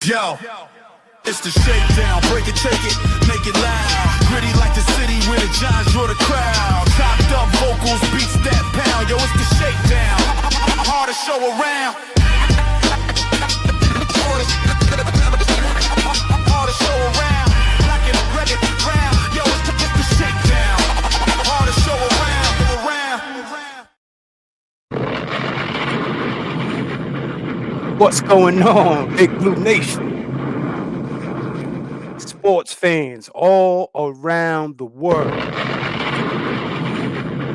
Yo, it's the shakedown. Break it, shake it, make it loud. Gritty like the city where the Giants draw the crowd. Chopped up vocals, beats that pound. Yo, it's the shakedown. Hardest show around. Hardest show around. Black and red brown. Yo, it's the shakedown. Hardest show around. What's going on, Big Blue Nation? Sports fans all around the world.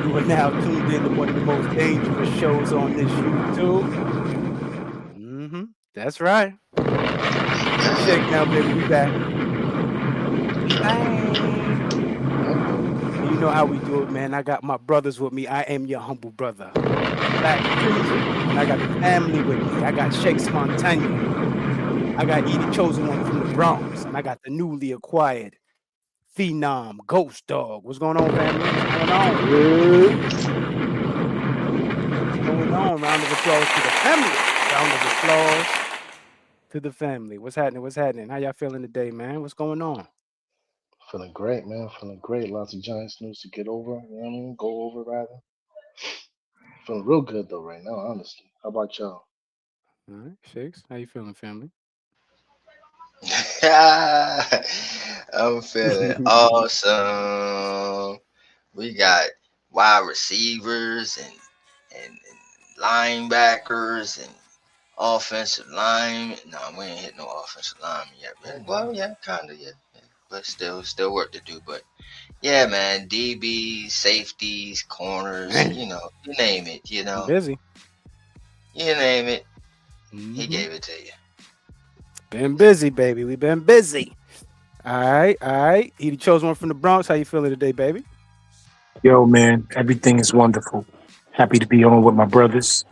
You are now tuned in to one of the most dangerous shows on this YouTube. That's right. Shakedown, baby, we back. You know how we do it, man. I got my brothers with me. I am your humble brother. Back, and I got the family with me. I got Shakes Montana. I got the chosen one from the Bronx, and I got the newly acquired phenom GHOSTDOG. What's going on, family? What's going on? Round of applause to the family. Round of applause to the family. What's happening? What's happening? How y'all feeling today, man? What's going on? Feeling great, man. Feeling great. Lots of Giants news to get over. You know what I mean? Go over, rather. Feeling real good, though, right now, honestly. How about y'all? All right, Shakes, how you feeling, family? I'm feeling awesome. We got wide receivers and linebackers and offensive line. No, we ain't hit no offensive lineman yet. Well, yeah, kind of, yeah. But still work to do. But yeah, man, DBs, safeties, corners, you name it, Busy. you name it. He gave it to you. Been busy, baby. We've been busy. All right. He the chosen one from the Bronx. How you feeling today, baby? Yo, man, everything is wonderful. Happy to be on with my brothers.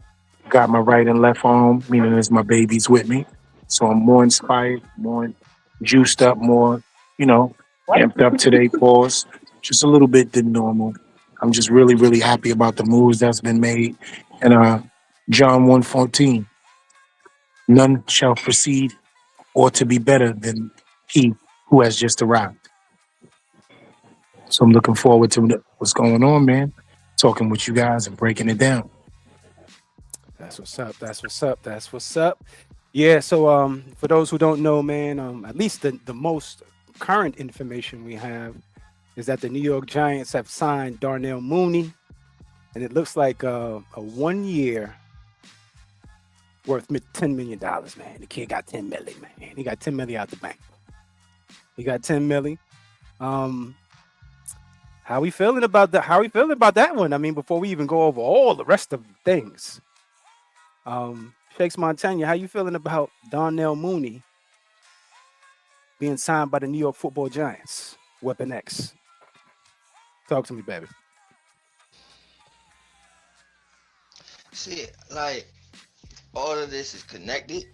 Got my right and left arm, meaning as my babies with me. So I'm more inspired, more juiced up, more, amped up today, pause. Just a little bit than normal. I'm just really, really happy about the moves that's been made. And John 1:14, none shall proceed or to be better than he who has just arrived. So I'm looking forward to what's going on, man. Talking with you guys and breaking it down. That's what's up. That's what's up. Yeah, so for those who don't know, man, at least the most current information we have is that the New York Giants have signed Darnell Mooney, and it looks like a 1 year worth $10 million, man. The kid got 10 million, man. He got 10 million out the bank. He got 10 million. How we feeling about that? How we feeling about that one? I mean, before we even go over all the rest of the things, Shakes Montana, how you feeling about Darnell Mooney being signed by the New York Football Giants? Weapon X. Talk to me, baby. See, like all of this is connected,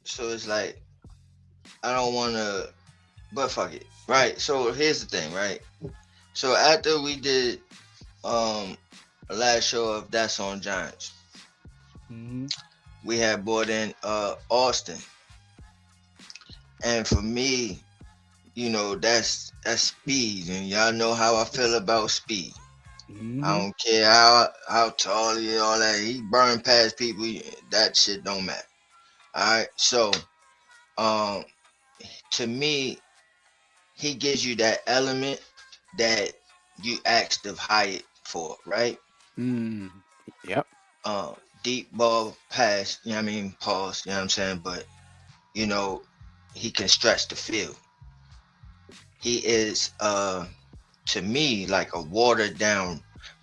so it's like I don't want to, but fuck it, right? So here's the thing, right? So after we did the last show of That's on Giants, we had brought in Austin, and for me, that's speed, and y'all know how I feel about speed. I don't care how tall he is, all that. He burn past people. That shit don't matter. All right. So, to me, he gives you that element that you asked of Hyatt for, right? Yep. Deep ball pass. You know what I mean? Pause. You know what I'm saying? But he can stretch the field. He is to me like a watered down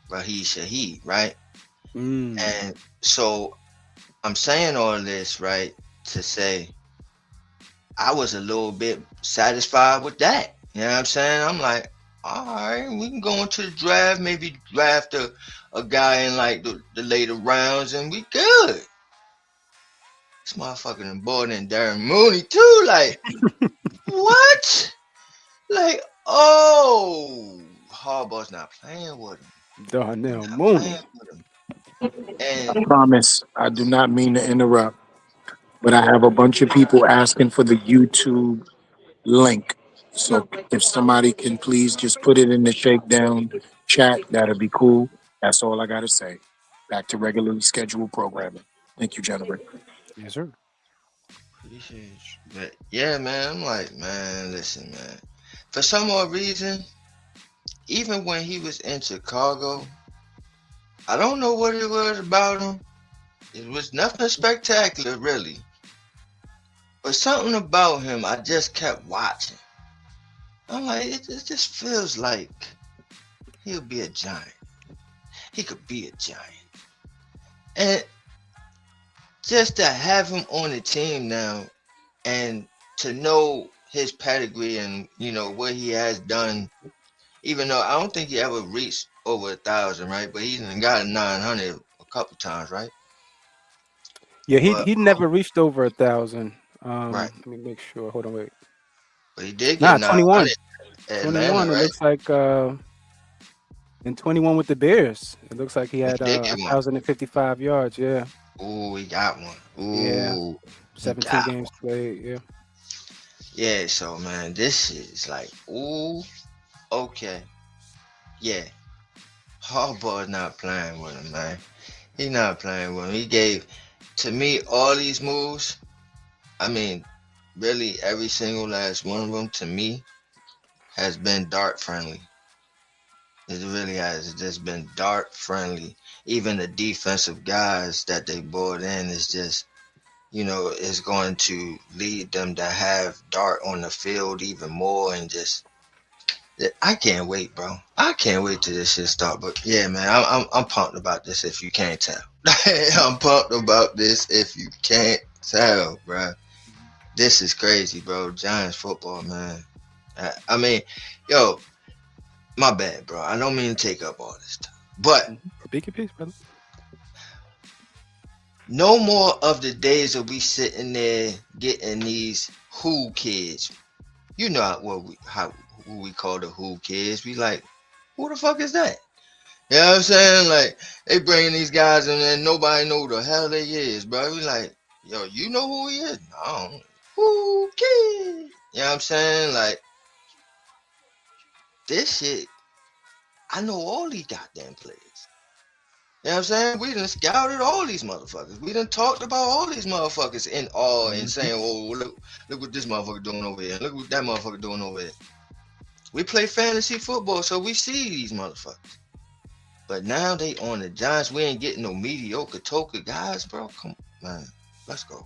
Raheem Shaheed, right? And so I'm saying all this, right, to say I was a little bit satisfied with that. You know what I'm saying? I'm like, all right, we can go into the draft, maybe draft a guy in like the later rounds, and we good. This motherfucker done bought in Darren Mooney too. Like, what? Like, oh, Harbaugh's not playing with him. Darnell Mooney. I promise I do not mean to interrupt, but I have a bunch of people asking for the YouTube link. So if somebody can please just put it in the shakedown chat, that'd be cool. That's all I gotta say. Back to regularly scheduled programming. Thank you, gentlemen. Yes, sir. Appreciate you. But yeah, man, I'm like, man, listen, man. For some odd reason, even when he was in Chicago, I don't know what it was about him. It was nothing spectacular, really. But something about him, I just kept watching. I'm like, it just feels like he'll be a giant. He could be a giant. And just to have him on the team now and to know his pedigree and what he has done, even though I don't think he ever reached over 1,000, right? But he's got 900 a couple times, right? Yeah, he But he never reached over 1,000. right, Let me make sure. Hold on, wait. but he did get Nah, 900 21. at Atlanta, 21. It right? looks like in 21 with the Bears. It looks like he He had did get one. 1,055 yards. Yeah. Ooh, he got one. Yeah. Ooh, he 17 got games one. played. Yeah. Yeah, so man, this is like, ooh, okay, yeah. Harbaugh's not playing with him, man. He not playing with him. He gave to me all these moves. I mean, really, every single last one of them to me has been dart friendly. It really has. It's just been dart friendly. Even the defensive guys that they brought in is just, is going to lead them to have dart on the field even more and just. I can't wait, bro. I can't wait till this shit start. But yeah, man, I'm pumped about this. If you can't tell, I'm pumped about this. If you can't tell, bro, this is crazy, bro. Giants football, man. I mean, yo, my bad, bro. I don't mean to take up all this time, but Speak your piece, brother. no more of the days of we sitting there getting these who kids. You know who we call the who kids. We like, who the fuck is that? You know what I'm saying? Like, they bringing these guys in and nobody know who the hell they is, bro. We like, yo, you know who he is? No. Who kids? You know what I'm saying? Like, this shit, I know all these goddamn players. You know what I'm saying? We done scouted all these motherfuckers. We done talked about all these motherfuckers in awe and saying, oh, look what this motherfucker doing over here. Look what that motherfucker doing over here. We play fantasy football, so we see these motherfuckers. But now they on the Giants. We ain't getting no mediocre toka guys, bro. Come on, man. Let's go.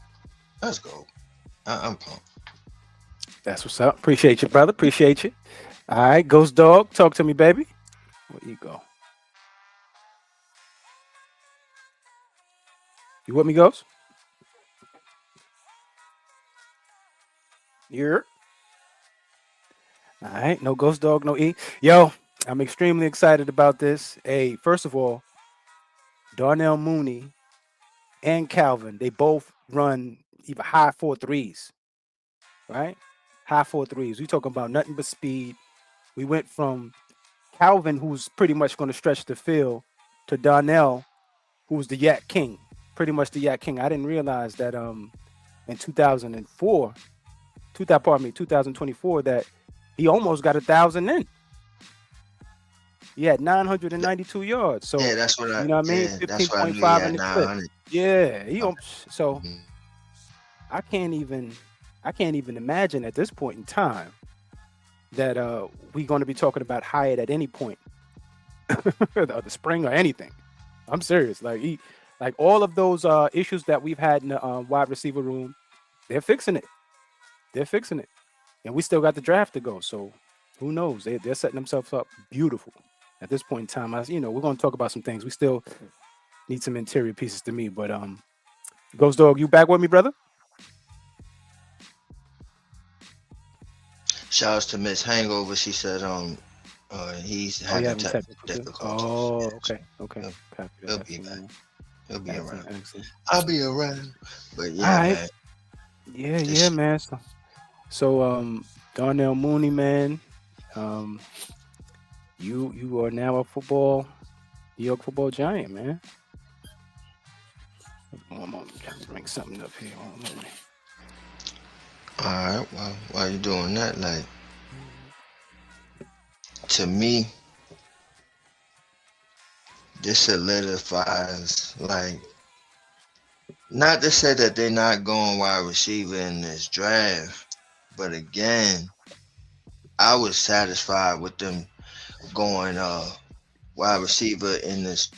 Let's go. I'm pumped. That's what's up. Appreciate you, brother. Appreciate you. All right, Ghost Dog, talk to me, baby. Where you go? You with me, Ghost? You're all right. No Ghost Dog, no E. Yo, I'm extremely excited about this. Hey, first of all, Darnell Mooney and Calvin, they both run either high 4.3s, right? High 4.3s. We talking about nothing but speed. We went from Calvin, who's pretty much going to stretch the field, to Darnell, who's the Yak King, pretty much the Yak King. I didn't realize that in 2024, that he almost got 1,000 in. He had 992 yards. So Yeah, that's what you know what I mean? that's what I knew he 15.5 in had the clip. 900. Yeah, so Mhm. I can't even imagine at this point in time that we're going to be talking about Hyatt at any point of the spring or anything. I'm serious. Like all of those issues that we've had in the wide receiver room, they're fixing it. They're fixing it, and we still got the draft to go. So who knows? They're setting themselves up beautiful at this point in time. We're going to talk about some things. We still need some interior pieces to me, but Ghost Dog, you back with me, brother? Shouts to Miss Hangover. She said he's Oh, you having having technical difficulties. Oh, Yeah, okay. Okay. he'll, Copy he'll that. be back. Excellent. He'll be Excellent. around. Excellent. I'll be around. But All yeah, right. man. Yeah, This man. So Darnell Mooney, man, you are now a New York football giant, man. I'm gonna bring something up here. Hold on. All right. Well, while you doing that, like to me, this solidifies like not to say that they're not going wide receiver in this draft, but again, I was satisfied with them going wide receiver in the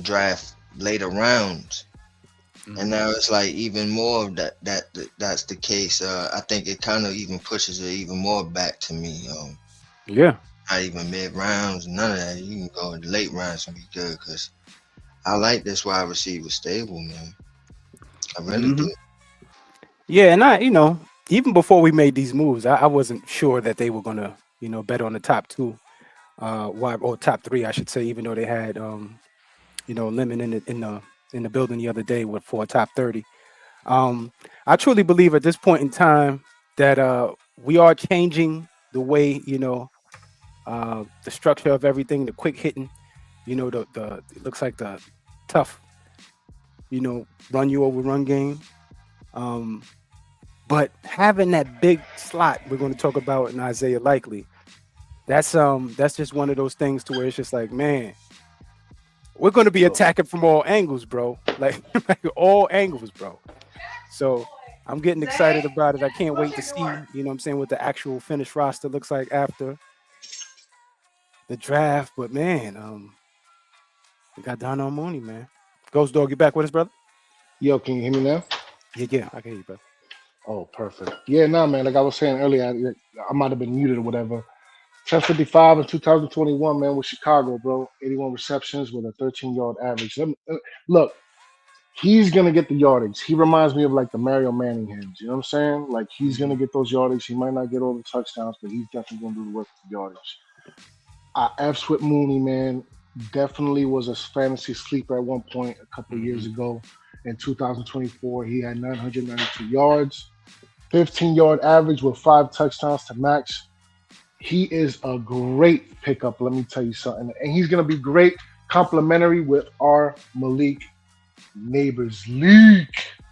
draft later rounds. And now it's like even more of that's the case. I think it kind of even pushes it even more back to me. Yeah. Not even mid rounds, none of that. You can go in the late rounds and be good because I like this wide receiver stable, man. I really do. Yeah, and I, even before we made these moves, I wasn't sure that they were gonna, bet on the top two, wide or top three, I should say, even though they had, Lemon in the building the other day for a top 30. I truly believe at this point in time that we are changing the way, the structure of everything, the quick hitting, the it looks like the tough, run you over run game. Um, but having that big slot we're going to talk about in Isaiah Likely, that's just one of those things to where it's just like, man, we're going to be attacking from all angles, bro. Like, like all angles, bro. So I'm getting excited about it. I can't wait to see, what I'm saying, what the actual finished roster looks like after the draft. But man, we got Darnell Mooney, man. Ghost Dog, you back with us, brother? Yo, can you hear me now? Yeah, I can hear you, brother. Oh, perfect. Yeah, no, man. Like I was saying earlier, I might have been muted or whatever. 1055 in 2021, man, with Chicago, bro. 81 receptions with a 13-yard average. Look, he's gonna get the yardage. He reminds me of like the Mario Manning hands. You know what I'm saying? Like he's gonna get those yardage. He might not get all the touchdowns, but he's definitely gonna do the work with the yardage. F's with Mooney, man. Definitely was a fantasy sleeper at one point a couple of years ago. In 2024, he had 992 yards, 15-yard average with 5 touchdowns to match. He is a great pickup, let me tell you something. And he's going to be great complementary with our Malik Neighbors League.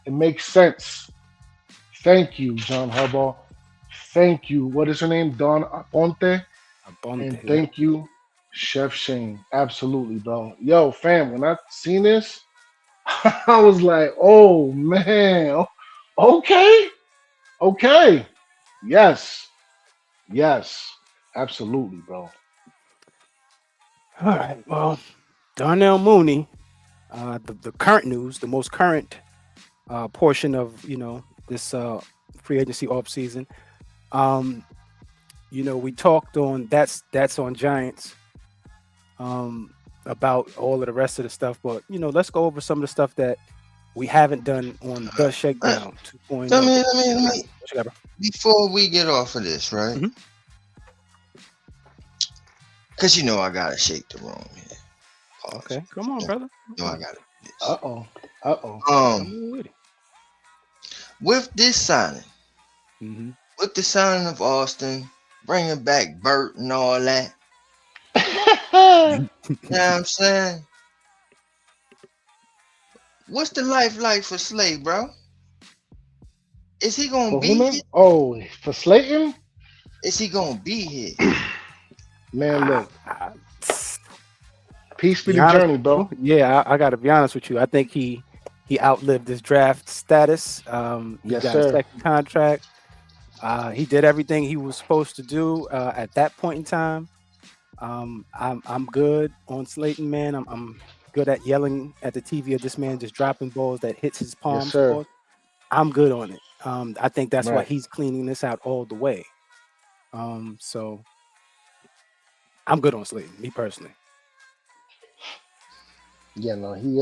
It makes sense. Thank you, John Harbaugh. Thank you. What is her name? Don Aponte. And thank you, Chef Shane. Absolutely, bro. Yo, fam, when I seen this, I was like, oh, man. Okay. Yes. Absolutely, bro. All right. Well, Darnell Mooney, the current news, the most current portion of this free agency offseason. We talked on that's on Giants about all of the rest of the stuff, but let's go over some of the stuff that we haven't done on the Shakedown 2.0. Let me before we get off of this, right? Because I gotta shake the room here. Pause. Okay, come on, brother. I gotta do this. With this signing, with the signing of Austin, bringing back Burt and all that. You know what I'm saying? What's the life like for Slay, bro? Is he gonna be here? Oh, for Slayton? Is he gonna be here? Man, look. Peace be the journey, bro. Yeah, I gotta be honest with you. I think he outlived his draft status. He got a second contract. He did everything he was supposed to do at that point in time. I'm good on Slayton, man. I'm good at yelling at the TV of this man just dropping balls that hits his palms. Yes, I'm good on it. I think that's why he's cleaning this out all the way. So I'm good on Slayton, me personally. Yeah, no, he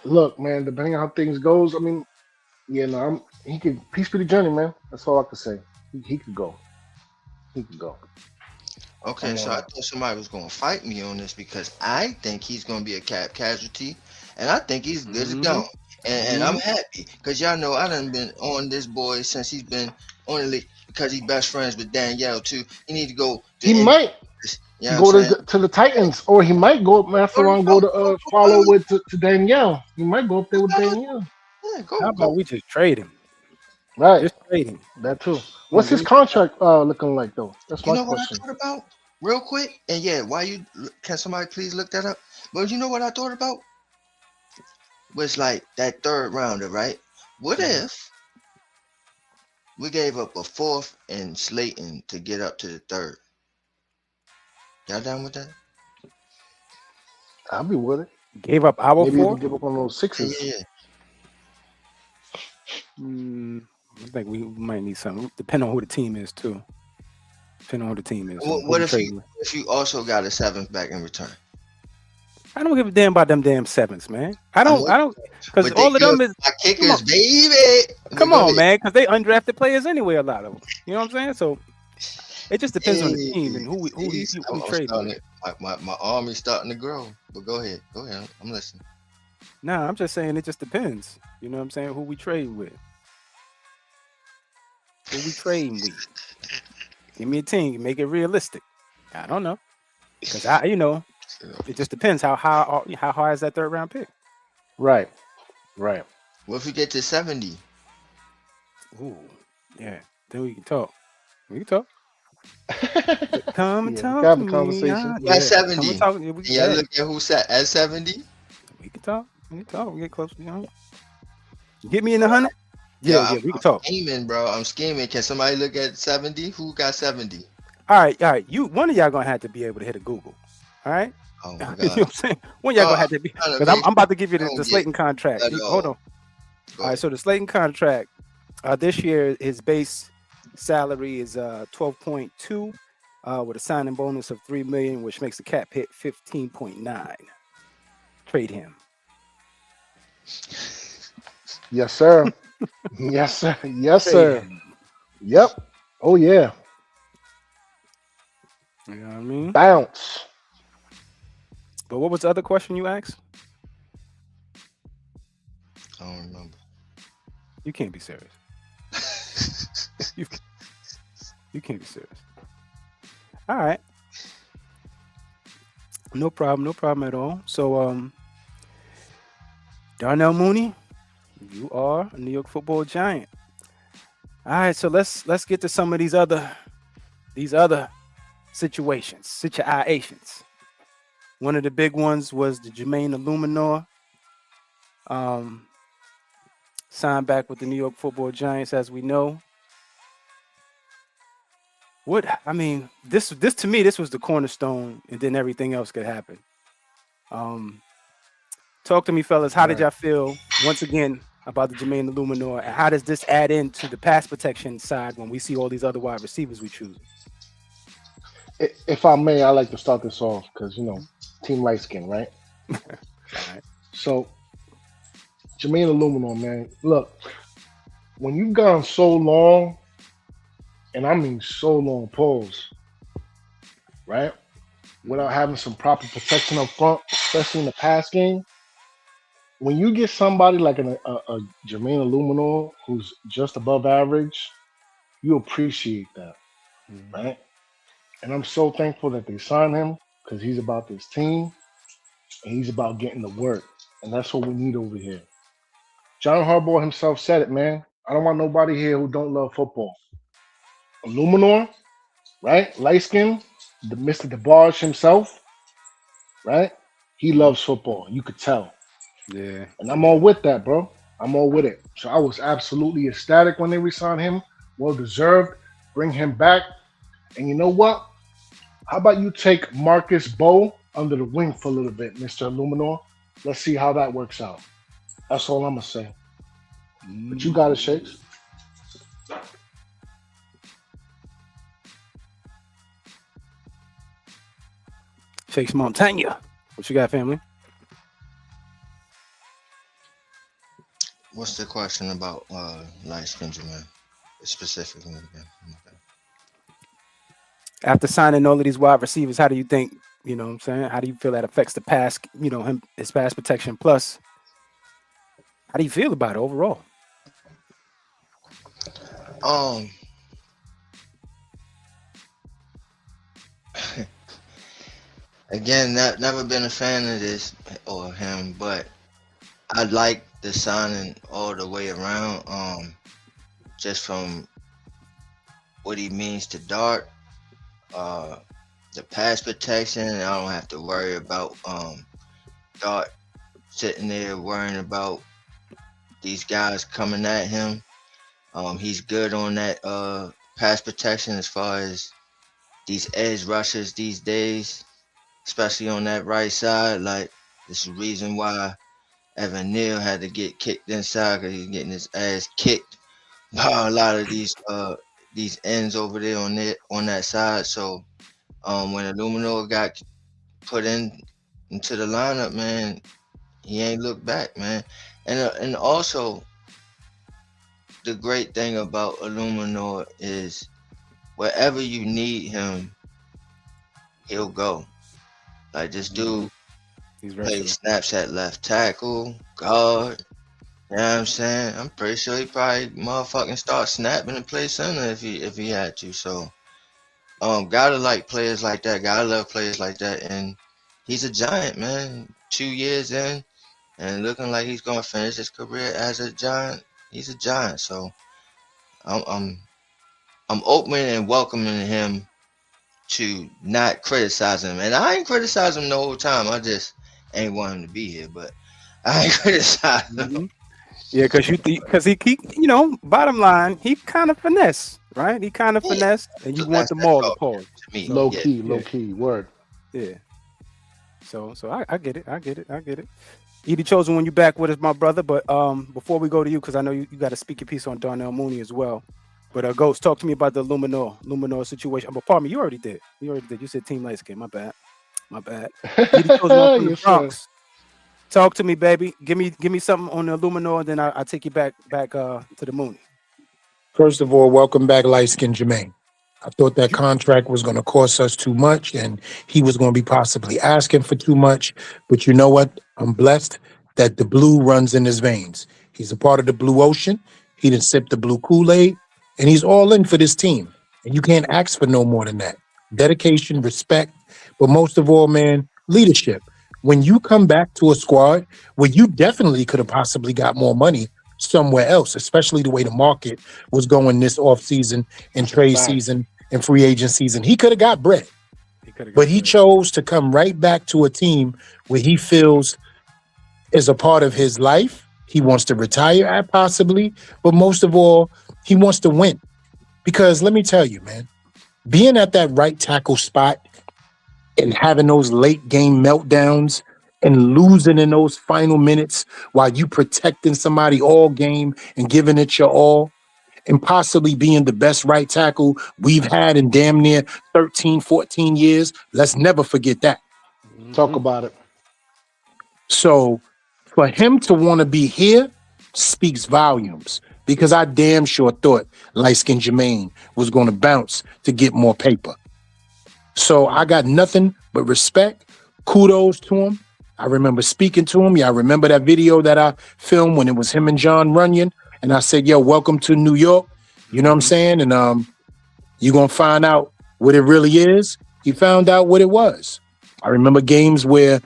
look, man, depending on how things goes, I mean, he could peace be the journey, man. That's all I can say. He could go. Okay, so I thought somebody was gonna fight me on this because I think he's gonna be a cap casualty, and I think he's good to go. And I'm happy because y'all know I done been on this boy since he's been on the league because he's best friends with Danielle too. He need to go. He might. You know what I'm Go saying? to the Titans, or he might go after on go to follow with to Danielle. He might go up there with Danielle. Yeah, How go. about we just trade him? Right, Just trade him. that too. Let What's his me contract looking like though? That's You my know what I question. thought about real quick? And yeah, can somebody please look that up? But you know what I thought about? Was like that third rounder, right? What Mhm. if we gave up a fourth and Slayton to get up to the third? Y'all down with that? I'll be with it. Gave up our Maybe even fourth. give up on those Yeah, sixes. yeah, yeah. I think we might need something. Depending on who the team is too. Depending on who the team is. Who What we if trading with. you also got a seventh back in return? I don't give a damn about them damn sevens, man. I I know, don't because but they all of good them is my come on, kickers, baby. But come go on, ahead. man, because they undrafted players anyway, a lot of them. You know what I'm saying? So it just depends on the Hey, team and who we I'm trading starting with. it. My army's starting to grow. But go ahead. Go ahead. I'm listening. Nah, I'm just saying it just depends. You know what I'm saying? Who we trading with. Who we trading with. Give me a team, make it realistic. I don't know. Because it just depends how high is that third round pick. Right, right. What if we get to 70? Ooh, yeah. Then we can talk. We can talk. Come and Yeah, we can talk to have a me. conversation. At Yeah. Come 70. and talk. Yeah, we, And y'all hey, look at who sat at 70? we can talk. We can talk. We get close. Get me in the 100. Yeah, Yeah. We can I'm talk. scheming, bro. I'm scheming. Can somebody look at 70? Who got 70? All right. One of y'all gonna have to be able to hit a Google. All right. Oh You my know God. what I'm saying? One of y'all Bro, gonna I'm have to be trying to because I'm make about to give you sure I the don't get Slayton contract. at Hold all. on. Go All right. ahead. So the Slayton contract this year, his base salary is 12.2 with a signing bonus of 3 million, which makes the cap hit 15.9. Trade him. Yes, sir. Yes, sir. Yes, Trade sir. him. Yep. Oh yeah. You know what I mean? Bounce. But what was the other question you asked? I don't remember. You can't be serious. You, you can't be serious. All right. No problem at all. So Darnell Mooney, you are a New York Football Giant. All right, so let's get to some of these other situations. One of the big ones was the Jermaine Illuminor signed back with the New York Football Giants, as we know. This to me, this was the cornerstone, and then everything else could happen. Talk to me, fellas. How did Right. y'all feel once again about the Jermaine Illuminor, and how does this add into the pass protection side when we see all these other wide receivers we choose? If I may, I like to start this off because team light skin, right? All right. So Jermaine Aluminum, man. Look, when you've gone so long, and I mean so long, pause, right? Without having some proper protection up front, especially in the pass game. When you get somebody like a Jermaine Aluminor who's just above average, you appreciate that, Mhm. right? And I'm so thankful that they signed him because he's about this team and he's about getting the work. And that's what we need over here. John Harbaugh himself said it, man. I don't want nobody here who don't love football. Aluminor, right? Light skin, the Mr. DeBarge himself, right? He Mhm. loves football. You could tell. Yeah. And I'm all with that, bro. I'm all with it. So I was absolutely ecstatic when they re-signed him. Well deserved. Bring him back. And you know what? How about you take Marcus Bow under the wing for a little bit, Mr. Aluminor? Let's see how that works out. That's all I'm gonna say. But you got it, Shakes. Shakes Montana. What you got, family? What's the question about light skin Jermaine? Specifically again. After signing all of these wide receivers, how do you think, you know what I'm saying? How do you feel that affects the pass, his pass protection? Plus, how do you feel about it overall? Um Again, never been a fan of this or him, but I like the signing all the way around. Just from what he means to Dart, uh, the pass protection. I don't have to worry about Dart sitting there worrying about these guys coming at him. He's good on that pass protection as far as these edge rushers these days, especially on that right side. Like, this is the reason why Evan Neal had to get kicked inside because he's getting his ass kicked by a lot of these ends over there on that side. So when Illuminor got put into the lineup, man, he ain't looked back, man. And also the great thing about Illuminor is wherever you need him, he'll go. Like, this dude He's plays versatile. snaps at left tackle, guard. You know what I'm saying? I'm pretty sure he probably motherfucking start snapping and play center if he had to. So gotta like players like that. Gotta love players like that. And he's a giant, man. 2 years in and looking like he's gonna finish his career as a giant. He's a giant. So I'm I'm I'm open and welcoming him to not criticize him. And I ain't criticize him the whole time. I just ain't want him to be here, but I ain't criticize him. Mhm. Yeah, because he, bottom line, he kind of finesse, right? He kind of Yeah. finesse, and you So want them that's all to all pause. to me. Low Yeah. key, Yeah, low key. Word. yeah. So I get it. I get it. I get it. Edie Chosen, when you back with us, my brother. But before we go to you, because I know you got to speak your piece on Darnell Mooney as well. But Ghost, talk to me about the Luminor situation. But pardon me, you already did. You said Team Light Skin. My bad. My bad. Edie Chosen, I'm from the Yes, sir. Bronx. Talk to me, baby. Give me something on the Luminor, and then I'll take you back to the Mooney. First of all, welcome back, light skin Jermaine. I thought that You, contract was going to cost us too much and he was going to be possibly asking for too much. But you know what? I'm blessed that the blue runs in his veins. He's a part of the blue ocean. He didn't sip the blue Kool-Aid and he's all in for this team. And you can't ask for no more than that. Dedication, respect, but most of all, man, leadership. When you come back to a squad where you definitely could have possibly got more money somewhere else, especially the way the market was going this offseason and That's a trade fact. season and free agent season. He could have got bread, he could have but got he bread. chose to come right back to a team where he feels is a part of his life. He wants to retire at possibly, but most of all, he wants to win. Because let me tell you, man, being at that right tackle spot and having those late game meltdowns and losing in those final minutes while you protecting somebody all game and giving it your all, and possibly being the best right tackle we've had in damn near 13, 14 years. Let's never forget that. Talk Hmm. about it. So for him to want to be here speaks volumes because I damn sure thought light skin Jermaine was going to bounce to get more paper. So I got nothing but respect. Kudos to him. I remember speaking to him. Yeah, I remember that video that I filmed when it was him and John Runyon. And I said, yo, welcome to New York. You know what I'm saying? And you're going to find out what it really is. He found out what it was. I remember games where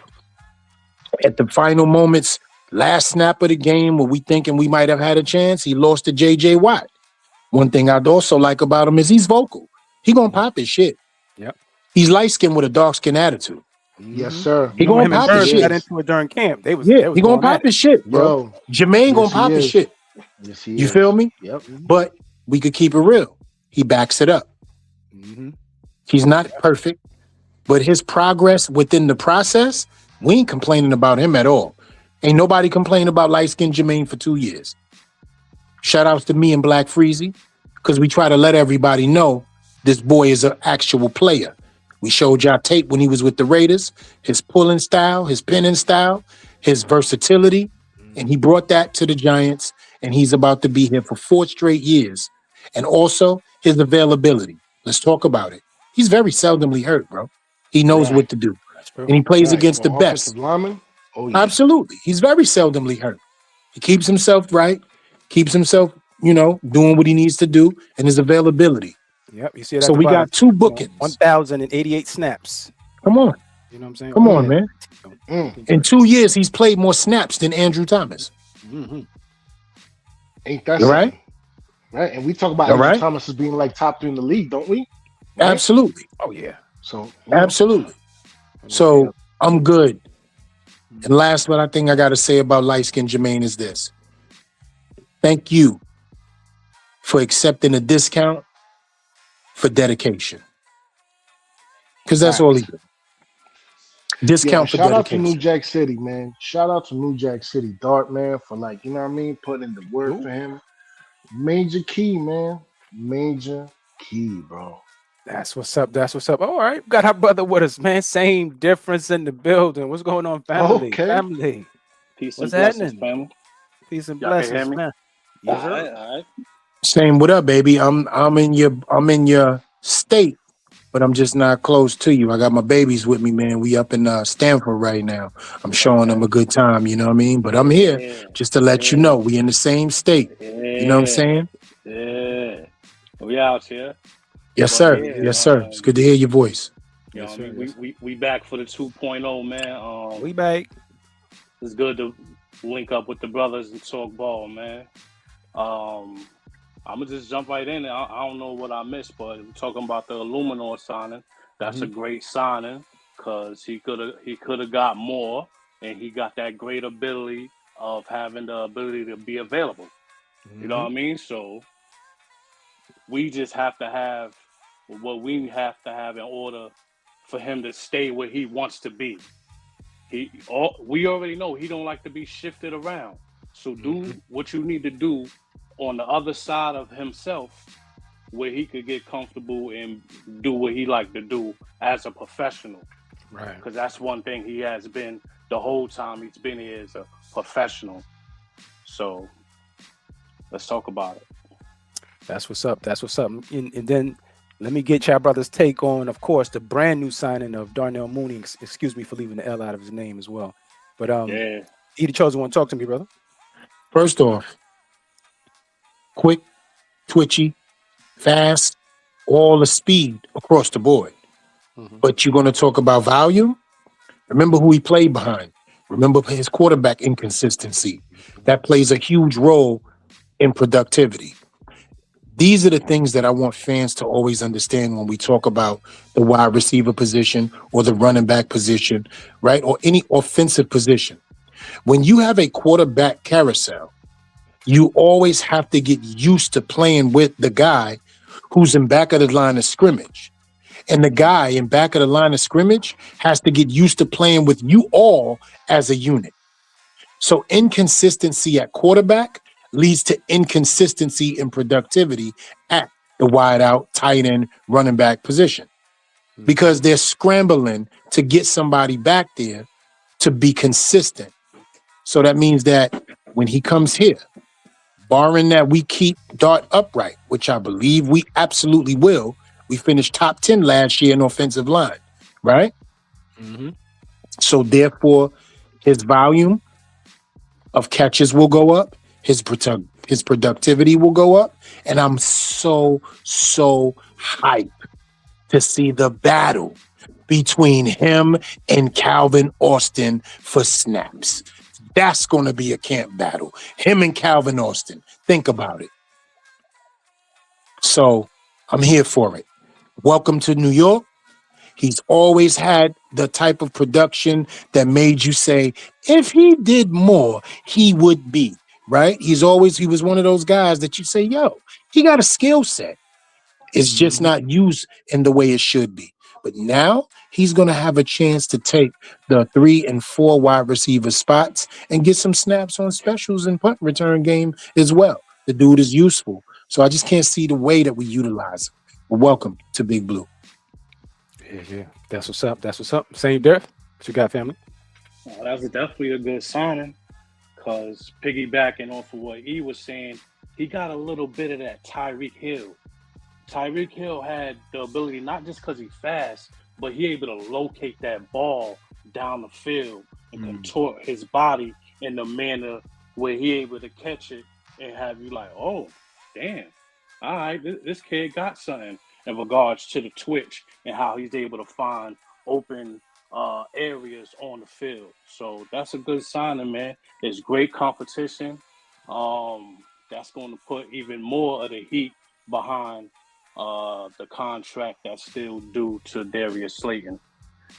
at the final moments, last snap of the game where we thinking we might have had a chance, he lost to J.J. Watt. One thing I'd also like about him is he's vocal. He going to pop his shit. Yep. He's light-skinned with a dark-skin attitude. Yes, Hmm. sir. He Remember going him to and pop his Burns He got shit. is. into it during camp. Yeah, They was he going to going at pop it. his shit, bro. Yo, Jermaine going yes, to pop he his is. shit. Yes, he You is. feel me? Yep. But we could keep it real. He backs it up. Hmm. He's not perfect, but his progress within the process, we ain't complaining about him at all. Ain't nobody complaining about light-skinned Jermaine for 2 years. Shout outs to me and Black Freezy, because we try to let everybody know this boy is an actual player. We showed y'all tape when he was with the Raiders, his pulling style, his pinning style, his versatility, and he brought that to the Giants, and he's about to be here for 4 straight years. And also his availability. Let's talk about it. He's very seldomly hurt, bro. He knows what Fact. to do, That's true. and he plays Fact. against the For offensive best. lineman, oh yeah. Absolutely. He's very seldomly hurt. He keeps himself right, keeps himself, doing what he needs to do, and his availability. Yep. You see it So at the we bottom. got 2 bookends. 1,088 snaps. Come on. You know what I'm saying? Come Or on, man. Mm. In 2 years, he's played more snaps than Andrew Thomas. Mm-hmm. Ain't that All right? something? Right? And we talk about All Andrew right? Thomas as being like top 3 in the league, don't we? Right? Absolutely. Oh yeah. So, Absolutely. No So doubt. I'm good. And last what I think I got to say about light skin Jermaine is this. Thank you for accepting a discount for dedication. Because that's all he facts. did. Yeah, and Discount for shout out to New dedication. Jack City, man. Shout out to New Jack City Dart, man, for like, you know what I mean, putting in the work for Ooh, him. Major key, man. Major key, bro. that's what's up. That's what's up. All right, got our brother with us, man. Same difference in the building. What's going on, family? Okay. Family, Peace and what's blessings, happening? family. Peace and Y'all can hear blessings, me? man. All Yes, right, sir. all right. Same what up, baby. I'm in your state, but I'm just not close to you. I got my babies with me, man. We up in Stanford right now. I'm showing them Okay. a good time, you know what I mean? But I'm here Yeah, just to let you yeah, know we in the same state. You know what I'm yeah, saying? yeah. We out here. Yes, But sir. yeah, Yes, sir. It's good to hear your voice. you know Yes, what I sir. mean? Yes. We back for the 2.0, man. We back. It's good to link up with the brothers and talk ball, man. I'm gonna just jump right in. I don't know what I missed, but we're talking about the Illuminor signing. That's a great signing because he could have got more, and he got that great ability of having the ability to be available. You know what I mean? So we just have to have what we have to have in order for him to stay where he wants to be. We already know he don't like to be shifted around. So do what you need to do on the other side of himself where he could get comfortable and do what he like to do as a professional. Right. Because that's one thing he has been the whole time he's been here as a professional. So let's talk about it. That's what's up. That's what's up. And then let me get y'all brother's take on, of course, the brand new signing of Darnell Mooney. Excuse me for leaving the L out of his name as well. But Yeah. he the chosen one. Talk to me, brother. First off, quick, twitchy, fast, all the speed across the board. But you're going to talk about volume? Remember who he played behind. Remember his quarterback inconsistency. That plays a huge role in productivity. These are the things that I want fans to always understand when we talk about the wide receiver position or the running back position, right? Or any offensive position. When you have a quarterback carousel, you always have to get used to playing with the guy who's in back of the line of scrimmage. And the guy in back of the line of scrimmage has to get used to playing with you all as a unit. So inconsistency at quarterback leads to inconsistency in productivity at the wide out, tight end, running back position because they're scrambling to get somebody back there to be consistent. So that means that when he comes here, barring that we keep Dart upright, which I believe we absolutely will, we finished top 10 last year in offensive line, right? So therefore, his volume of catches will go up, his productivity will go up, and I'm so hyped to see the battle between him and Calvin Austin for snaps. That's going to be a camp battle. Him and Calvin Austin. Think about it. So I'm here for it. Welcome to New York. He's always had the type of production that made you say, if he did more, he would be, right? He was one of those guys that you say, yo, he got a skill set. It's just not used in the way it should be. But now he's going to have a chance to take the 3 and 4 wide receiver spots and get some snaps on specials and punt return game as well. The dude is useful. So I just can't see the way that we utilize him. But welcome to Big Blue. Yeah. That's what's up. That's what's up. Same Derek. What you got, family? Well, that was definitely a good signing because piggybacking off of what he was saying, he got a little bit of that Tyreek Hill. Tyreek Hill had the ability, not just because he's fast, but he able to locate that ball down the field and contort his body in the manner where he able to catch it and have you like, oh, damn, all right, this kid got something in regards to the twitch and how he's able to find open areas on the field. So that's a good signing, man. It's great competition. That's going to put even more of the heat behind the contract that's still due to Darius Slayton.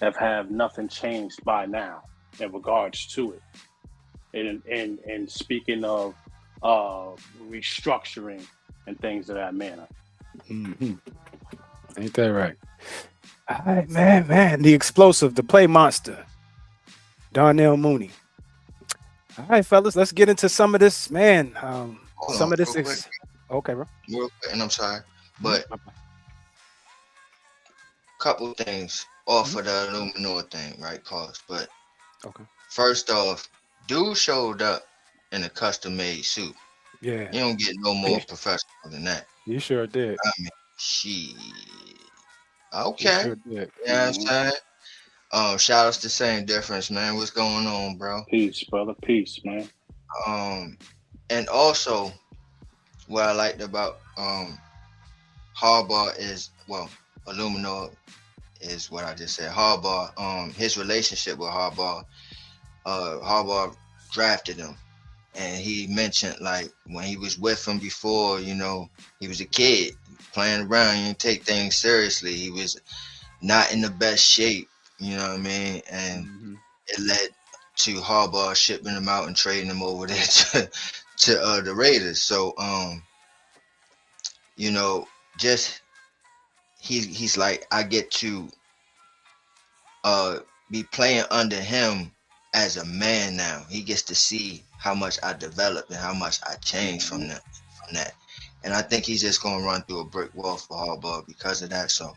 Have nothing changed by now in regards to it. And speaking of restructuring and things of that manner. Mm-hmm. Ain't that right? All right, man. The explosive, the play monster, Darnell Mooney. All right, fellas, let's get into some of this, man. Hold Some on, of this real quick, is okay, bro. real quick, and I'm sorry, but couple things off of the Illuminor thing, right? Pause. But Okay. first off, dude showed up in a custom-made suit. Yeah, You don't get no more professional than that. you sure did. I mean, she. You Okay. sure did. You know what I'm saying? Shout outs to Same Difference, man. What's going on, bro? Peace, brother. Peace, man. And also, what I liked about Harbaugh is, well, Illuminor is what I just said. Harbaugh, his relationship with Harbaugh, Harbaugh drafted him, and he mentioned like when he was with him before, you know, he was a kid playing around, you didn't take things seriously. He was not in the best shape, you know what I mean, and it led to Harbaugh shipping him out and trading him over there to the Raiders. So you know, just he's like, I get to be playing under him as a man now. He gets to see how much I developed and how much I changed from that. And I think he's just gonna run through a brick wall for Harbaugh because of that. So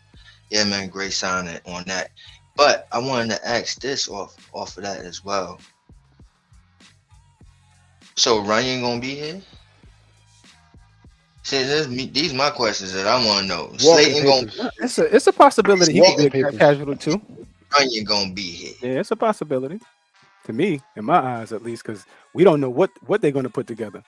yeah, man, great signing on that. But I wanted to ask this off of that as well. So Ryan gonna be here? See, these my questions that I want to know. Walking Slayton gonna papers. It's a possibility he could Walking be a papers. casualty too. Ryan gonna be here? Yeah, it's a possibility. To me, in my eyes at least, because we don't know what they're going to put together.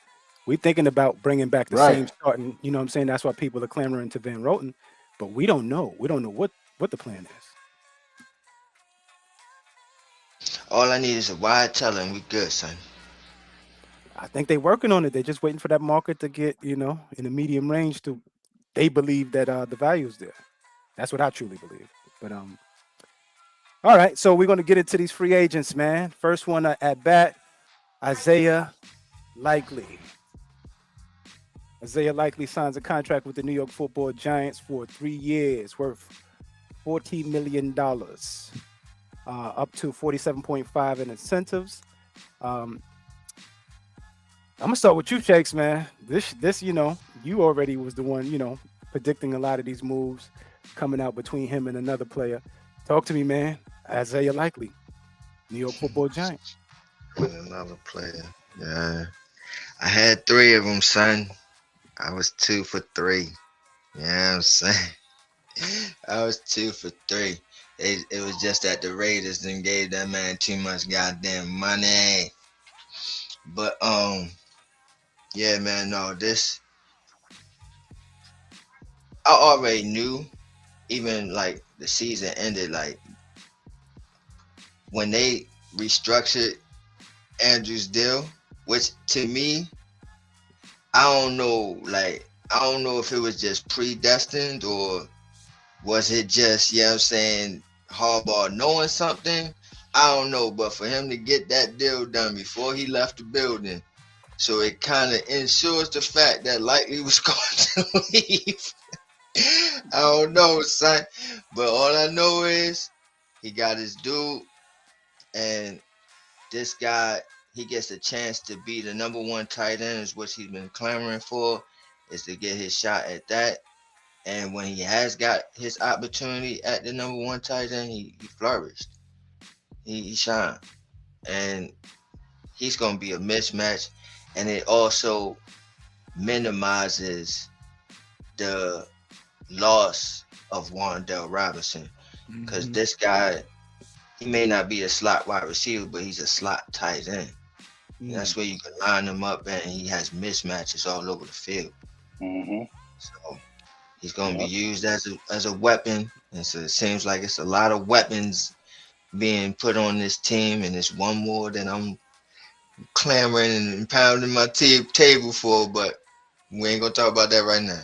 We're thinking about bringing back the Right. same starting. You know what I'm saying? That's why people are clamoring to Van Roten, but we don't know. We don't know what the plan is. All I need is a wide teller and we good, son. I think they're working on it. They're just waiting for that market to get, you know, in the medium range to. They believe that the value is there. That's what I truly believe. But all right. So we're going to get into these free agents, man. First one at bat, Isaiah Likely. Isaiah Likely signs a contract with the New York Football Giants for 3 years, worth $40 million, up to 47.5 in incentives. I'm gonna start with you, Shakes, man. This, you know, you already was the one, you know, predicting a lot of these moves coming out between him and another player. Talk to me, man. Isaiah Likely, New York Football Giants. Another player. Yeah. I had 3 of them, son. I was 2 for 3. You know what I'm saying? I was 2 for 3. It was just that the Raiders didn't gave that man too much goddamn money. But yeah, man, no, this I already knew. Even like the season ended, like when they restructured Andrew's deal, which to me, I don't know, like I don't know if it was just predestined or was it just, you know what I'm saying, Harbaugh knowing something? I don't know, but for him to get that deal done before he left the building, so it kind of ensures the fact that Likely was going to leave. I don't know, son, but all I know is he got his dude, and this guy, he gets a chance to be the number 1 tight end, is what he's been clamoring for, is to get his shot at that. And when he has got his opportunity at the number 1 tight end, he flourished. He shined. And he's going to be a mismatch. And it also minimizes the loss of Wan'Dale Robinson. Because this guy, he may not be a slot wide receiver, but he's a slot tight end. That's where you can line him up, and he has mismatches all over the field. So he's going to be used as a weapon. And so it seems like it's a lot of weapons being put on this team, and it's one more that I'm clamoring and pounding my table for. But we ain't gonna talk about that right now.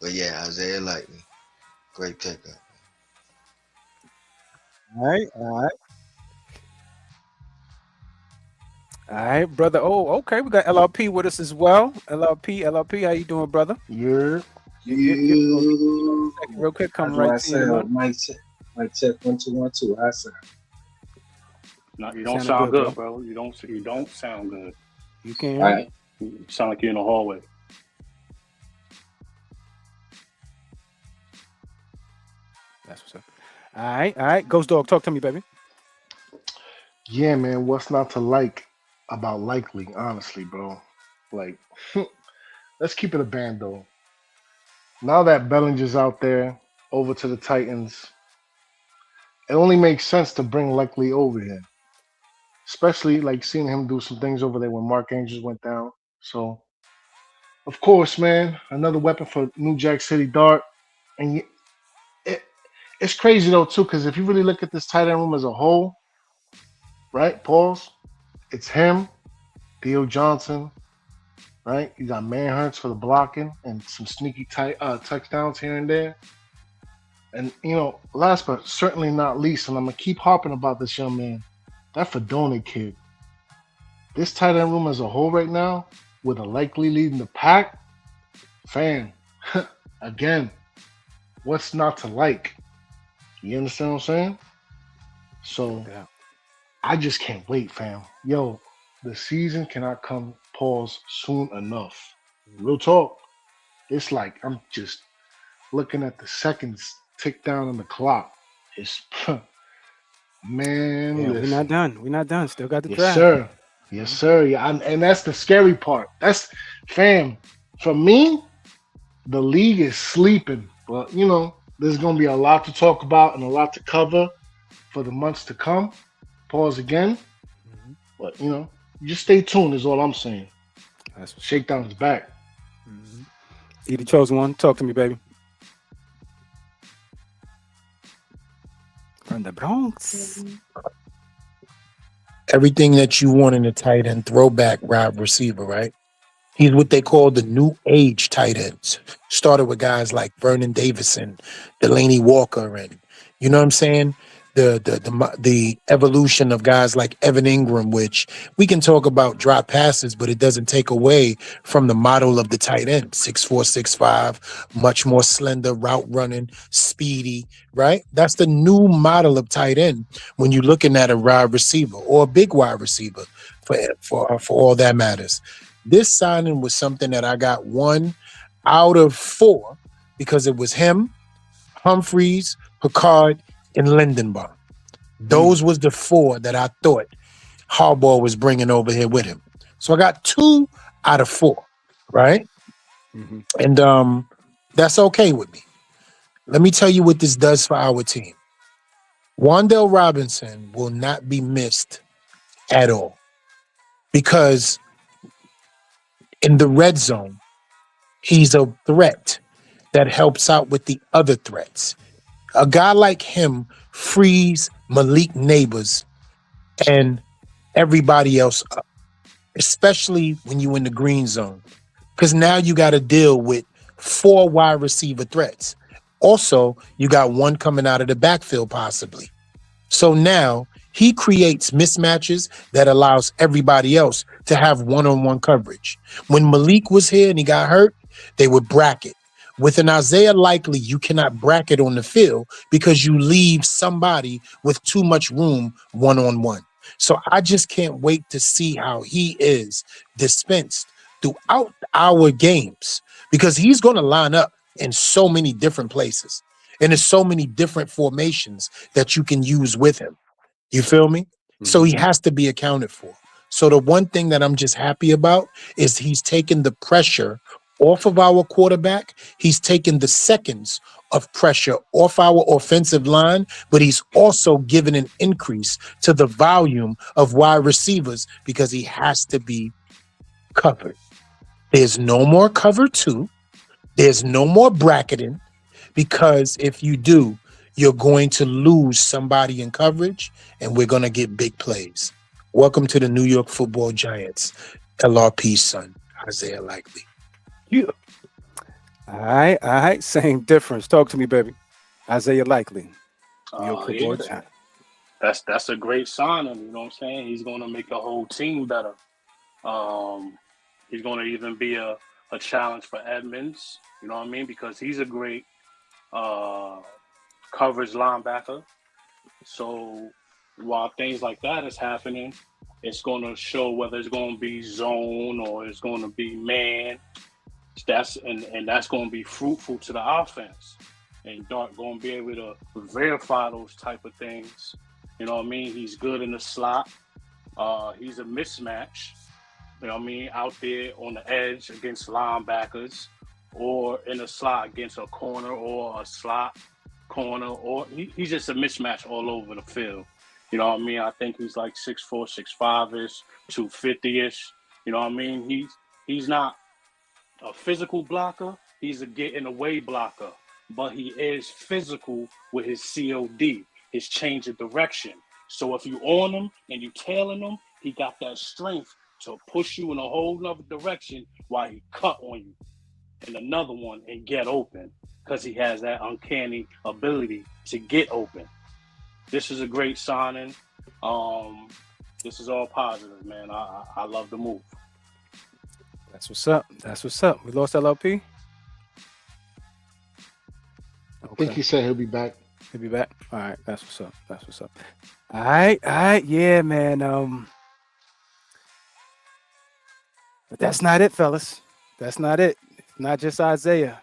But yeah, Isaiah Likely, great pickup. All right, all right, all right, brother. Oh, okay. We got LRP with us as well. LRP, how you doing, brother? You're You You. real quick, How come do I right to you. sound? Mic check. Mic check. 1 2 1 2. I sound. No, you don't Sounding sound good, good, bro. You don't sound good. You can All hear me? right. You sound like you're in the hallway. That's what's up. All right. Ghost Dog, talk to me, baby. yeah, man. What's not to like about Likely? Honestly, bro. Like, let's keep it a band though. Now that Bellinger's out there over to the Titans, it only makes sense to bring Likely over here. Especially like seeing him do some things over there when Mark Andrews went down. So, of course, man, another weapon for New Jack City Dart. And it, it's crazy though too, because if you really look at this tight end room as a whole, right? Pause. It's him, Theo Johnson, right? You got Manhurts for the blocking and some sneaky touchdowns here and there. And last but certainly not least, and I'm gonna keep harping about this young man, that Fedone kid. This tight end room as a whole right now, with a Likely leading the pack, fam. Again, what's not to like? You understand what I'm saying? So Yeah. I just can't wait, fam. Yo, the season cannot come pause soon enough. Real talk. It's like I'm just looking at the seconds tick down on the clock. It's man, Yeah, we're listen. not done. We're not done. Still got the Yes, draft. sir. Yes, sir. Yeah, and that's the scary part. That's fam. For me, the league is sleeping. But there's gonna be a lot to talk about and a lot to cover for the months to come. Pause again. Mhm. But just stay tuned is all I'm saying. That's what's up. Shakedown is back. Mhm. You the chosen one. Talk to me, baby. From the Bronx. Everything that you want in a tight end, throwback wide receiver, right? He's what they call the new age tight ends. Started with guys like Vernon Davison, Delaney Walker, and you know what I'm saying? The evolution of guys like Evan Ingram, which we can talk about drop passes, but it doesn't take away from the model of the tight end. 6'4", 6'5", much more slender, route running, speedy, right? That's the new model of tight end when you're looking at a wide receiver or a big wide receiver for all that matters. This signing was something that I got 1 out of 4 because it was him, Humphreys, Picard, and Lindenbaum. Those was the 4 that I thought Harbaugh was bringing over here with him. So I got 2 out of 4, right? Mm-hmm. And that's okay with me. Let me tell you what this does for our team. Wan'Dale Robinson will not be missed at all because in the red zone, he's a threat that helps out with the other threats. A guy like him frees Malik Neighbors and everybody else up, especially when you're in the green zone. Because now you got to deal with 4 wide receiver threats. Also, you got 1 coming out of the backfield possibly. So now he creates mismatches that allows everybody else to have one-on-one coverage. When Malik was here and he got hurt, they would bracket. With an Isaiah Likely, you cannot bracket on the field because you leave somebody with too much room one-on-one. So I just can't wait to see how he is dispensed throughout our games because he's going to line up in so many different places. And there's so many different formations that you can use with him. You feel me? So he has to be accounted for. So the one thing that I'm just happy about is he's taken the pressure off of our quarterback. He's taken the seconds of pressure off our offensive line, but he's also given an increase to the volume of wide receivers because he has to be covered. There's no more cover 2. There's no more bracketing. Because if you do, you're going to lose somebody in coverage, and we're going to get big plays. Welcome to the New York Football Giants, LRP's son, Isaiah Likely. You. All right. Same difference. Talk to me, baby. Isaiah Likely. New York Football Yeah, Giants. that's a great signing. You know what I'm saying? He's going to make the whole team better. He's going to even be a challenge for Edmonds. You know what I mean? Because he's a great coverage linebacker. So while things like that is happening, it's going to show whether it's going to be zone or it's going to be man. That's going to be fruitful to the offense, and Dart going to be able to verify those type of things. You know what I mean? He's good in the slot. He's a mismatch. You know what I mean? Out there on the edge against linebackers, or in the slot against a corner or a slot corner, or he's just a mismatch all over the field. You know what I mean? I think he's like 6'4", 6'5"-ish, 250-ish. You know what I mean? He's not a physical blocker. He's a getting away blocker, but he is physical with his COD, his change of direction. So if you on him and you tailing him, he got that strength to push you in a whole nother direction while he cut on you in another one and get open, because he has that uncanny ability to get open. This is a great signing. This is all positive, man. I love the move. That's what's up. That's what's up. We lost LLP. I think he said he'll be back. He'll be back. All right. That's what's up. That's what's up. All right. Yeah, man. But that's not it, fellas. That's not it. It's not just Isaiah.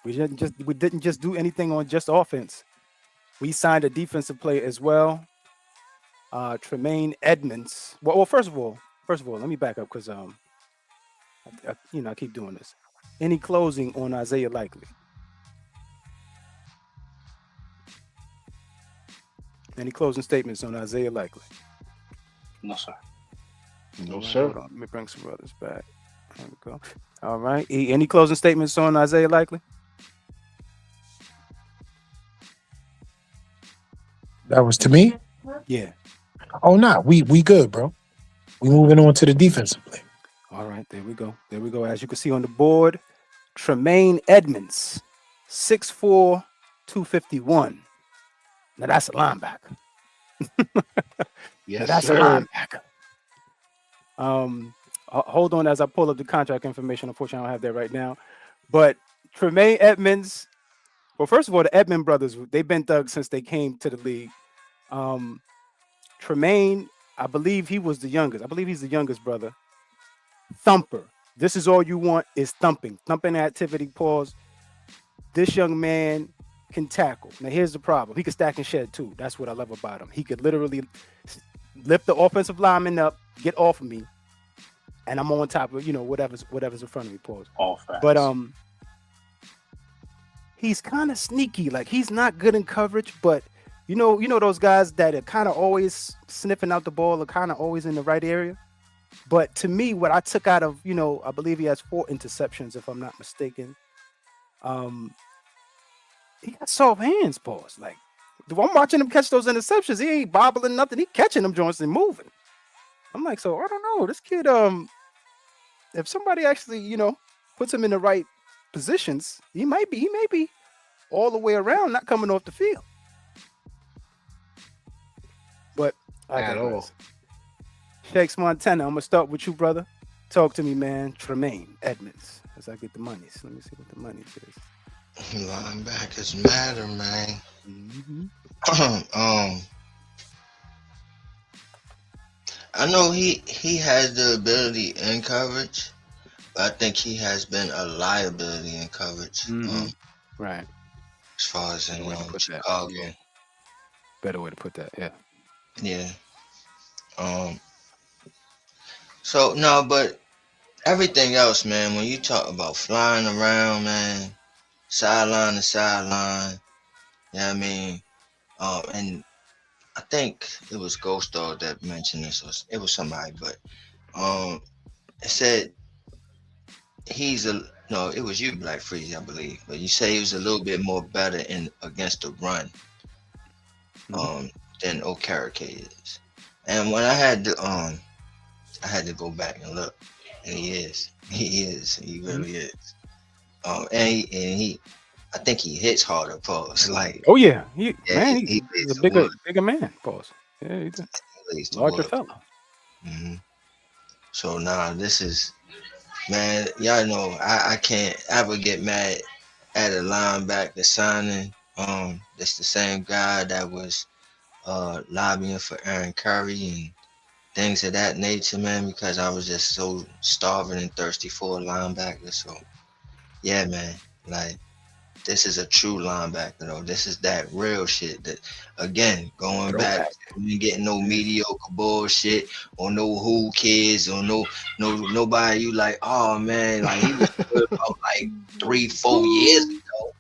We didn't just do anything on just offense. We signed a defensive player as well. Tremaine Edmonds. Well, first of all, let me back up, because I keep doing this. Any closing on Isaiah Likely? Any closing statements on Isaiah Likely? No, sir. No, All right, sir. hold on. Let me bring some brothers back. There we go. All right. Any closing statements on Isaiah Likely? That was to me? Yeah. Oh, nah, we good, bro. We moving on to the defensive play. All right. There we go. There we go. As you can see on the board, Tremaine Edmonds, 6'4", 251. Now that's a linebacker. Yes, That's sir. a linebacker. Hold on as I pull up the contract information. Unfortunately, I don't have that right now. But Tremaine Edmonds, well, first of all, the Edmond brothers, they've been thugs since they came to the league. Tremaine, I believe he was the youngest. I believe he's the youngest brother. Thumper. This is all you want is thumping. Thumping activity, pause. This young man can tackle. Now, here's the problem. He can stack and shed, too. That's what I love about him. He could literally lift the offensive lineman up, get off of me, and I'm on top of, whatever's in front of me, pause. All facts. But he's kind of sneaky. Like, he's not good in coverage, but you know those guys that are kind of always sniffing out the ball, are kind of always in the right area. But to me, what I took out of, I believe he has 4 interceptions, if I'm not mistaken. He got soft hands, pause. Like, I'm watching him catch those interceptions. He ain't bobbling nothing. He catching them joints and moving. I'm like, so I don't know. This kid, if somebody actually, puts him in the right positions, he may be all the way around, not coming off the field. But At all. Shakes Montana, I'm gonna start with you, brother. Talk to me, man. Tremaine Edmonds, as I get the monies. Let me see what the money is. Linebackers matter, man. I know he has the ability in coverage, but I think he has been a liability in coverage. Right. As far as in Better way to put that. Chicago. Yeah. Better way to put that. Yeah. Yeah. So no, but everything else, man, when you talk about flying around, man, sideline to sideline, you know what I mean? And I think it was GHOSTDOG that mentioned this, or it was somebody, but it said he's No, it was you, Black Freezy, I believe. But you say he was a little bit more better in against the run than Okereke is. And when I had to go back and look. And he really is. And he I think he hits harder, pause. Like Oh yeah, yeah, he's lays a the bigger man. Pause. Yeah, he's a he lays the larger wood. fella. hmm So nah, this is man, y'all know I can't ever get mad at a linebacker signing. That's the same guy that was lobbying for Aaron Curry and things of that nature, man, because I was just so starving and thirsty for a linebacker. So yeah, man, like this is a true linebacker though. This is that real shit that again going back Throwback. we ain't getting no mediocre bullshit or no who kids or nobody you like, oh man, like he was good about like 3-4 years ago.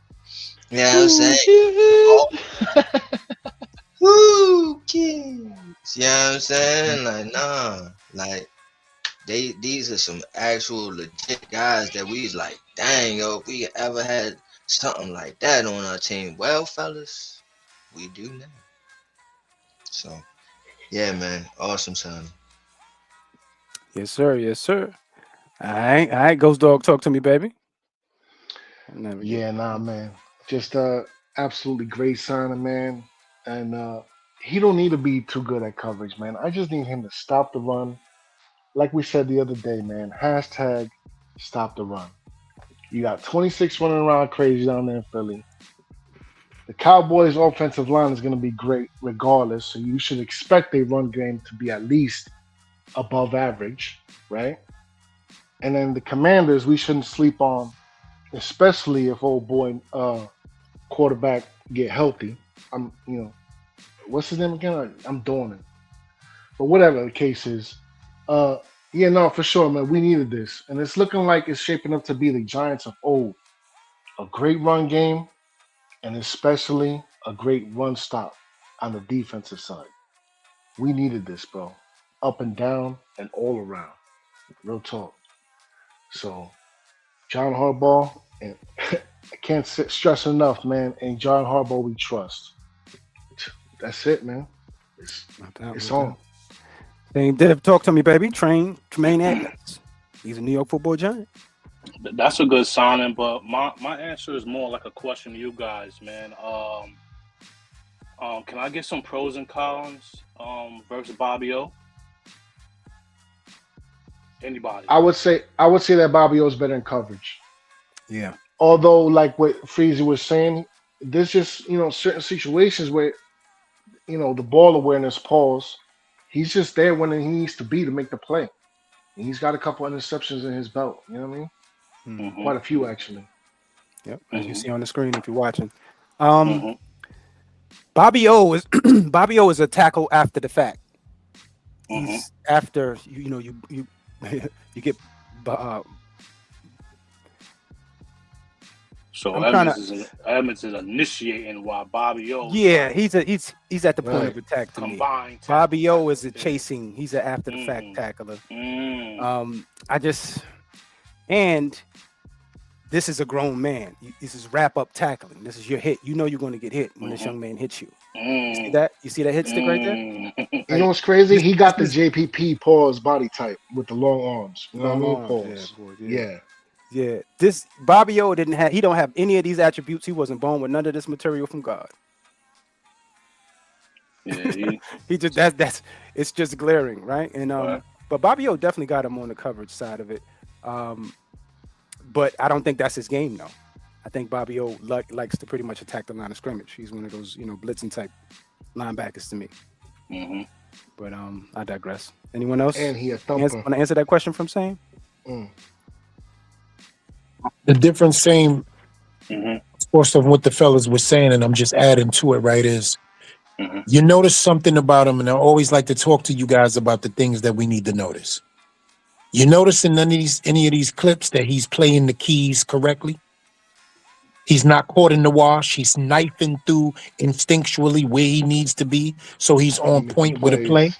You know what I'm saying? Oh, who kids. You know what I'm saying? Like nah. Like these are some actual legit guys that we was like, dang yo, if we ever had something like that on our team, well fellas, we do now. So yeah, man, awesome son. Yes, sir. Yes, sir. All right. Ghost Dog, talk to me, baby. And then we get Yeah, nah, man. Just absolutely great signing, man. And he don't need to be too good at coverage, man. I just need him to stop the run. Like we said the other day, man. Hashtag stop the run. You got 26 running around crazy down there in Philly. The Cowboys' offensive line is going to be great regardless, so you should expect a run game to be at least above average, right? And then the Commanders, we shouldn't sleep on, especially if old boy quarterback get healthy. What's his name again? I'm doing it. But whatever the case is, uh, yeah, no, for sure, man. We needed this, and it's looking like it's shaping up to be the Giants of old. A great run game, and especially a great run stop on the defensive side. We needed this, bro. Up and down and all around. Real talk. So, John Harbaugh, and I can't stress enough, man. And John Harbaugh, we trust. That's it, man. It's on. Saying, Dev, talk to me, baby. Tremaine Edmonds. He's a New York Football Giant. That's a good signing, but my answer is more like a question to you guys, man. Can I get some pros and cons versus Bobby O? Anybody? I would say that Bobby O's better in coverage. Yeah. Although, like what Freezy was saying, there's just certain situations where the ball awareness pause. He's just there when he needs to be to make the play. And he's got a couple interceptions in his belt. You know what I mean? Mm-hmm. Quite a few actually. Yep. As you see on the screen if you're watching. Mm-hmm. Bobby O is a tackle after the fact. Mm-hmm. He's after you you get So I'm Edmonds is initiating while Bobby O. Yeah, he's at the point of attack to me. Combined. Bobby O is a chasing. He's an after the fact tackler. And this is a grown man. This is wrap up tackling. This is your hit. You know you're going to get hit when this young man hits you. See that? You see that hit stick right there? You know what's crazy? He got the JPP pause body type with the long arms. You know what I mean? Pause. Yeah. This Bobby O he don't have any of these attributes. He wasn't born with none of this material from God. Yeah, he just it's just glaring, right? And but Bobby O definitely got him on the coverage side of it. But I don't think that's his game, though. I think Bobby O likes to pretty much attack the line of scrimmage. He's one of those, blitzing type linebackers to me. Mm-hmm. But I digress. Anyone else? And he a thumper. Want to answer that question from Sam? The difference, same course of what the fellas were saying, and I'm just adding to it, right, is you notice something about him, and I always like to talk to you guys about the things that we need to notice. You notice in any of these clips that he's playing the keys correctly? He's not caught in the wash. He's knifing through instinctually where he needs to be, so he's on point with a play.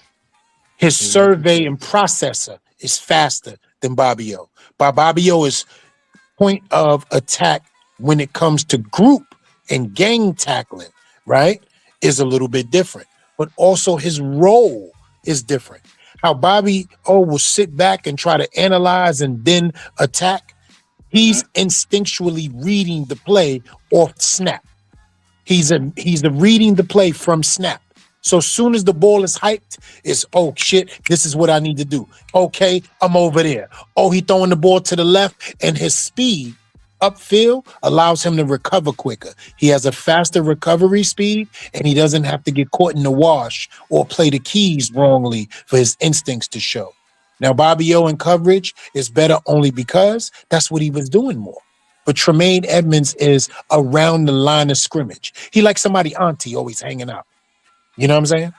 His survey and processor is faster than Bobby O. Bobby O is point of attack when it comes to group and gang tackling, right, is a little bit different. But also his role is different. How Bobby O will sit back and try to analyze and then attack. He's instinctually reading the play off snap. He's reading the play from snap. So as soon as the ball is hyped, it's, oh shit, this is what I need to do. Okay, I'm over there. Oh, he throwing the ball to the left, and his speed upfield allows him to recover quicker. He has a faster recovery speed, and he doesn't have to get caught in the wash or play the keys wrongly for his instincts to show. Now, Bobby O in coverage is better only because that's what he was doing more. But Tremaine Edmonds is around the line of scrimmage. He like somebody auntie always hanging out. You know what I'm saying?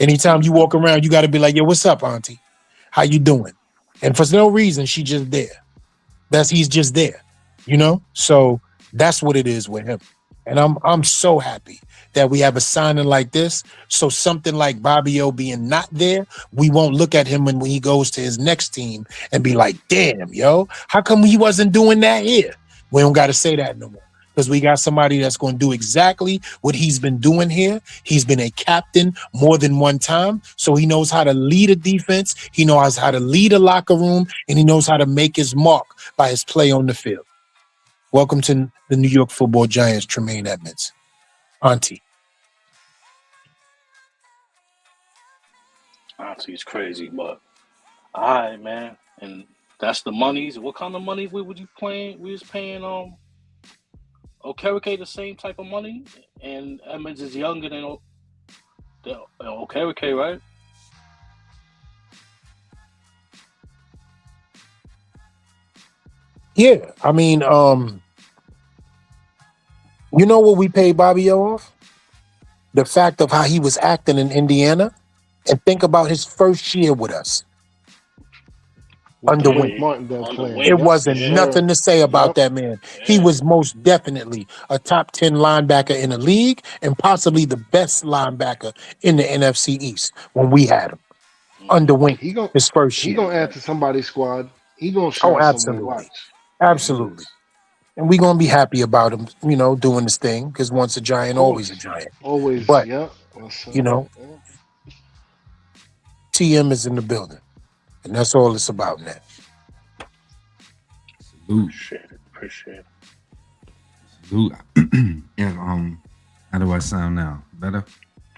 Anytime you walk around, you got to be like, yo, what's up, auntie? How you doing? And for no reason, she just there. He's just there, you know? So that's what it is with him. And I'm so happy that we have a signing like this. So something like Bobby O being not there, we won't look at him when he goes to his next team and be like, damn, yo, how come he wasn't doing that here? We don't got to say that no more. Because we got somebody that's going to do exactly what he's been doing here. He's been a captain more than one time, so he knows how to lead a defense. He knows how to lead a locker room, and he knows how to make his mark by his play on the field. Welcome to the New York Football Giants, Tremaine Edmonds. Auntie. Auntie's crazy, but all right, man. And that's the monies. What kind of money we was paying Okereke the same type of money, and Edmonds is younger than Okereke, right? Yeah, I mean, you know what we paid Bobby O off? The fact of how he was acting in Indiana, and think about his first year with us. Under Wayne. It wasn't nothing to say about that man. He was most definitely a top 10 linebacker in the league and possibly the best linebacker in the NFC East when we had him. Under Wayne, his first year. He gonna add to somebody's squad. He gonna shine absolutely. somewhere. Watch. Absolutely. And we're gonna be happy about him, you know, doing this thing, because once a Giant, always a Giant. Always, but yeah. You know, TM is in the building. And that's all it's about now. Appreciate it. Salute. Yeah, how do I sound now? Better?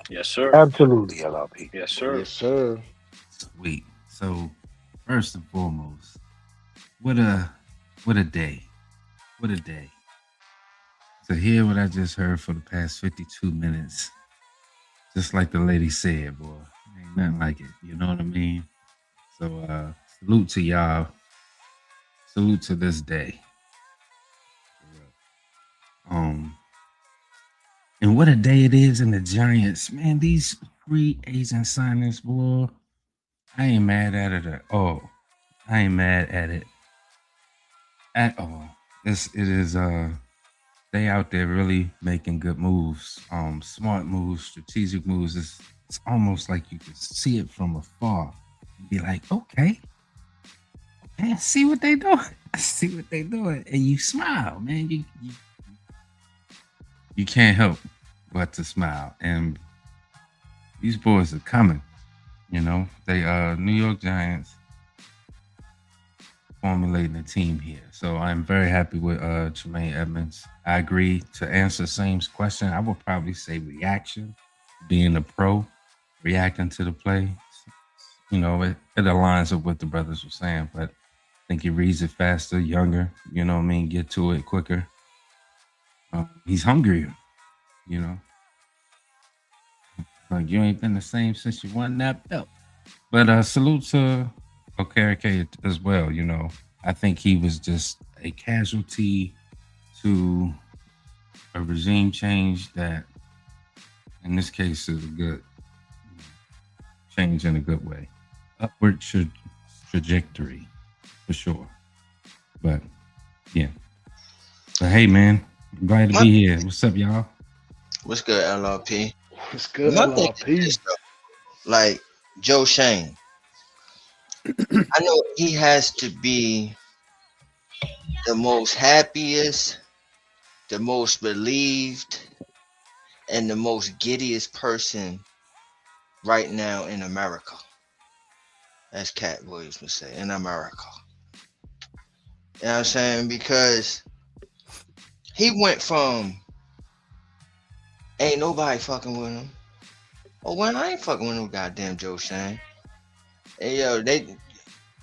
Yes, sir. Absolutely, LRP. Yes, sir. Yes, sir. Sweet. So, first and foremost, what a day. What a day. To hear what I just heard for the past 52 minutes, just like the lady said, boy, ain't nothing like it. You know what I mean? So, salute to y'all. Salute to this day. And what a day it is in the Giants. Man, these free agent signings, boy, I ain't mad at it at all. I ain't mad at it at all. It is they out there really making good moves, smart moves, strategic moves. It's almost like you can see it from afar and be like, okay, I see what they doing. I see what they doing, and you smile, man. You can't help but to smile. And these boys are coming. You know, they New York Giants formulating a team here. So I'm very happy with Tremaine Edmonds. I agree. To answer Same's question, I would probably say reaction, being a pro, reacting to the play. You know, it aligns with what the brothers were saying, but I think he reads it faster, younger, you know what I mean, get to it quicker. He's hungrier, you know. Like, you ain't been the same since you won that belt. But salute to Okereke as well, you know. I think he was just a casualty to a regime change that, in this case, is a good change in a good way. Upward trajectory, for sure. But, yeah. But, hey, man, I'm glad to be here. What's up, y'all? What's good, LRP? What's good, Nothing. LRP? Like Joe Schoen. I know he has to be the most happiest, the most relieved, and the most giddiest person right now in America. As Cat Williams would say, in America. You know what I'm saying? Because he went from ain't nobody fucking with him. Oh, well, I ain't fucking with no goddamn Joe Schoen. Hey, yo,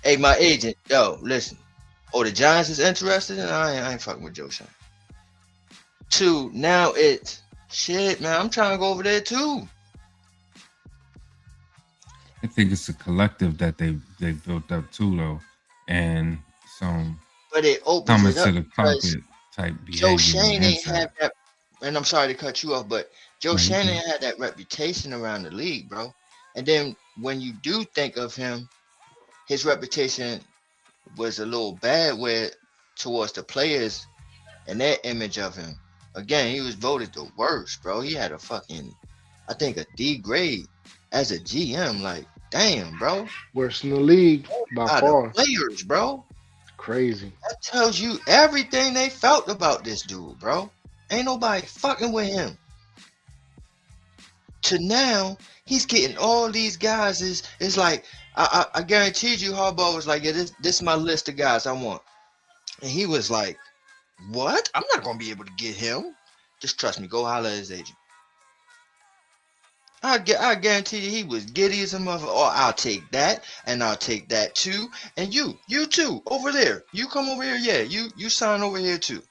hey, my agent, yo, listen. Oh, the Giants is interested, and I ain't fucking with Joe Schoen. Two, now it's shit, man. I'm trying to go over there too. I think it's a collective that they built up too, though, and some But it opens coming it up to the because carpet type Joe behavior on Schoen the ain't have inside. that. And I'm sorry to cut you off, but Joe No, you Schoen good. ain't had that reputation around the league, bro. And then when you do think of him, his reputation was a little bad where towards the players and their image of him. Again, he was voted the worst, bro. He had a fucking, I think, a D grade as a GM. Like, damn, bro. Worst in the league by Out of far. players, bro. Crazy. That tells you everything they felt about this dude, bro. Ain't nobody fucking with him. To now, he's getting all these guys. It's like I guaranteed you, Harbaugh was like, yeah, this is my list of guys I want, and he was like, what? I'm not gonna be able to get him. Just trust me. Go holler at his agent. I guarantee you, he was giddy as a mother. Oh, I'll take that, and I'll take that too, and you too over there. You come over here, yeah. You sign over here too.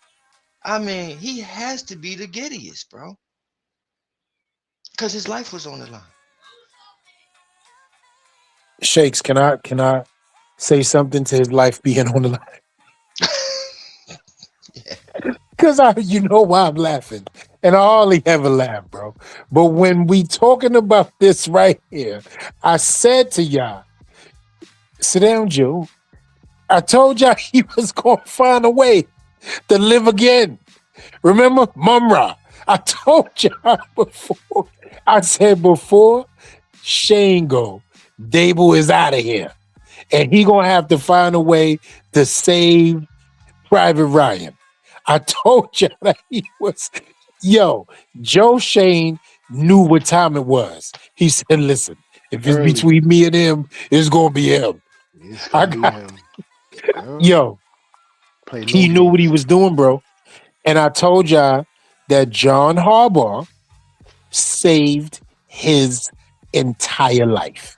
I mean, he has to be the giddiest, bro, because his life was on the line. Shakes, can I say something to his life being on the line? Yeah. Because you know why I'm laughing. And I hardly ever laugh, bro. But when we talking about this right here, I said to y'all, sit down, Joe. I told y'all he was going to find a way to live again. Remember? Mumra. I told y'all before. I said before Shane go, Dable is out of here. And he going to have to find a way to save Private Ryan. I told you that he was, Joe Schoen knew what time it was. He said, listen, if it's Early. between me and him, it's going to be him. It's gonna be him. Play no He knew what he games. was doing, bro. And I told y'all that John Harbaugh saved his entire life.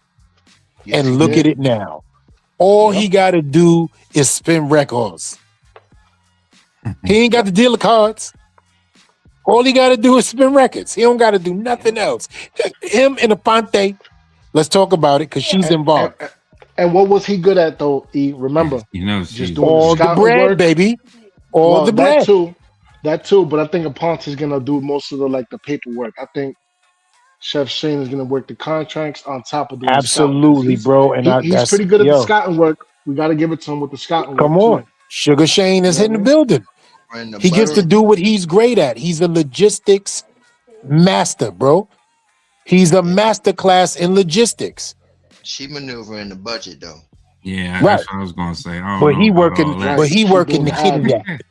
Yes, And he look did. at it now. All Yep. he got to do is spin records. He ain't got to deal the cards. All he got to do is spin records. He don't got to do nothing else. Him and Aponte, let's talk about it because she's involved. And what was he good at though? Remember, You know, just she doing the All the scouting bread, work. baby. All the bread. That too. But I think Aponte is gonna do most of the paperwork. I think Chef Shane is gonna work the contracts on top of doing the scouting Absolutely, because bro. And he's pretty good at the scouting work. We got to give it to him with the scouting work come on. too. Sugar Shane is You know in what the I mean? building. In the He gets to budget, do what he's great at. He's a logistics master, bro. He's a yeah, master class in logistics. she maneuver in the budget though. Yeah, Right. that's what I was gonna say. I don't But know he about working, all that. but he She working doing the the kitty admin. yak.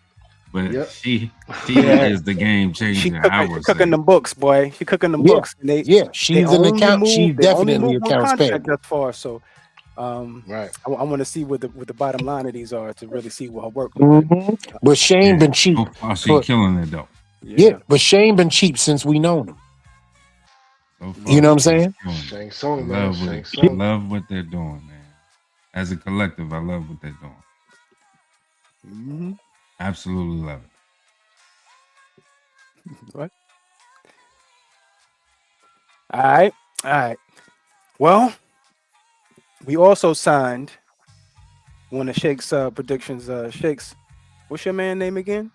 But Yep. she Yeah. is the game She changer, I would cooking say. them books, boy. She cooking them Yeah. books. And they She's an account. She's they only definitely moved one accounts contract payable. thus far. So Right. I want to see what the bottom line of these are to really see what her work looks like. But Shane been cheap. So far, she killing it though. Yeah, but Shane been cheap since we known him. So far, You know what I'm she's saying? killing it. Shane Sony, I man. love Shane what Sony. love what they're doing, man. As a collective, I love what they're doing. Mm-hmm. Absolutely love it. What? All right. Well, we also signed one of Shake's predictions. Shake's, what's your man name again?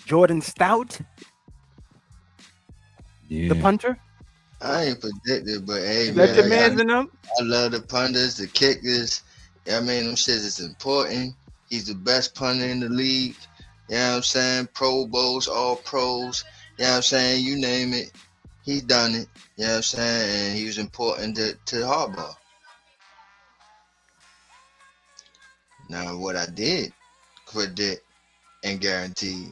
Jordan Stout, Yeah. the punter. I ain't predicted, but hey, Is man, that your like, man's in them? I love the punters, the kickers. I mean, them shits is important. He's the best punter in the league. You know what I'm saying? Pro Bowls, all pros. You know what I'm saying? You name it, he's done it. You know what I'm saying? And he was important to Harbaugh. Now, what I did predict and guaranteed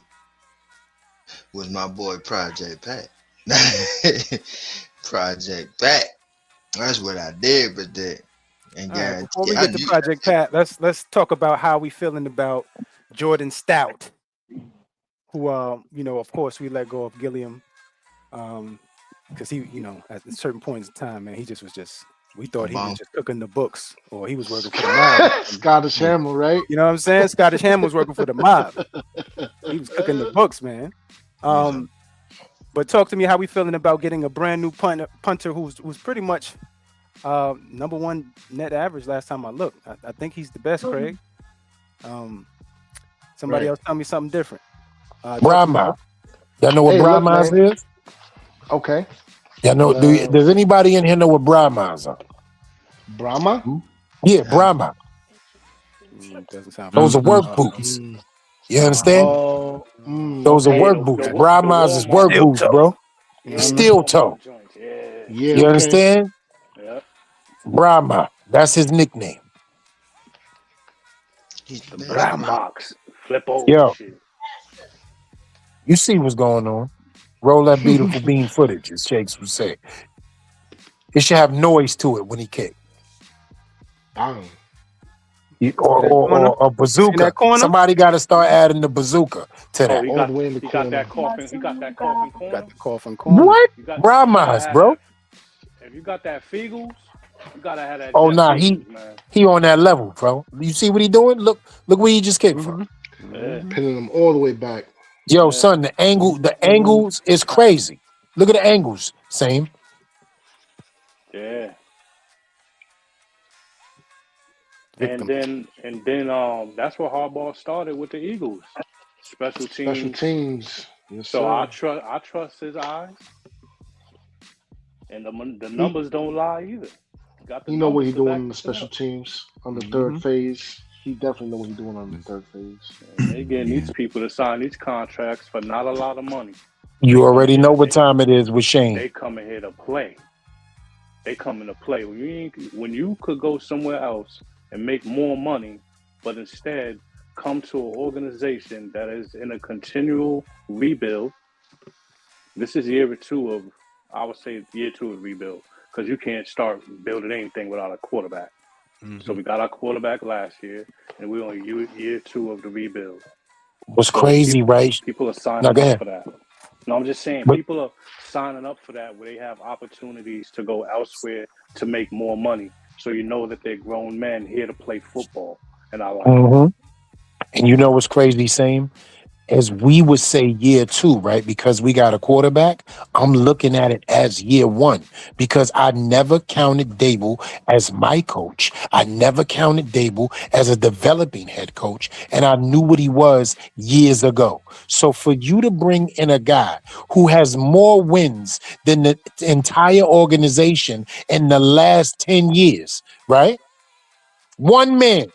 was my boy Project Pat. Project Pat. That's what I did, but then and All right, before guarantee we I get to knew Project Pat, let's talk about how we feeling about Jordan Stout, who of course we let go of Gilliam, because he, at certain points in time, man, he just was we a thought he was bomb. just cooking the books or he was working for the mob. Scottish Hamill, right? You know what I'm saying? Scottish Ham was working for the mob. He was cooking the books, man. But talk to me how we feeling about getting a brand new punter who's pretty much number one net average last time I looked. I think he's the best, Craig. Somebody else tell me something different. Brahma. Y'all know what Hey, look, Brahmas man. is? Okay. Y'all know? Does anybody in here know what Brahmas are? Brahma? Yeah, Brahma. Doesn't sound Those are familiar. work boots. You understand? Oh, Those are Okay, work the- boots. the- Brahmas is work Steel boots, toe. bro. Yeah, Steel toe. joints, yeah. yeah. You Okay. understand? Yeah. Brahma. That's his nickname. He's The the best. black box. Flip over Yo. shit. You see what's going on. Roll that beautiful bean footage, as Shakes would say. It should have noise to it when he kick. Bang. Or a bazooka. Somebody got to start adding the bazooka to that. He All got, the way in the he got corner. that coughing. He got that coughing corner. Got the coughing corner. What? You gotta Brahmas, have bro. that- if you got that Fegels, you gotta have that. Oh, Jeff nah, Fegels, man. he on that level, bro. You see what he doing? Look where he just kicked from. Yeah. Pinning them all the way back. Yo, son, the angles is crazy. Look at the angles. Same. Yeah. Victim. And then that's where Harbaugh started with the Eagles. Special teams. Yes, So sir. I trust his eyes. And the numbers don't lie either. Got the You know what numbers he's to doing back in the this special up. teams on the third phase. He definitely know what he's doing on the third phase. And they getting these people to sign these contracts for not a lot of money. You already know what time it is with Shane. They coming here to play. They coming to play. When you could go somewhere else and make more money, but instead come to an organization that is in a continual rebuild. This is year 2 of, I would say, year 2 of rebuild, because you can't start building anything without a quarterback. So we got our quarterback last year, and we're on year 2 of the rebuild. What's crazy, right? People are signing up for that. No, I'm just saying, people are signing up for that where they have opportunities to go elsewhere to make more money. So you know that they're grown men here to play football. And I like it. And you know what's crazy, same? As we would say year 2, right? Because we got a quarterback, I'm looking at it as year 1 because I never counted Dable as my coach. I never counted Dable as a developing head coach, and I knew what he was years ago. So for you to bring in a guy who has more wins than the entire organization in the last 10 years, right? One man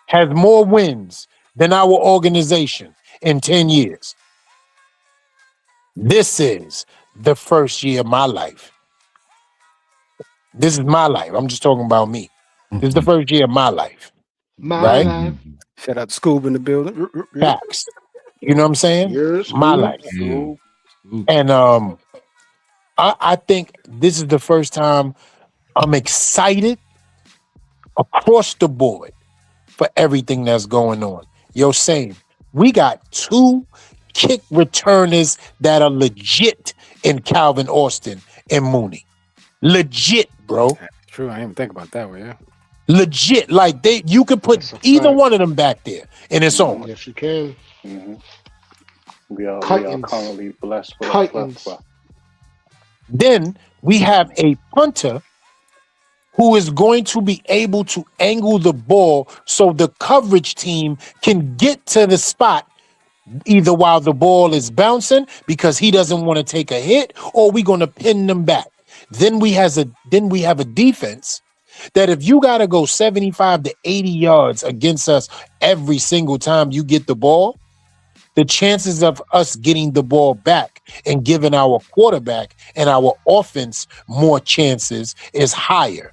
has more wins than our organization in 10 years. This is the first year of my life. This is my life. I'm just talking about me. This is the first year of my life. My right? life. Shout out to Scoob in the building. Facts. You know what I'm saying? Yours, My Scoob. life. Yeah. And I think this is the first time I'm excited across the board for everything that's going on. Yo, same. We got 2 kick returners that are legit in Calvin Austin and Mooney. Legit, bro. True, I didn't even think about that way. Yeah. Legit. Like you could put That's a either fact. one of them back there and it's on. Yes, you can. We are Titans. currently blessed with Titans. Then we have a punter who is going to be able to angle the ball so the coverage team can get to the spot either while the ball is bouncing because he doesn't want to take a hit, or we're going to pin them back. Then we have a defense that if you got to go 75 to 80 yards against us every single time you get the ball, the chances of us getting the ball back and giving our quarterback and our offense more chances is higher.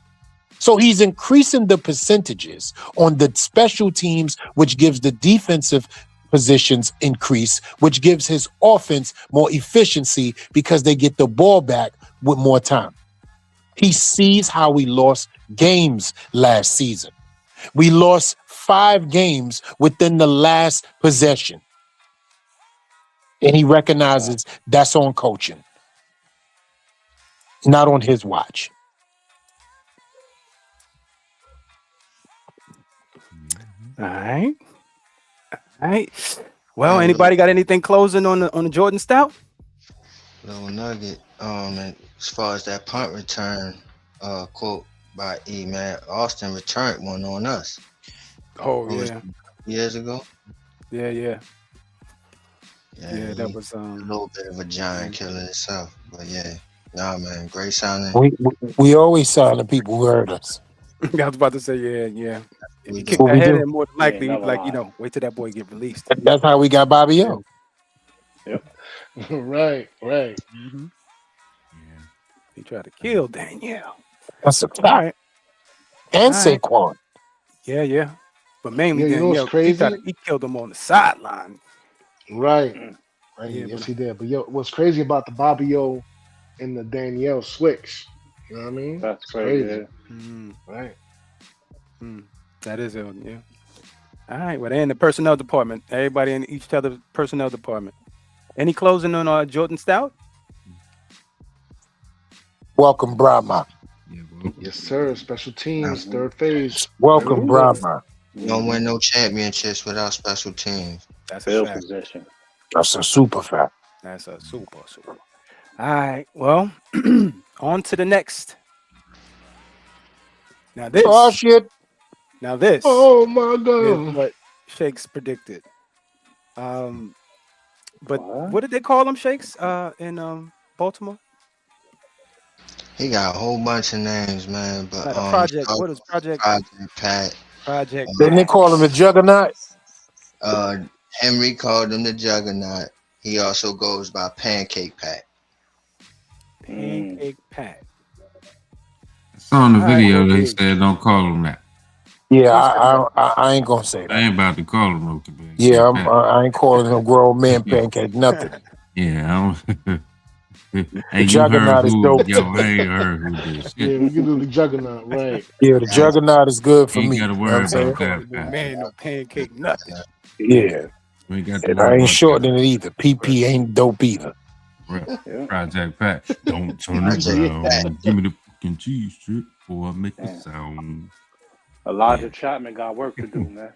So he's increasing the percentages on the special teams, which gives the defensive positions increase, which gives his offense more efficiency because they get the ball back with more time. He sees how we lost games last season. We lost 5 games within the last possession. And he recognizes that's on coaching, not on his watch. All right. All right. Well, anybody got anything closing on the Jordan Stout? Little nugget. And as far as that punt return, quote by E, man, Austin returned one on us. Oh What was yeah. it, years ago. Yeah. Yeah, That he- was a little bit of a giant killer itself. But yeah, nah, man, great signing. We always sign the people who hurt us. I was about to say, yeah. If We you do. kick What that we head do. in, more than likely, never like lie. wait till that boy get released. That's how we got Bobby O. Right. Mm-hmm. He tried to kill Danielle. That's a All fact. right. And All right. Saquon. Yeah. But mainly Yeah, you know what's Danielle, crazy? he killed him on the sideline. Right. Yeah, Yes, but- he did. But yo, what's crazy about the Bobby O and the Danielle switch? You know what I mean? That's It's crazy. Right. That is it. Yeah. All right. Well, they're in the personnel department. Everybody in each other's personnel department. Any closing on Jordan Stout? Welcome, Brahma. Yeah, well, Yes, sir. Special teams, third phase. Welcome, Ooh. Brahma. You don't win no championships without special teams. That's a Field fact. position. That's a super fact. That's a super. All right. Well, on to the next. Now this. Oh, shit. Now this. Oh my is God. what Shakes predicted. But What? what did they call him, Shakes? In Baltimore? He got a whole bunch of names, man. But Not a project. What is Project Pat. Project? Didn't they call him the Juggernaut? Henry called him the Juggernaut. He also goes by Pancake Pat. Pancake Pat? I saw in the All right, video they okay. said don't call him that. Yeah, I ain't gonna say I that. ain't about to call him no today. Yeah, I ain't calling him grown man pancake nothing. Yeah, hey, you Juggernaut heard is who? dope, Yo, too. I ain't heard who this. Yeah, we can do the Juggernaut, right? Yeah, the Juggernaut is good for You me. gotta You know what worry I'm saying? about that. No Pat. man, no pancake, nothing. Yeah, We got to and worry I ain't about shortening it either. PP ain't dope either. that. Yeah. Project Pat. Don't turn Project around. Pat. Give me the fucking cheese strip before I make a sound. Elijah Yeah. Chapman got work to do, man.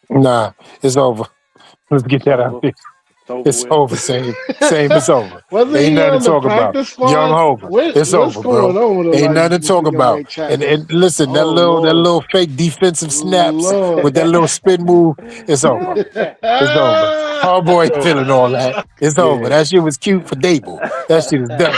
Nah, it's over. Let's get that out there. It's with. over, same. It's over. Wasn't Ain't he nothing on to the talk about. practice squad? Young Hova. It's What's over, going bro. on with Ain't Elijah nothing to talk young about. Mike Chapman? And listen, that Oh, little Lord. fake defensive snaps Lord. with that little spin move, it's over. It's over. Our boy ain't feeling all that. It's over. That shit was cute for Dable. That shit is done.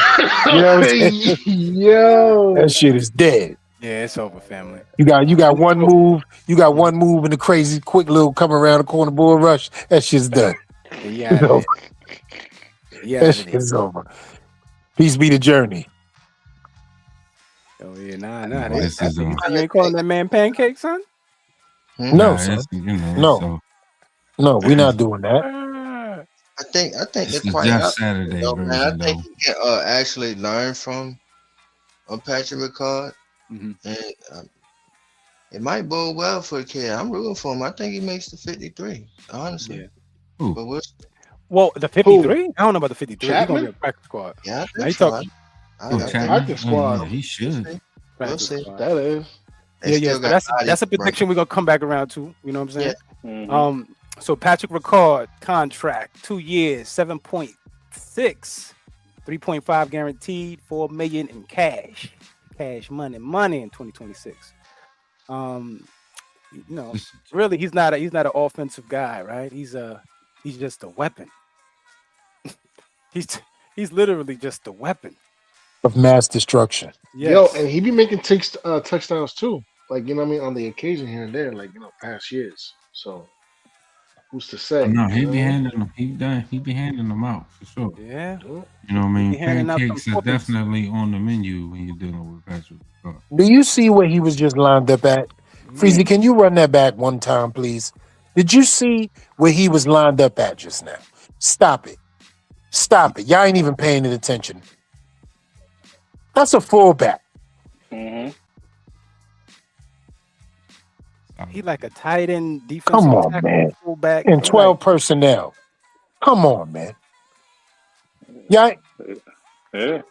You know what I'm saying? Yo. That shit is dead. Yeah, it's over, family. You got one move. You got one move in the crazy quick little come around the corner bull rush. That shit's done. Yeah, It's over. That shit is over. Peace be the journey. Oh yeah, nah. This is You ain't calling that man pancake, son? No, Nah, son. it's, you know, No. so No, we're not doing that. I think this they're is quite Jeff up, Saturday though, man. I version, think though. he can actually learn from Patrick Ricard, Mhm. and it might bode well for the kid. I'm rooting for him. I think he makes the 53, honestly. Yeah. Who? But we'll, Well, the 53? I don't know about the 53. He's gonna Chapman? be a practice squad. yeah, I Now think you so. talking Oh, I Chapman? Practice squad. Yeah, he should. We'll practice see. squad. That is. They Yeah. still So got that's bodies a to break. prediction we're gonna come back around to. You know what I'm saying? Mhm. So Patrick Ricard contract, 2 years, 7.6, 3.5 guaranteed, 4 million in cash money in 2026. You know, really, he's not an offensive guy, right? He's just a weapon. he's literally just a weapon. Of mass destruction. Yes. Yo, and he be making touchdowns too. Like, you know what I mean, on the occasion here and there, like, you know, past years. So who's to say? No, he you be know? handing them. He be handing them out for sure. Yeah. You know what I mean? be handing out Pancakes them are whoopings. definitely on the menu when you're dealing with Patrick Ricard. Do you see where he was just lined up at? Freezy, can you run that back one time, please? Did you see where he was lined up at just now? Stop it. Stop it. Y'all ain't even paying it attention. That's a fullback. Mm-hmm. He like a tight end, Come defensive on, tackle, man. fullback. And He 12 like personnel. Come on, man. Yeah, Yeah.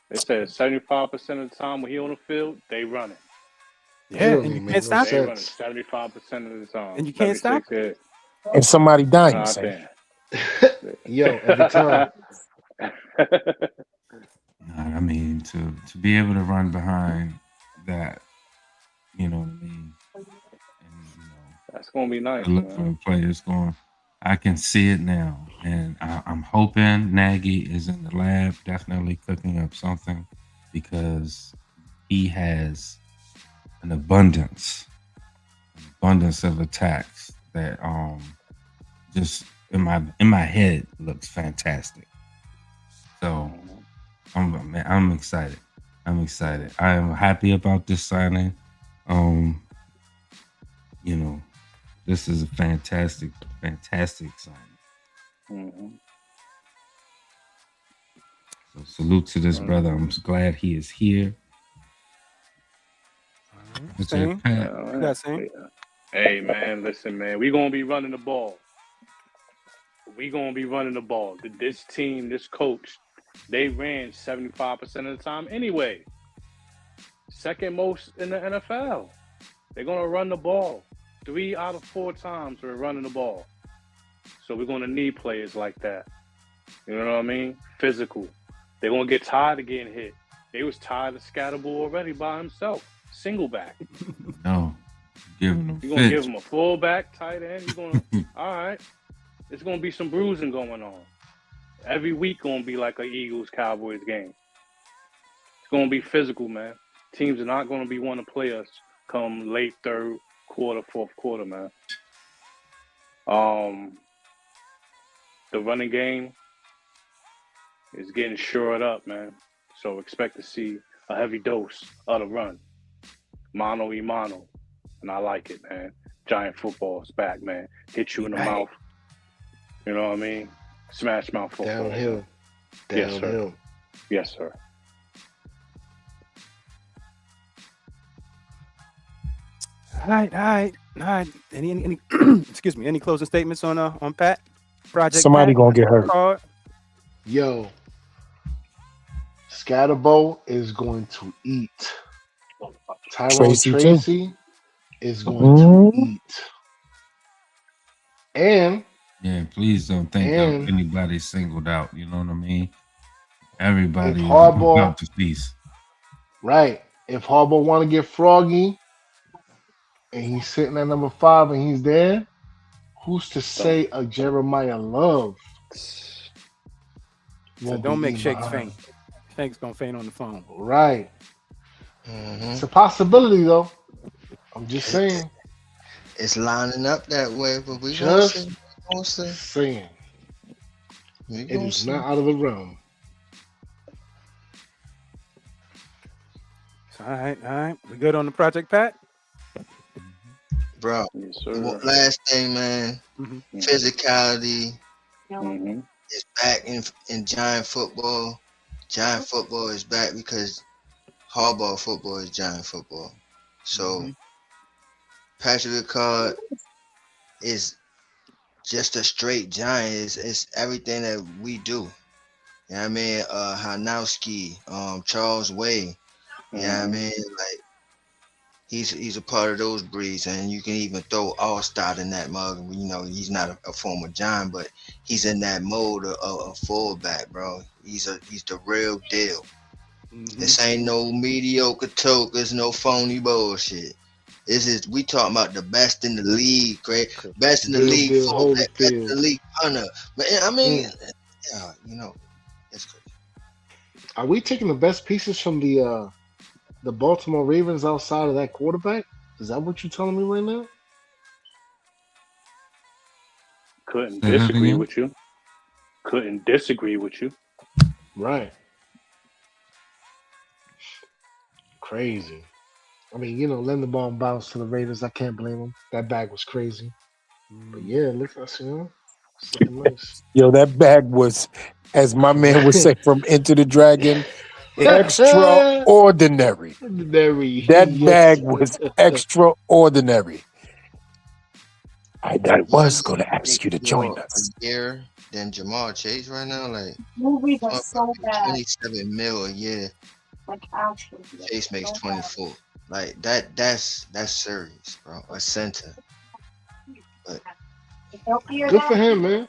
They said 75% of the time when he on the field, they running. It yeah, don't and you even can't make no stop They it, running sense. 75% of the time. and you can't stop 76, yeah. and somebody dying, Not say. there. Yo, every time. I mean, to be able to run behind that, you know what I mean, and That's gonna be nice, to look for man. the players going. I can see it now, and I'm hoping Nagy is in the lab, definitely cooking up something, because he has an abundance of attacks that just in my head looks fantastic. So I'm excited. I'm excited. I am happy about this signing. You know, this is a fantastic signing. Mm-hmm. So salute to this brother. I'm glad he is here. Same. Pat. You got same. Hey, man, listen, man. We gonna be running the ball. This team, this coach, they ran 75% of the time anyway. Second most in the NFL. They're gonna run the ball. 3 out of 4 times we're running the ball. So we're gonna need players like that. You know what I mean? Physical. They're gonna get tired of getting hit. They was tired of Scatterbull already by himself. Single back. No, giving them. You're gonna give him a fullback, tight end. You're gonna all right. It's gonna be some bruising going on. Every week gonna be like a Eagles Cowboys game. It's gonna be physical, man. Teams are not gonna be wanting to play us come late third quarter, fourth quarter, man. The running game is getting shored up, man. So expect to see a heavy dose of the run. Mano y mano. And I like it, man. Giant football is back, man. Hit you in the mouth. You know what I mean? Smash mouth football. Downhill. Yes, sir. Downhill. Yes, sir. All right. Any excuse me, any closing statements on Pat? Project Somebody Pat? gonna get hurt. Card? Yo, Scatterbo is going to eat. Tyrone Tracy, too. Tracy is going to eat. And Yeah, please don't think that anybody singled out. You know what I mean? Everybody is about to feast. Right. If Harbaugh want to get froggy and he's sitting at number 5 and he's there, who's to say a Jeremiah Love So don't make Shakes faint. Shakes gonna faint on the phone. Right. Mm-hmm. It's a possibility though. I'm just saying. It's lining up that way, but we Just gonna see. saying. It It is not out of the realm. All right. We good on the Project Pat? Bro, yes, sir. Last thing, man. Mm-hmm. Physicality Mm-hmm. is back in Giant football. Giant football is back because Harbaugh football is Giant football. So Patrick Ricard is just a straight Giant. It's everything that we do. You know what I mean? Hanowski, Charles Way. You know what I mean? Like he's a part of those breeds, and you can even throw All-Star in that mug. You know, he's not a former Giant, but he's in that mode of a fullback, bro. He's the real deal. This ain't no mediocre tokens, no phony bullshit. We talking about the best in the league, great, best in the league fullback, best in the league punter. But I mean, yeah, you know, it's crazy. Are we taking the best pieces from the Baltimore Ravens outside of that quarterback? Is that what you're telling me right now? Couldn't disagree with you. Right. Crazy. I mean, letting the ball bounce to the Raiders, I can't blame him. That bag was crazy. But yeah, look, I see him. It's looking nice. Yo, that bag was, as my man would say from Enter the Dragon, extraordinary. Very, That yes. bag was extraordinary. I Yeah, was going to make ask you to join more a us. year than Jamal Chase right now. Like, this motherfucker make 27 mil a year. Chase makes 24. Like that's serious, bro. A center, but Good for him, man.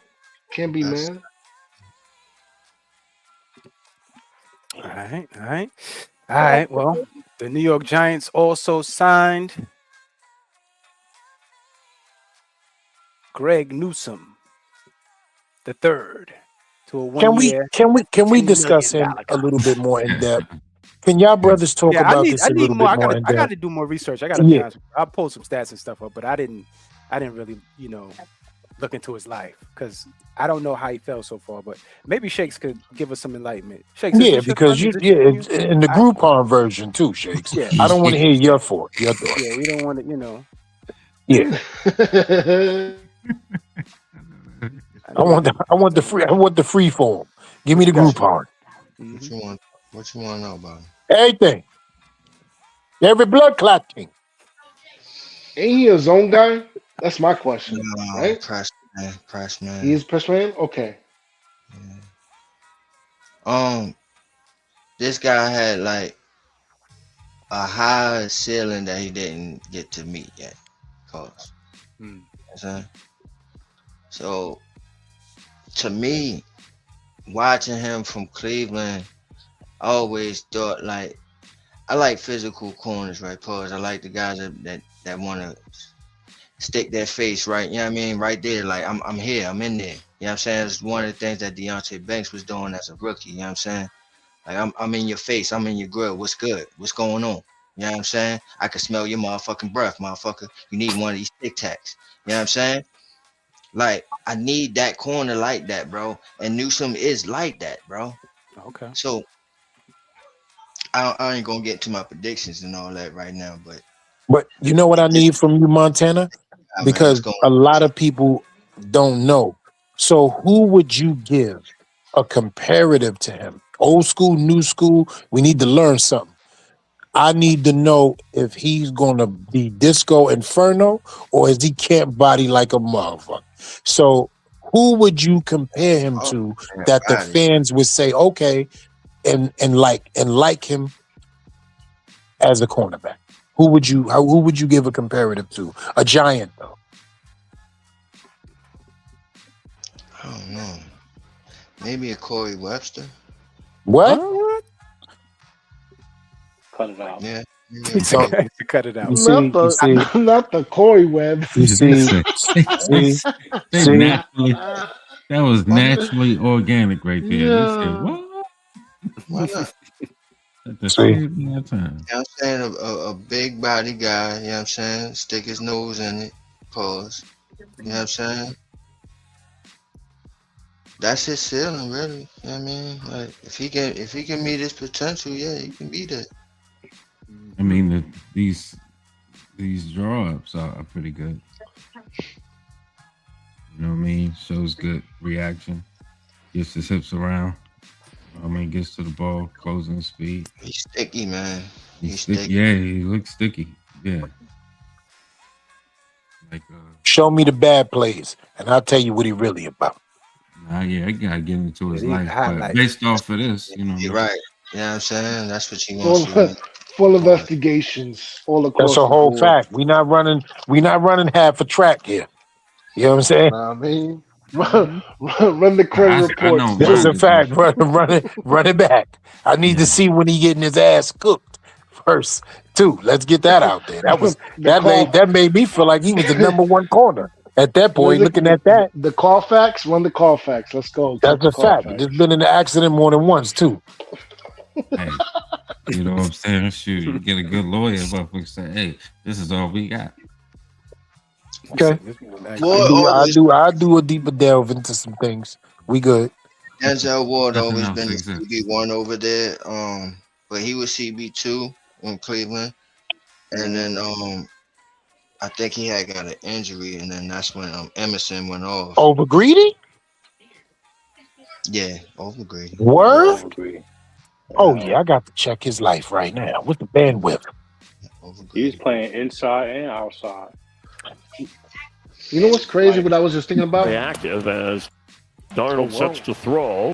Can't be that's mad. All right, all right, all right. Well, the New York Giants also signed Greg Newsome the third to a Can we 1-year, can we can we $10 discuss million him a little bit contract. more in depth? Can y'all brothers talk Yeah, about this I a need little more. bit more in I depth? gotta do more research. I gotta be Yeah, honest with you. I'll pull some stats and stuff up, but I didn't really, look into his life because I don't know how he felt so far. But maybe Shakes could give us some enlightenment. Shakes, is yeah, this your son? because Is this your nephew? in the I, Groupon version too, Shakes. yeah, I don't want to hear your yeah, thought. we don't want to, Yeah, I know you. I want the free form. Give me What the you got? Groupon. what Mm-hmm. you want. What you want to know about him? Everything. Every blood clot thing. Ain't he a zone guy? That's my question, No, right? press He man. is press man? Okay. Yeah. This guy had like a high ceiling that he didn't get to meet yet. Cause, you know what I'm saying? So to me, watching him from Cleveland, I always thought like I like physical corners, right? Pause. I like the guys that want to stick their face right. You know what I mean? Right there, like I'm here, I'm in there. You know what I'm saying? It's one of the things that Deontay Banks was doing as a rookie. You know what I'm saying? Like I'm in your face, I'm in your grill. What's good? What's going on? You know what I'm saying? I can smell your motherfucking breath, motherfucker. You need one of these Tic Tacs. You know what I'm saying? Like I need that corner like that, bro. And Newsom is like that, bro. Okay. So I ain't gonna get to my predictions and all that right now, but But you know what I this need from you, Montana? man, what's Because going a on with lot you? of people don't know. So who would you give a comparative to him? Old school, new school? We need to learn something. I need to know if he's gonna be Disco Inferno or is he camp body like a motherfucker. So who would you compare him Oh, to man, that the body. fans would say, okay, and like him as a cornerback? Who would you give a comparative to? A giant though. I don't know. Maybe a Corey Webster. What? What? Cut it out. Yeah, maybe a He So Corey. said to cut it you out. see, you see, Not the Corey Webb. you see, they, see, they see. naturally, that was Why not? naturally organic right there. They said, Yeah. what? Why not? At the See, same time. You know what I'm saying? A big body guy, you know what I'm saying? Stick his nose in it. Pause. You know what I'm saying? That's his ceiling, really. You know what I mean? Like if he can meet his potential, yeah, he can beat it. I mean, these draw ups are pretty good. You know what I mean? Shows good reaction. Gets his hips around. I mean, gets to the ball, closing speed. He's sticky, man. He's He's sticky. sticky. Yeah, he looks sticky. Yeah. Like, show me the bad plays, and I'll tell you what he really about. nah, yeah, I gotta get into his Yeah, these life. But highlights. based off of this, you know what I You're mean? right. You know what I'm saying? That's what you want Full, to see. full Pause. investigations all That's across a the whole board. fact. We not running half a track here. You know what I'm saying? Know what I mean? Mhm. Run the credit I reports, know That's mine a dude. is fact. Run it back. I need to yeah. see when he getting his ass cooked first, too. Let's get that out there. The call, That made me feel like he was the number one corner at that what is point. it? Looking at that, The Carfax? Run the Carfax. Let's go. Talk that's to a fact. Carfax. There's been in an accident more than once, too. Hey, you know what I'm saying? Shoot, you get a good lawyer, motherfucker say, hey, this is all we got. Okay, This was Ward actually always I do a deeper delve into some things. We good. Denzel Ward Nothing always else been the exists. CB1 over there. But he was CB2 in Cleveland. And then I think he had got an injury, and then that's when Emerson went off. Over Greedy? Yeah, over Grady. Yeah, Word? over Green. Oh yeah, I got to check his life right now. What's the bandwidth? Over He's Grady. playing inside and outside. You know what's crazy? Like, What I was just thinking about? Reactive as Darnold Oh, wow. sets to throw.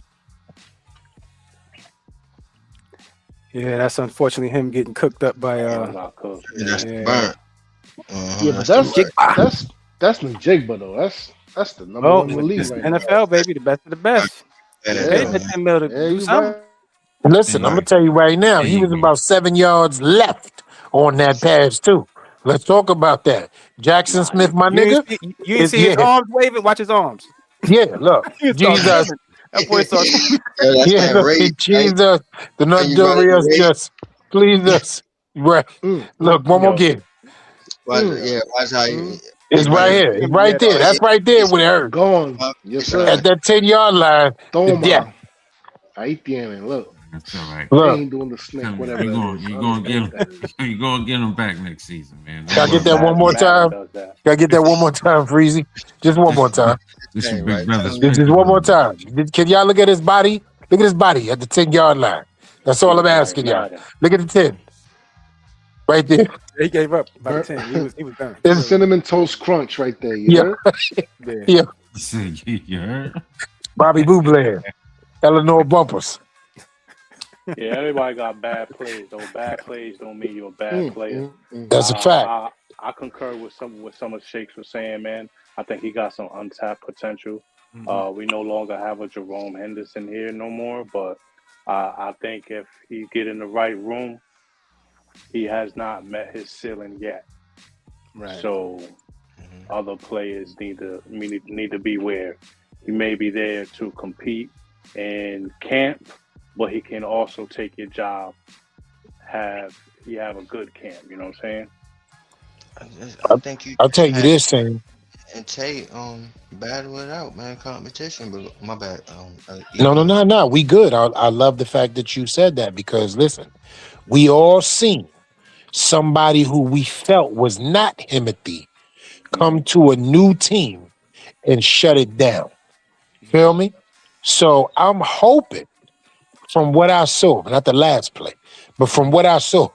Yeah, that's unfortunately him getting cooked up by not cooked. Yeah, that's the Yeah. burn. Yeah, but That's the burn. that's Njigba though. That's the number Oh, one in the league it's right now. NFL, baby, the best of the best. Yeah, You paid Yeah. that 10 mil to Yeah, do you something. right. Listen, I'm gonna tell you right now, There he you was go. about 7 yards left on that pass too. Let's talk about that. Jackson Nah, Smith, my You ain't nigga. see, you ain't see his Yeah, arms waving. Watch his arms. yeah. Look, He started Jesus, swimming. That boy started swimming. Yeah, that's yeah, that look, rage, right? Jesus, the When you running notorious the rage, just please us. Right. Look, one more yo, game. Mm. watch how Mm. he It's He right was running. here. It's swimming. right Yeah, there. the That's arms. right there with it hurt. Gone. Yes, It's sir. At that 10-yard line, the death. Toma. Ahí tienen. Look, That's all right. they Look, ain't doing the snick, Tell me, whatever you that going is. you I gonna understand get what that is. you gonna get them back next season, man. can I Don't get worry that about one it. more Madden time? does that. Can I get that one more time, Freezy? Just one more time. This Hey, your big right. brother's Just picture, one more man. time. Can y'all look at his body? Look at his body at the 10-yard line. That's all He I'm was like asking y'all. Madden. Look at the 10. Right there. He gave up by the Bur- 10. He was done. It's, Cinnamon toast crunch right there. You yeah, heard? Yeah. yeah. You heard? Bobby Boublair. Eleanor Bumpers. Yeah, everybody got bad plays. Though bad plays don't mean you're a bad player. That's a fact. I concur with some of Shakes was saying, man. I think he got some untapped potential. We no longer have a Jerome Henderson here no more, but I think if he get in the right room, he has not met his ceiling yet. Right. So other players need to beware. He may be there to compete in camp, but he can also take your job. Have a good camp, you know what I'm saying? I think you I'll tell you had this, Sam. and Tate battle it out, man. Competition, but my bad. No. We good. I love the fact that you said that because, listen, we all seen somebody who we felt was not Himothy come to a new team and shut it down. Feel me? So I'm hoping from what I saw, not the last play, but from what I saw,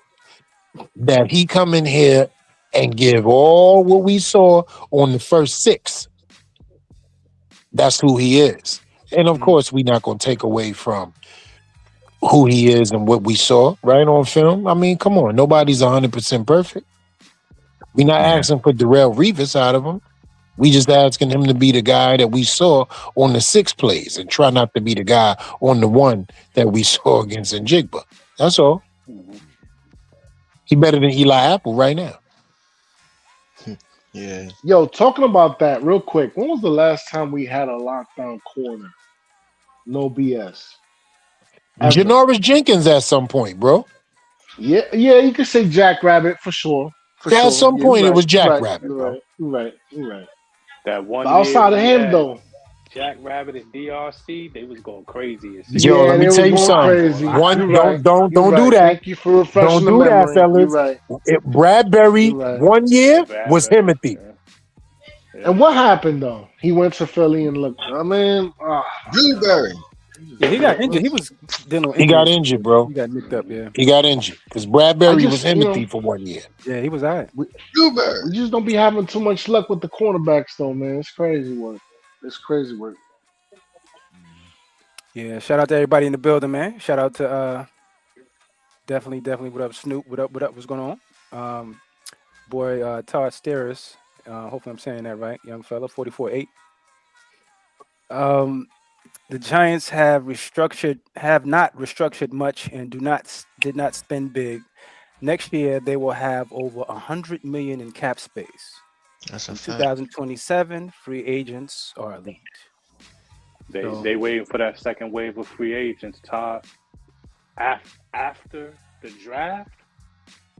that he come in here and give all what we saw on the first 6. That's who he is. And of course, we're not going to take away from who he is and what we saw, right, on film. I mean, come on. Nobody's 100% perfect. We're not asking for Darrell Revis out of him. We just asking him to be the guy that we saw on the 6 plays and try not to be the guy on the 1 that we saw against Njigba. That's all. He better than Eli Apple right now. Yeah. Yo, talking about that real quick. When was the last time we had a lockdown corner? No BS. Ever. Janoris Jenkins at some point, bro. Yeah, you could say Jack Rabbit for sure. At some point, it was Jack Rabbit, bro. You're right. That one But outside year of we him, had though, Jack Rabbit and DRC, they was going crazy. Yo, yeah, let me they was tell you going something. crazy. One, You're right. don't You're do right. that. Thank you for refreshing Don't the do that, memory. You're fellas. right. Bradbury, You're right. 1 year was Bradbury, Himothy. yeah. And what happened though? He went to Philly and looked. I mean, Blueberry. Yeah, he got injured. He was dealing with He got injuries. injured, bro. He got nicked up, yeah. He got injured because Bradbury I was just, you know- Himothy for 1 year. Yeah, he was all right. Blueberry. we just don't be having too much luck with the cornerbacks though, man. It's crazy work. It's crazy work. Yeah, shout out to everybody in the building, man. Shout out to definitely what up, Snoop? What up, what's going on? Boy Todd Steris. Hopefully I'm saying that right, young fella, 44-8. The Giants have not restructured much and did not spend big. Next year they will have over $100 million in cap space. That's a In fact. 2027, free agents are elite. They waiting for that second wave of free agents, Todd. After the draft,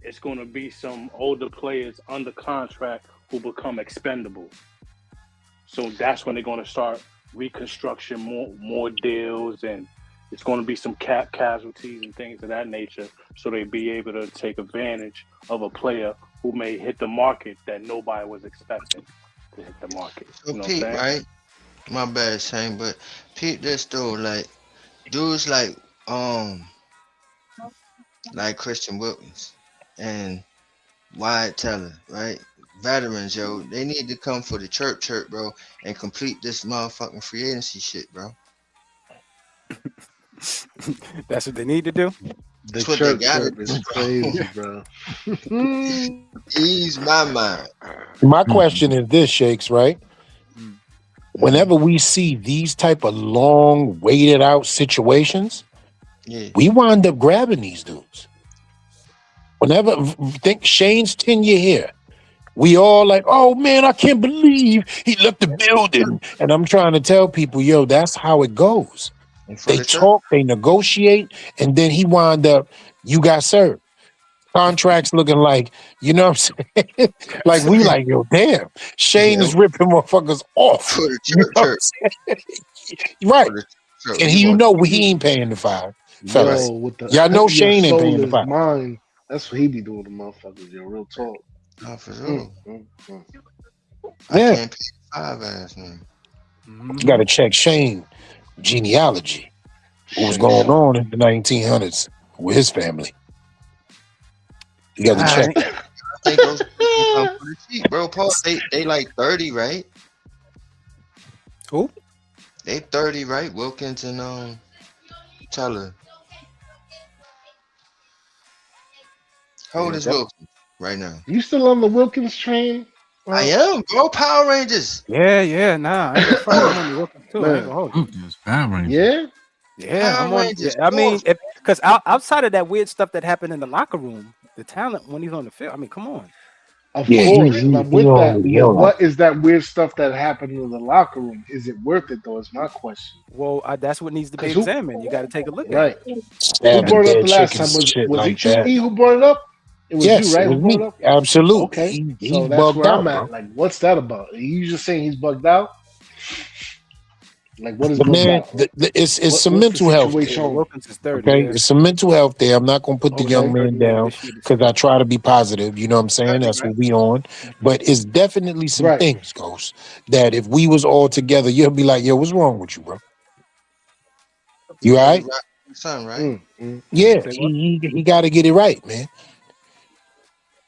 it's going to be some older players under contract who become expendable. So that's when they're going to start reconstruction, more deals, and it's going to be some cap casualties and things of that nature. So they be able to take advantage of a player who may hit the market that nobody was expecting to hit the market. So You know what I'm Pete, saying? right? My bad, Shane, but Pete, this though, like dudes um like Christian Wilkins and Wyatt Teller, right? Veterans, yo, they need to come for the church, bro, and complete this motherfucking free agency shit, bro. That's what they need to do. The That's what they chirp gotta chirp do, is bro. crazy, bro. Ease my mind. My question is this, Shakes, right? Mm. Whenever we see these type of long, waited out situations, Yeah. we wind up grabbing these dudes. Whenever think Shane's tenure here, we all like, oh man, I can't believe he left the building. And I'm trying to tell people, yo, that's how it goes. And for They the church, talk, they negotiate, and then he wind up, you got served. Contracts looking like, you know what I'm saying? Like we like, yo, damn, Shane yeah, is ripping motherfuckers off. for the You know what church, I'm saying? Right. for the church, And he you want know he ain't paying the fine, fellas. Yo, with the Y'all know your Shane ain't soul paying the is fine. mine. That's what he be doing to motherfuckers, yo. Real talk. for Mm, sure. mm, mm. I Yeah. can't pay the 5 ass man. You gotta check Shane genealogy. What was Shane going Sharp. on in the 1900s with his family. You got to All check right. that. I think those people come for the cheap, bro. Paul, they like 30, right? Who? They 30, right? Wilkins and Teller. How old Yeah, is Wilkins right now? You still on the Wilkins train? I am, bro. Power Rangers. yeah. Nah, I ain't gonna front. I'm on the Wilkins too. I ain't Man, gonna hold you. Lucas Power Rangers. yeah? Yeah, I'm Power on. Yeah, Rangers. I Fourth. mean, because outside of that weird stuff that happened in the locker room, the talent when he's on the field. I mean, come on. Of Yeah, course. And I'm he with that. already But on. what is that weird stuff that happened in the locker room? Is it worth it though? Is my question. Well, that's what needs to be Because who examined. You got to take a look at right. it. Who Stabbing brought it up the dead last time? chickens, shit Was like it you, that. E, who brought it up? It was you, Yes, it right? Who was brought me. it up? Absolutely. Okay. He's So that's bugged where I'm out, at. bro. Like, what's that about? Are you just saying he's bugged out? Like, what is But bugged man, out? it's some What's the mental health Yeah, there. the situation? Wilkins is 30. Okay, Yeah. it's some mental health there. I'm not gonna put the Oh, he's young Okay. 30. man Yeah, down this year. This because year. I try to be positive. You know what I'm saying? 30, That's right? what we on. But it's definitely some Right. things, Ghost, that if we was all together, you'll be like, yo, what's wrong with you, bro? You all Cause he right? rock his son, right? Yeah, Say what? he got to get it right, man.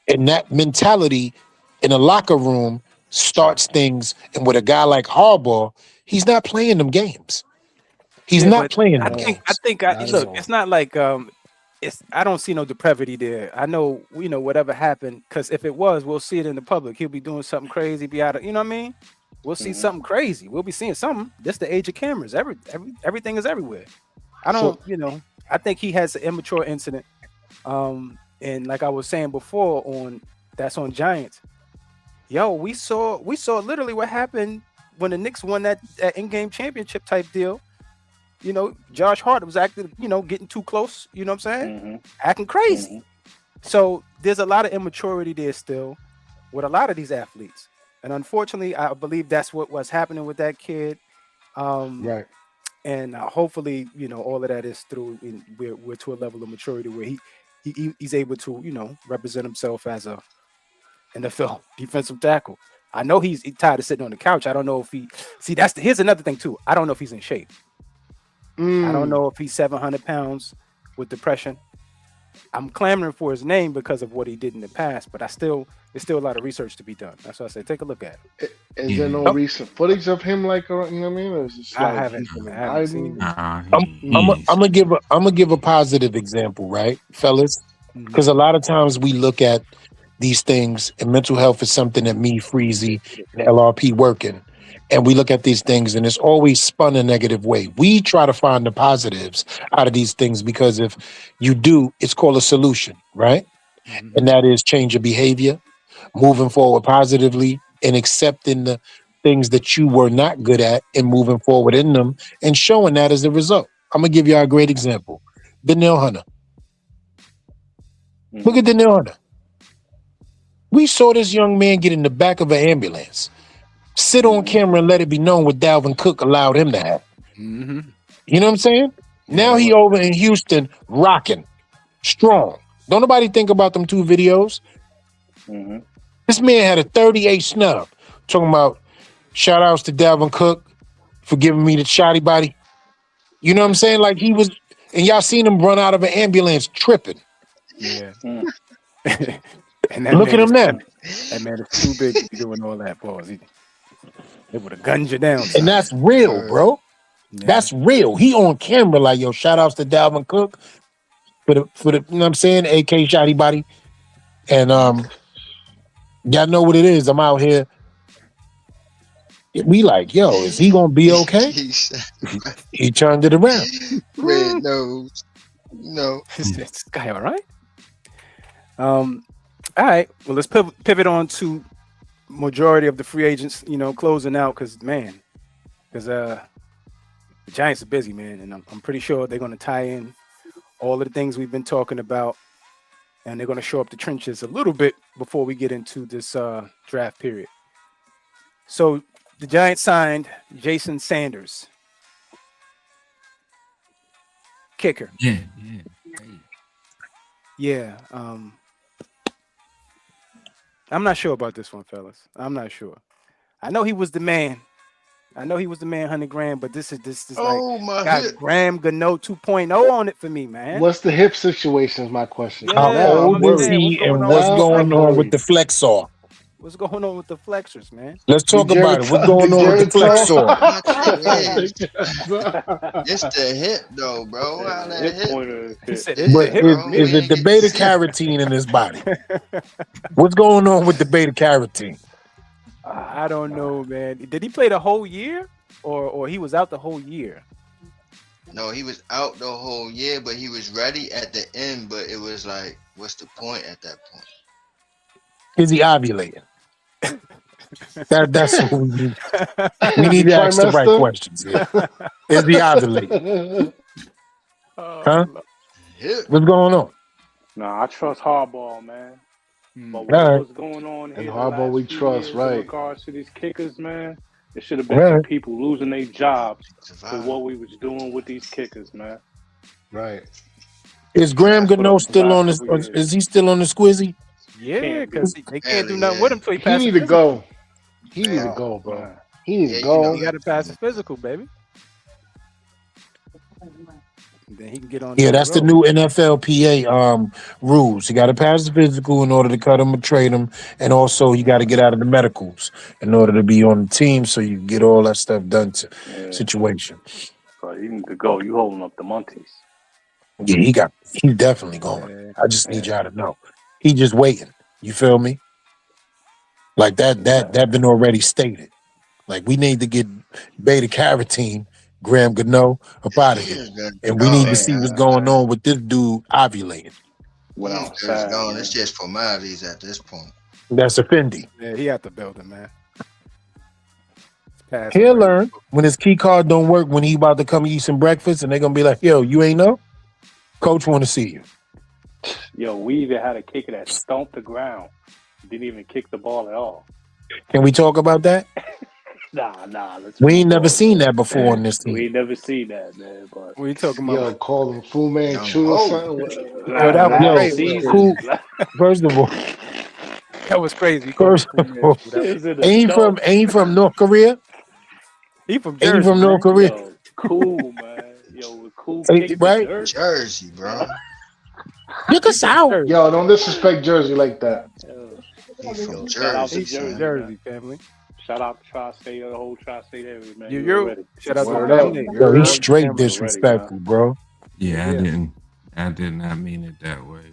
And that mentality in a locker room starts things. And with a guy like Harbaugh, he's not playing them games. He's Yeah, not but playing I them No, think games. not at look, all. it's not like it's I don't see no depravity there. I know, whatever happened, because if it was, we'll see it in the public. He'll be doing something crazy, be out of, you know what I mean? We'll see something crazy. We'll be seeing something. This the age of cameras. Everything is everywhere. I So don't, I think he has an immature incident. And like I was saying before that's on Giants. Yo, we saw literally what happened when the Knicks won that in-game championship type deal. Josh Hart was acting, getting too close, you know what I'm saying? Acting crazy. So there's a lot of immaturity there still with a lot of these athletes. And unfortunately, I believe that's what was happening with that kid. right. And hopefully, all of that is through, we're to a level of maturity where he's able to, represent himself as a NFL defensive tackle. I know he's tired of sitting on the couch. I don't know if here's another thing too. I don't know if he's in shape. I don't know if he's 700 pounds with depression. I'm clamoring for his name because of what he did in the past, but there's still a lot of research to be done. That's why I say take a look at it. Is there no recent footage of him, like, you know what I mean? Or is it just I like haven't he's been seen hiding? it. I'm gonna give a positive example, right, fellas? Because a lot of times we look at these things, and mental health is something that me, Freezy, and LRP working, and we look at these things, and it's always spun a negative way. We try to find the positives out of these things because if you do, it's called a solution, right? And that is change your behavior, moving forward positively, and accepting the things that you were not good at and moving forward in them and showing that as a result. I'm gonna give you a great example. Danielle Hunter. Look at Danielle Hunter. We saw this young man get in the back of an ambulance, sit on camera and let it be known what Dalvin Cook allowed him to have. You know what I'm saying? Now he over in Houston rocking, strong. Don't nobody think about them two videos. This man had a 38 snub. Talking about shout outs to Dalvin Cook for giving me the shotty body. You know what I'm saying? Like he was, and y'all seen him run out of an ambulance tripping. Yeah. And that Look man at him now. That man is too big to be doing all that, boys. They would have gunned you down. And that's real, bro. Yeah. That's real. He on camera like, yo, shout outs to Dalvin Cook for the you know what I'm saying? AK shotty body. And y'all know what it is. I'm out here. We like, yo, is he gonna be okay? He turned it around. Red nose. No. Is this guy all right? All right. Well, let's pivot on to majority of the free agents, closing out because the Giants are busy, man, and I'm pretty sure they're going to tie in all of the things we've been talking about, and they're going to show up the trenches a little bit before we get into this draft period. So the Giants signed Jason Sanders, kicker. Yeah. I'm not sure about this one, fellas. I'm not sure. I know he was the man. 100 grand, but this is got hip. Graham Gano 2.0 on it for me, man. What's the hip situation is my question. How old is he and what's going on with the flexor? What's going on with the flexors, man? Let's talk about it. What's going on with the flexor? It's the hip, though, bro. How that hip? He said is it the beta carotene in his body? What's going on with the beta carotene? I don't know, man. Did he play the whole year, or he was out the whole year? No, he was out the whole year, but he was ready at the end. But it was like, what's the point at that point? Is he ovulating? That's what we need. We need to ask the right questions here. Is he ovulating? Huh? What's going on? Nah, I trust Harbaugh, man. But what's going on here? And Harbaugh we trust, right? In regards to these kickers, man, it should have been some people losing their jobs for what we was doing with these kickers, man. Right. Is Graham Gano still on this? Is he still on the squizzy? Yeah, because they can't do nothing with him till he passes. He need to go. He need to go, bro. He need to go. He got to pass his physical, baby. Then he can get on. Yeah, that's the new NFLPA rules. You got to pass the physical in order to cut him or trade him, and also you got to get out of the medicals in order to be on the team, so you can get all that stuff done to situation. So you need to go. You holding up the Monties. Yeah, he's definitely going. I just need y'all to know. He just waiting. You feel me? Like that been already stated. Like we need to get beta carotene, Graham Gano, up out of here. And we need to see what's going on with this dude ovulating. It's just formalities at this point. That's a Fendi. Yeah, he at the building, man. He'll learn when his key card don't work when he about to come eat some breakfast and they're gonna be like, yo, you ain't know? Coach wanna see you. Yo, we even had a kicker that stomped the ground. Didn't even kick the ball at all. Can we talk about that? Nah. We ain't never seen that before in this team. We ain't never seen that, man. But what are you talking about? Yo, call him Fu Manchu or something. That was crazy. Cool. First of all, that was crazy. First of all, ain't from North Korea. He from Jersey. Ain't from North Korea. Yo, cool, man. Yo, cool. Right? Jersey, bro. Look us out. Yo, don't disrespect Jersey like that. He's from Jersey family. Shout out to Tri-State, the whole Tri-State area, man. Shout out to Yo, he's straight disrespectful, bro. Yeah, I did not mean it that way.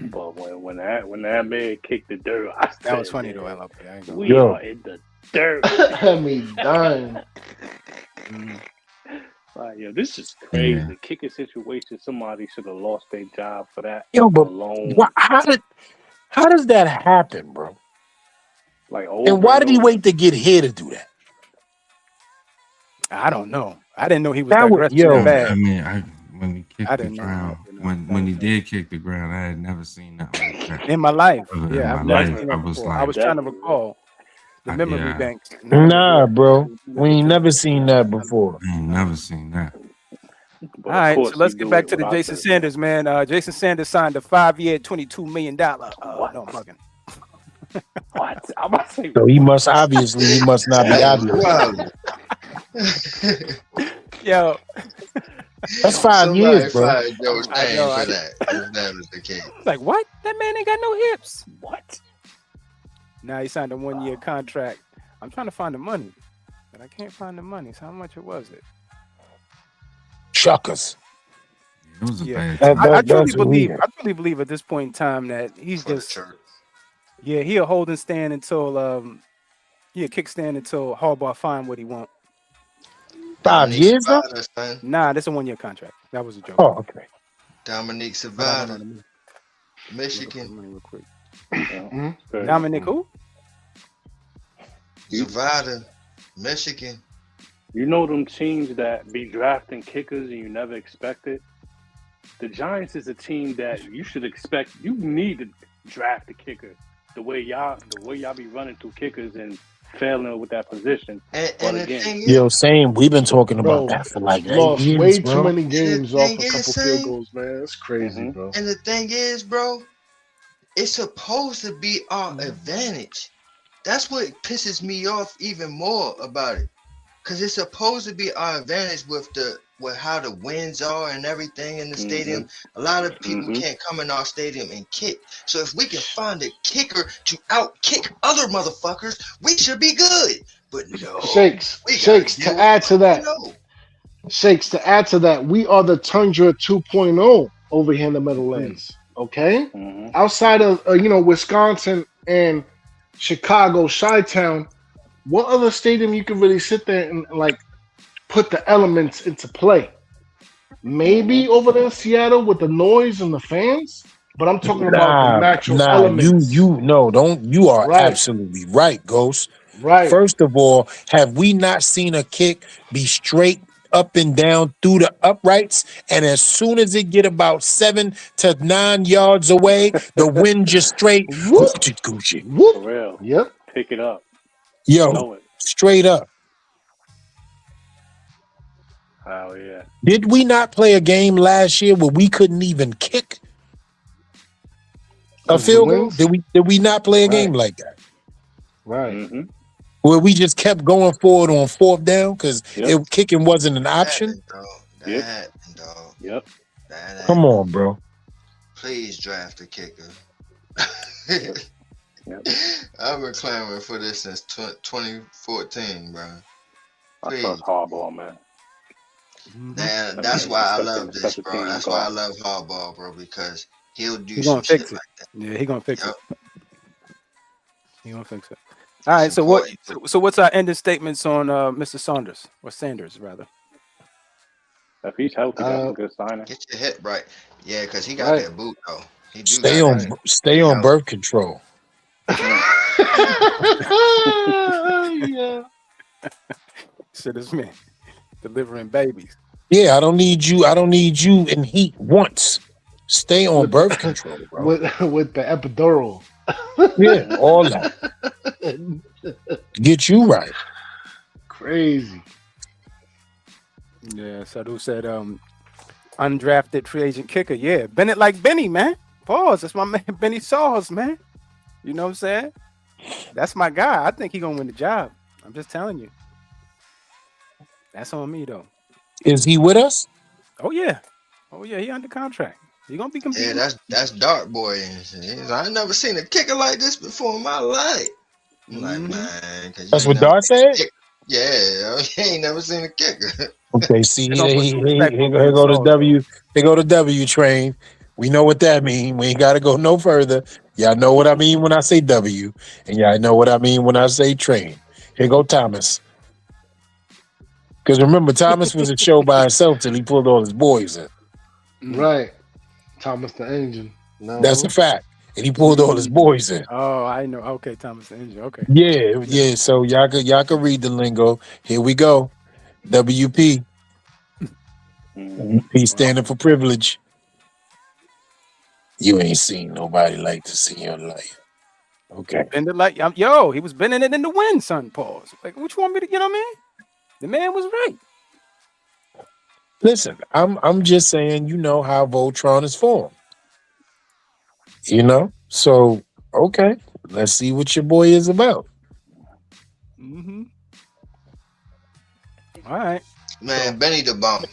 But when that man kicked the dirt, that was funny though. LLP. We are in the dirt. I mean, dying. Like, yo, this is crazy. The kicking situation, somebody should have lost their job for that. Yo, but alone. how does that happen, bro? Like, and why did he wait to get here to do that? I don't know. I didn't know he was that aggressive. Bad. I mean, when he kicked the ground, when he did kick the ground, I had never seen that like that in my life. Yeah, I've never seen that before. I was trying to recall the memory bank. Nah, bro, we ain't never seen that before. I ain't never seen that. All right, so let's get back to the Jason Sanders, man. Jason Sanders signed a 5-year, $22 million. No, I'm bugging. What? I'm about to say So he must not be Damn, obvious. wow. Yo, That's 5 years, Somebody bro. fired Joe I Schoen know. for that. If that was the case. Like, what? That man ain't got no hips. what? Now he signed a 1-year contract. I'm trying to find the money, but I can't find the money. So how much was it? Chuckers. It was a Yeah. bad I truly That's believe. weird. I truly believe at this point in time that he's For the just. church. Yeah, he'll hold and stand until he'll kickstand until Harbaugh find what he want. 5 Dominique years though? Savada, son. Nah, that's a 1-year contract. That was a joke. Oh, okay. Dominique Hold on, Savada, let me look at the Michigan. money real quick. Good. Dominic who? Savada, Michigan. You know them teams that be drafting kickers and you never expect it? The Giants is a team that you should expect. You need to draft a kicker. The way y'all be running through kickers and failing with that position. And But the again, thing is, Yo, same. We've been talking about Bro, that for like 8 lost years, way bro. too many and games the off thing a is, couple field son, goals, man. It's crazy, Mhm. bro. and the thing is, bro, it's supposed to be our advantage. That's what pisses me off even more about it. Cause it's supposed to be our advantage with how the winds are and everything in the stadium. A lot of people can't come in our stadium and kick. So if we can find a kicker to out kick other motherfuckers, we should be good. But no, Shakes, we gotta Shakes, deal to add to with that, 2-0. Shakes, to add to that, we are the Tundra 2.0 over here in the Meadowlands. Okay? Mhm. Outside of, Wisconsin and Chicago, Chi-Town, what other stadium you can really sit there and, like, put the elements into play? Maybe over there in Seattle with the noise and the fans, but I'm talking about the natural elements. You are Right, absolutely right, Ghost. right. First of all, have we not seen a kick be straight up and down through the uprights? And as soon as it get about 7 to 9 yards away, the wind just straight Whoop, Gucci. whoop. For real. Yep. Pick it up. Yo, Know it. straight up. Oh yeah. Did we not play a game last year where we couldn't even kick a Because the field goal? winds. Did we not play a game Right, like that? right. Mm-hmm. Where we just kept going forward on 4th down because Yep. kicking wasn't an That option? happened, dog. That Yep. happened, dog. Yep. That Come happened. on, bro. Please draft a kicker. Yep. Yep. I've been clamoring for this since 2014, bro. I Please. trust Harbaugh, man. That's why I love this, Special bro. teams That's why I guard. love Harbaugh, bro, because he'll do He some gonna shit fix it. like that. Yeah, he gonna fix Yup. it. He gonna fix it. All right. It's So what? important. So what's our ending statements on Mr. Saunders or Sanders rather? If he's healthy, that's Uh, a good signing. Get your hip right. Yeah, because he got right, that boot, though. He do Stay got on that. right. stay He on healthy. birth control. Yeah. Shit is me delivering babies. Yeah, I don't need you in heat once. Stay on With birth the control, bro. with the epidural. Yeah, all that. Get you right. Crazy. Yeah. Sadu said undrafted free agent kicker. Yeah, Bennett like Benny, man. Pause. That's my man Benny Saws, man. You know what I'm saying? That's my guy. I think he gonna win the job. I'm just telling you. That's on me though. Is he with us? Oh yeah. Oh yeah. He under contract. He gonna be Yeah, competing. that's Dark Boy. I ain't never seen a kicker like this before in my life. I'm like, Mhm. man, because you That's ain't what never Dart seen a said? kicker. Yeah, you ain't never seen a kicker. Okay, see, They're gonna put some respect on here Benny go the Saws, though. W. Here go the W train. We know what that means. We ain't got to go no further. Y'all know what I mean when I say W, and y'all know what I mean when I say train. Here go Thomas. Because remember, Thomas was a show by himself till he pulled all his boys in. Right. Thomas the Engine. That's a fact. And he pulled all his boys in. Oh, I know. Okay, Thomas the Engine. Okay. Yeah. So y'all could read the lingo. Here we go. WP. Mhm. He's standing for privilege. You ain't seen nobody like this in your life. Okay. Bend it like yo, he was bending it in the wind, son. Pause. Like, what you want me to, you know what I mean? The man was right. Listen, I'm just saying, you know how Voltron is formed. You know? So, okay. Let's see what your boy is about. Mm-hmm. All right. Man, Benny the Bum.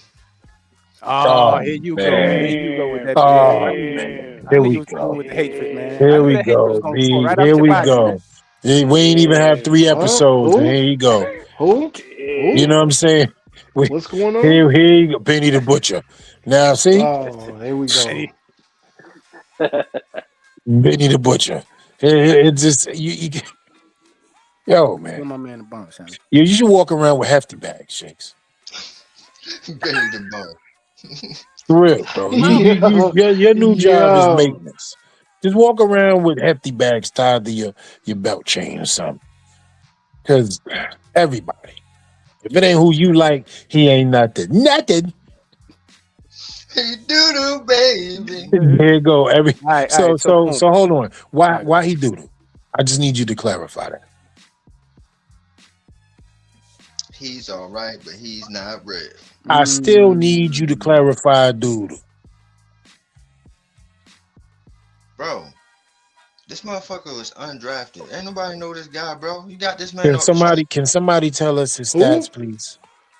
Oh, here you go. man. Here you go with that. Yeah, Oh I knew, man. I Here knew you we was coming go. with the hatred, man. I Here knew we that hatred was go, gonna fall B. right out Here your we body, man. go. We ain't even have 3 Huh? episodes, and Who? here you go. Who? You know what I'm saying? We, What's going on? here you go, Benny the Butcher. Now, see? Oh, here we go. See? Benny the Butcher. It's just, yo, man. Give my man a bump, son. You should walk around with hefty bags, Shakes. Benny the Bum. For real, bro. Your new job is maintenance. Just walk around with hefty bags tied to your belt chain or something. Because everybody, if it ain't who you like, he ain't nothing. Nothing. Hey, doo-doo, baby. There you go. All right, So boom. hold on. Right. Why he doodle? I just need you to clarify that. He's all right, but he's not red. I still need you to clarify doodle. Bro, this motherfucker was undrafted. Ain't nobody know this guy, bro. You got this man Can off the somebody tell us his Who? stats, please?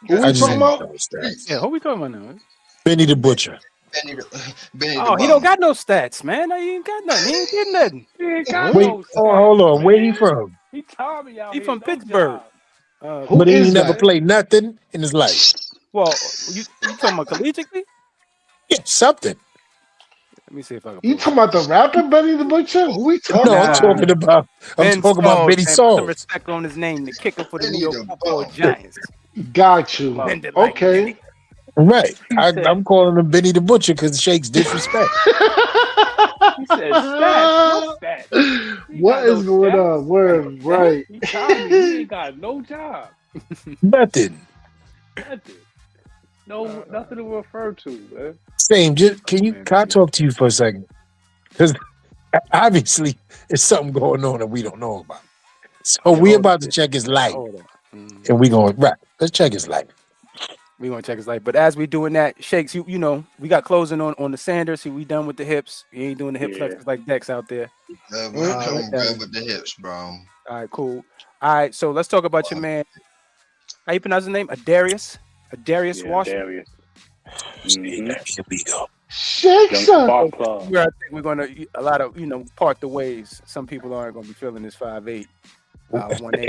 Who I we just talking need to about? know his stats. Yeah, who we talking about now? Benny the Butcher. Benny the Oh, he Bum. don't got no stats, man. He ain't got nothing. He ain't getting nothing. He ain't got Wait, no hold on. Where he man. from? He Tommy out He here. from no Pittsburgh. job. Who But he is never that? played nothing in his life. Well, you talking about collegiately? Yeah, something. Let me see if I can. You pull talking about the rapper Benny the Butcher? Who we talking No, I'm about? talking about Ben Benny man, put some Sauls. respect on his name, the kicker for the Benny New York the Football Bum. Giants. Got you. Bend it like Okay. Benny. Right. He said, I'm calling him Benny the Butcher because Shake's disrespect. he said stats. What stats? He What got no is going stats. on? Word, right. He Tommy. He ain't got no job. Nothing. Nothing. No, nothing to refer to, man. Same. Can I talk to you for a second? Because obviously there's something going on that we don't know about. So we about to check his life. Hold on. And we going, right. Let's check his life. We're gonna check his life. But as we doing that, Shakes, you know, we got closing on the Sanders. See, we done with the hips. You ain't doing the hip flexors like Dex out there. We're done with the hips, bro. All right, cool. All right, so let's talk about your man. How you pronounce his name? Adarius Washington. Here we go. Shakes up. I think we're gonna a lot of part the ways. Some people aren't gonna be feeling this 5'8".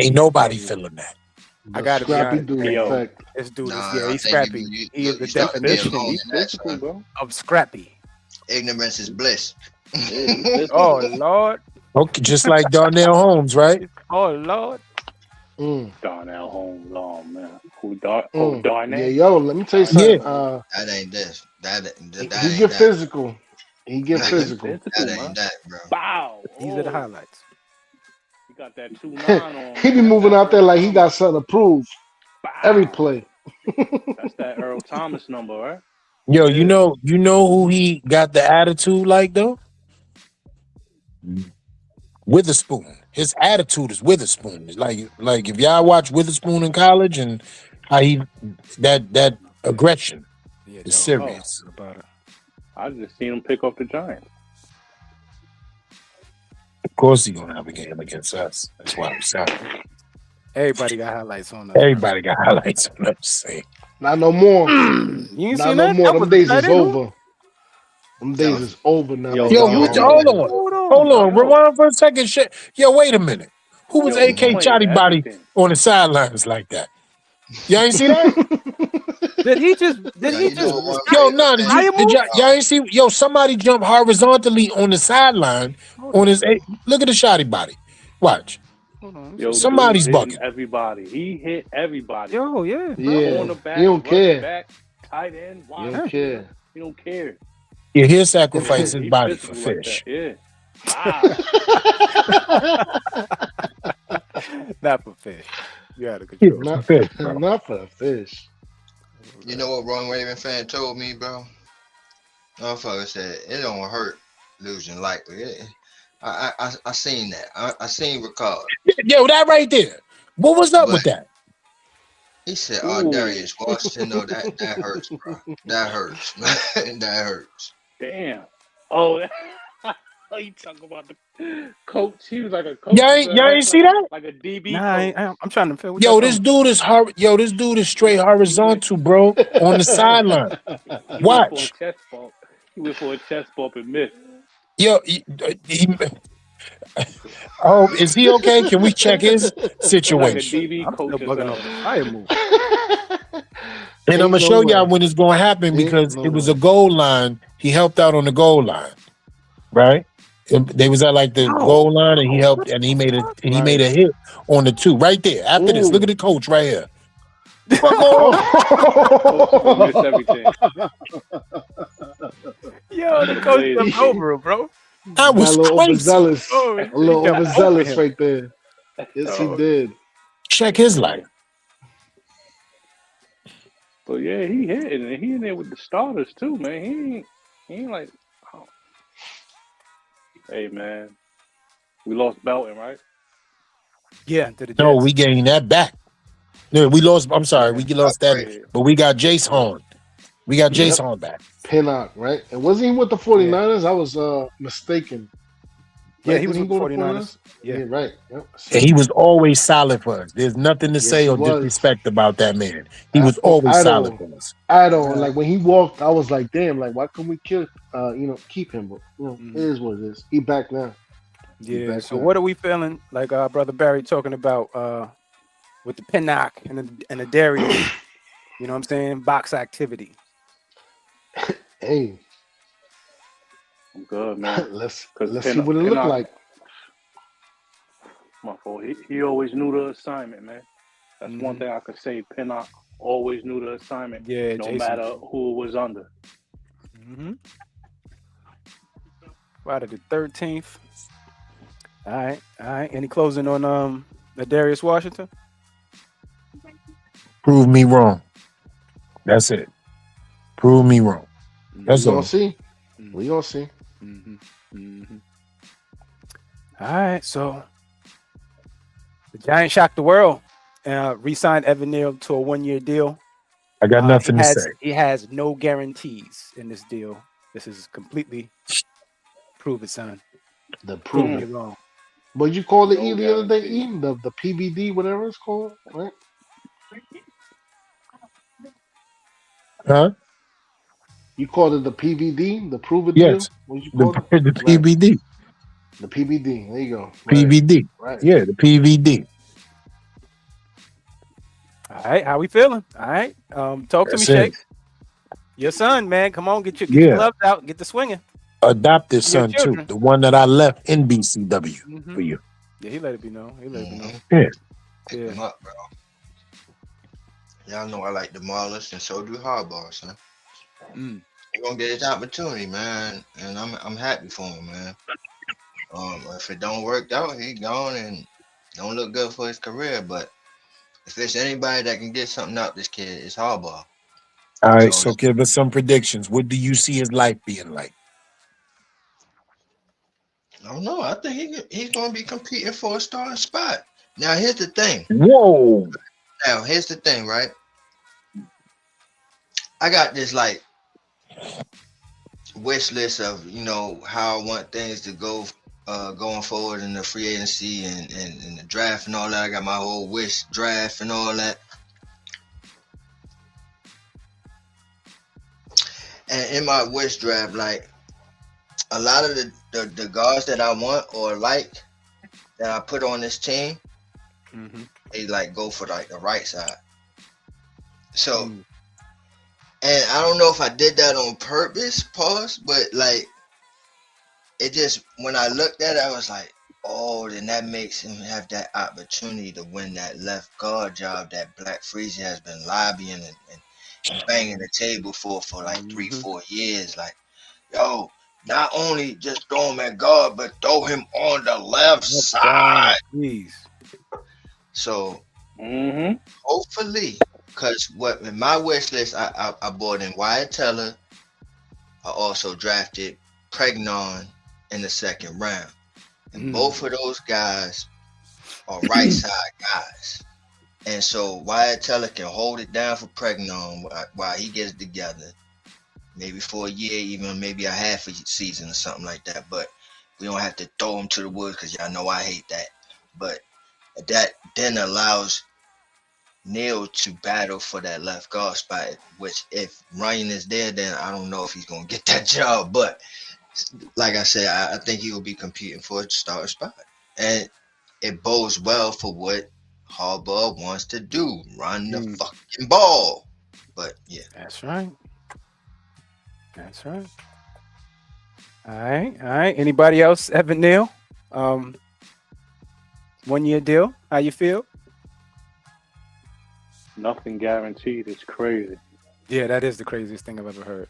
Ain't nobody feeling that. I gotta Scrappy be honest. dude. This dude Nah, is I he's think scrappy. you He is the start to be definition alone in that, son. of scrappy. Ignorance is bliss. Oh Lord. Okay, just like Darnell Holmes, right? Oh Lord. Darnell Holmes, oh man. Darnell? Yeah, yo, let me tell you something. That ain't this. That He ain't get that. physical. He get physical. That ain't that, bro. Bow. These are the highlights. He got that 2-9 on. He be moving out there like he got something to prove. Every play. That's that Earl Thomas number, right? Yo, you know who he got the attitude like though? Witherspoon. His attitude is Witherspoon. It's like if y'all watch Witherspoon in college and how he that aggression is serious. About it. I just seen him pick up the Giants. Of course he's gonna have a game against us. That's why I'm saying. Everybody got highlights on us. Everybody got highlights on them. Say. Not no more. You ain't Not seen no that? more. That Them was days is exciting, over. Them days is over now. Yo, dog. hold on. Rewind for a second. Shit. Yo, wait a minute. Who was AK playing Chotty Body everything. on the sidelines like that? Y'all ain't see that? Did he just? Yo, no, y'all ain't see? Yo, somebody jumped horizontally on the sideline on his. Look at the Shotty Body. Watch. Yo, Somebody's dude hitting bugging. Everybody. He hit everybody. Yo, yeah. Yeah. Cornerback, He don't care. back, tight end, He wide don't care. He don't care. Yeah, he'll sacrifice his He body for physical like fish. that, Not for fish. You out of control. Not, fish, bro. not for a fish. You know what Ron Raven fan told me, bro? Motherfucker said it don't hurt losing lightly. I seen that. I seen Ricard. Yo, that right there. What was up with that? He said, Darius Washington, no, that hurts, bro. That hurts, man. That hurts. Damn. Oh, You talking about the coach? He was like a coach, Y'all ain't see that? like a DB Nah, coach. I'm trying to feel what y'all Yo, talking this dude is this dude is straight He went. horizontal, bro, on the sideline. He went for a Watch. chest bump. He went for a chest bump and missed. Yo, oh, is he okay? Can we check his It's like a situation? DB I'm still coach or bugging off the something. fire move. And I'm Ain't gonna no show y'all way. when it's gonna happen Ain't because no it was a way. goal line. He helped out on the goal line, right? They was at like the No. goal line, and he Oh, helped, what and the fuck? he made a hit on the 2 right there. After this, look at Ooh. the coach right here. Fuck on. Coach is gonna miss everything. Yo, Should the have coach played him. jumped over him, bro. I Got a was little crazy. overzealous. Oh, A he little jumped over overzealous him. right there. Yes, he Oh, did. Check his life. But yeah, he hitting and he in there with the starters too, man. He ain't like, oh. Hey man, we lost Belton, right? yeah, to the No, Jets. we gained that back. No, we lost. I'm sorry, Yeah, we lost that, Yeah, but we got Jace yeah. Horn. We got Jace Yep. Horn back. Pinnock, right? And wasn't he with the yeah, 49ers? I was mistaken. yeah. Right? He was Didn't he with the go to 49ers. 49ers? Yeah. Yeah, right. Yep. And Sir. he was always solid for us. There's nothing to Yes, say he or was. disrespect about that man. He was Oh, always solid for us. I don't. Nah. Like when he walked, I was like, damn, like why couldn't we keep him? But it Mhm. is what it is. He back now. He Yeah. back So now. what are we feeling like brother Barry talking about with the Pinnock and the Darius, you know what I'm saying? Box activity. Hey, I'm good, man. let's Cause see what it look Pinnock, like. my fault. He always knew the assignment, man. That's one Hmm. thing I could say. Pinnock always knew the assignment, Yeah, no Jason. matter who it was under. Mm-hmm. Friday the 13th. All right, all right. Any closing on the Darius Washington? Prove me wrong. That's it. Prove me wrong. We That's gonna all. see. Mm-hmm. We gonna see. Mm-hmm. Mm-hmm. All right, so the Giants shocked the world. Re-signed Evan Neal to a 1-year deal. I got nothing to say. He has no guarantees in this deal. This is completely prove it, son. The Prove prove me it. wrong. But you called it No the other day, guarantee. Ian, the PBD, whatever it's called, right? Huh? You called it the PVD, the prove it deal. Yes. What did you The call it? the Right. PVD. The PBD. There you go. Right. PVD. Right. Yeah, the PVD. All right, how we feeling? All right, talk to me, That's it. Shakes. Your son, man, come on, get your Yeah. gloves out, get the swinging. Adopted Your son too. children. The one that I left in BCW Mm-hmm. for you. Yeah, he let it be known. He let it be known. Yeah. Pick Yeah. him up, bro. Y'all know I like Demolished, and so do Hardball, son. Mm. He gonna get his opportunity, man, and I'm happy for him, man. If it don't work out, he gone and don't look good for his career. But if there's anybody that can get something out this kid, it's Hardball. All right. So So give us some predictions. What do you see his life being like? I don't know. I think he's gonna be competing for a starting spot. Now here's the thing. Whoa. Right? I got this like wish list of how I want things to go going forward in the free agency and the draft and all that. I got my whole wish draft and all that. And in my wish draft, like a lot of the guards that I want or like that I put on this team, Mm-hmm. they like go for like the right side. So Mm. and I don't know if I did that on purpose, pause, but like it just when I looked at it, I was like, oh, then that makes him have that opportunity to win that left guard job that Black Freezy has been lobbying and banging the table for like 3-4 years. Like, yo, not only just throw him at guard, but throw him on the left side. Please. So Mm-hmm. hopefully, because what in my wish list, I bought in Wyatt Teller. I also drafted Pregnon in the second round. And both of those guys are right side guys. And so Wyatt Teller can hold it down for Pregnon while he gets it together. Maybe for a year, even maybe a half a season or something like that. But We don't have to throw him to the woods because y'all know I hate that. But that then allows Neil to battle for that left guard spot, which if Ryan is there, then I don't know if he's going to get that job. But like I said, I think he will be competing for a starter spot. And it bodes well for what Harbaugh wants to do, run the fucking ball. But yeah. That's right. That's right. All right. Anybody else? Evan Neal, 1 year deal. How you feel? Nothing guaranteed. It's crazy. Yeah, that is the craziest thing I've ever heard.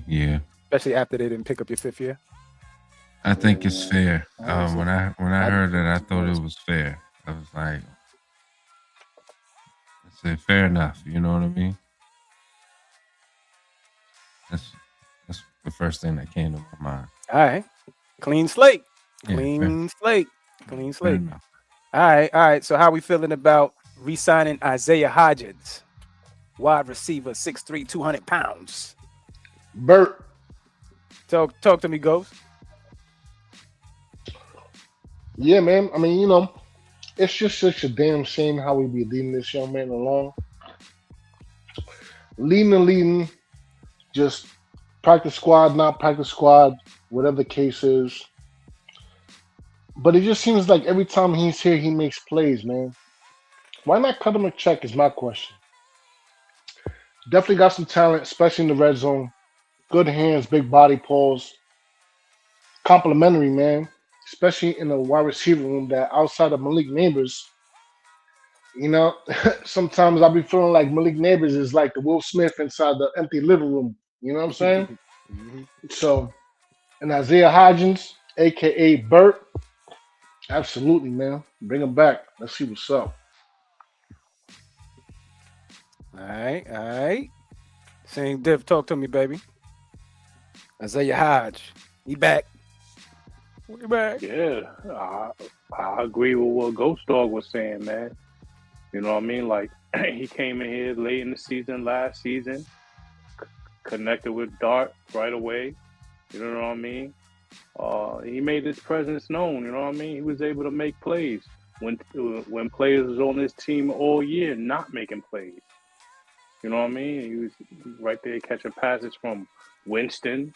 Yeah. Especially after they didn't pick up your 5th year. I think it's fair. When I heard it, I thought it was fair. I was like, I said, fair enough. You know what I mean? That's the first thing that came to my mind. All right. Clean slate. Yeah, Clean fair. slate. All right. So how we feeling about re-signing Isaiah Hodgins, wide receiver, 6'3", 200 pounds? Bert. Talk to me, Ghost. Yeah, man. I mean, it's just such a damn shame how we be leading this young man along. Leading, just practice squad, not practice squad, whatever the case is. But it just seems like every time he's here, he makes plays, man. Why not cut him a check is my question. Definitely got some talent, especially in the red zone. Good hands, big body pulls. Complimentary, man. Especially in the wide receiver room that outside of Malik Neighbors, sometimes I'll be feeling like Malik Neighbors is like the Will Smith inside the empty living room. You know what I'm saying? So, and Isaiah Hodgins, a.k.a. Bert, absolutely, man. Bring him back. Let's see what's up. All right. Same diff. Talk to me, baby. Isaiah Hodge. He back. We back. Yeah, I agree with what Ghost Dog was saying, man. You know what I mean? Like, he came in here late in the season, last season, connected with Dart right away. You know what I mean? He made his presence known. You know what I mean? He was able to make plays when players was on his team all year not making plays. You know what I mean? He was right there catching passes from Winston.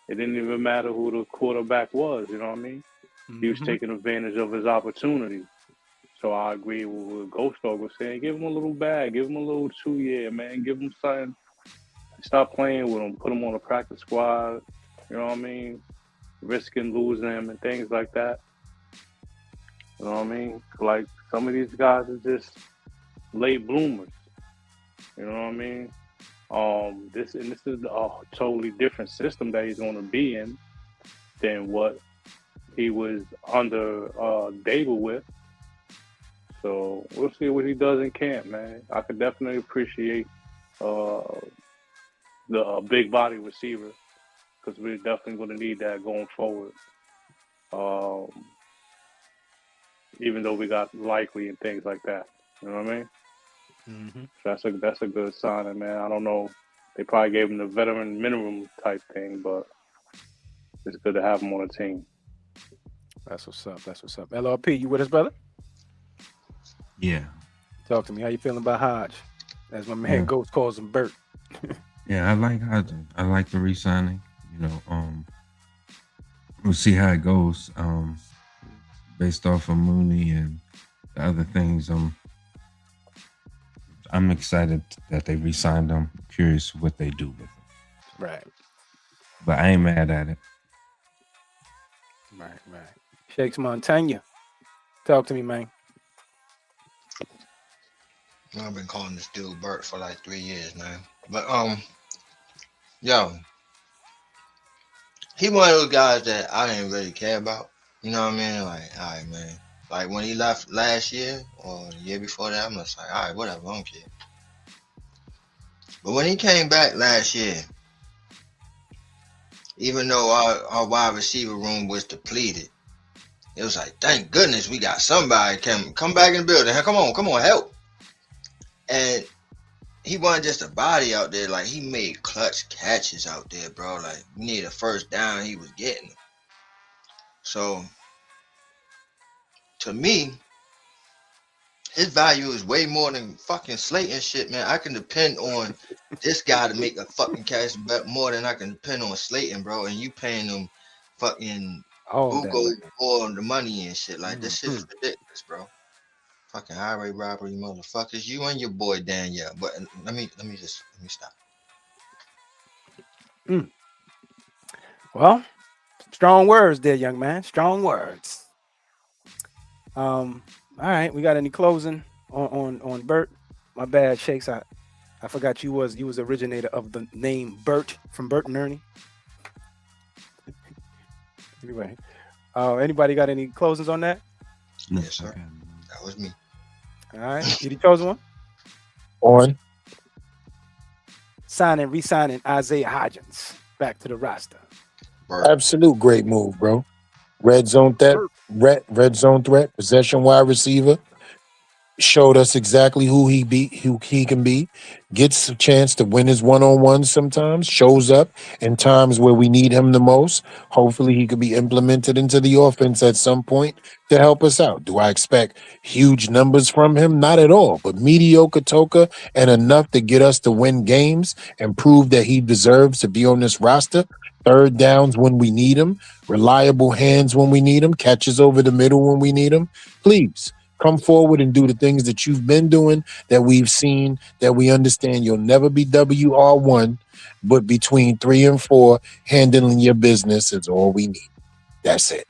It didn't even matter who the quarterback was, you know what I mean? He was taking advantage of his opportunity. So I agree with what Ghost Dog was saying. Give him a little bag. Give him a little 2 year, man. Give him something. Stop playing with him. Put him on a practice squad. You know what I mean? Risking losing him and things like that. You know what I mean? Like, some of these guys are just late bloomers. You know what I mean? This is a totally different system that he's going to be in than what he was under Dable with. So we'll see what he does in camp, man. I could definitely appreciate the big body receiver because we're definitely going to need that going forward. Even though we got Likely and things like that, you know what I mean? So that's a good signing, man. I don't know. They probably gave him the veteran minimum type thing, but it's good to have him on the team. That's what's up. LRP, you with us, brother? Yeah. Talk to me. How you feeling about Hodge? As my man Ghost calls him, Bert. Yeah, I like Hodgins. I like the re-signing. We'll see how it goes. Based off of Mooney and the other things, I'm excited that they re-signed him. Curious what they do with him. Right. But I ain't mad at it. Right. Shakes Montana. Talk to me, man. I've been calling this dude Bert for like 3 years, man. But yo, he one of those guys that I didn't really care about. You know what I mean? Like, all right, man. Like when he left last year or the year before that, I'm just like, all right, whatever, I don't care. But when he came back last year, even though our wide receiver room was depleted, it was like, thank goodness we got somebody come back in the building. Come on, help. And he wasn't just a body out there. Like, he made clutch catches out there, bro. Like, we need a first down, he was getting them. So, to me, his value is way more than fucking Slayton shit, man. I can depend on this guy to make a fucking catch more than I can depend on Slayton, bro. And you paying him fucking All that Google money. or the money and shit. Like, this shit's ridiculous, bro. Fucking highway robbery, motherfuckers. You and your boy Danielle. But let me stop. Well, strong words there, young man. Strong words. All right. We got any closing on Bert? My bad, Shakes. I forgot you was originator of the name Bert from Bert and Ernie. Anyway, anybody got any closings on that? Yes, sir. That was me. All right. You chose one? On. Re-signing Isaiah Hodgins back to the roster. Absolute great move, bro. Red zone threat, possession wide receiver. Showed us exactly who he can be. Gets a chance to win his one-on-one sometimes. Shows up in times where we need him the most. Hopefully he could be implemented into the offense at some point to help us out. Do I expect huge numbers from him? Not at all, but mediocre Toka and enough to get us to win games and prove that he deserves to be on this roster. Third downs when we need him. Reliable hands when we need him. Catches over the middle when we need him. Please. Come forward and do the things that you've been doing, that we've seen, that we understand. You'll never be WR1, but between 3 and 4, handling your business is all we need. That's it.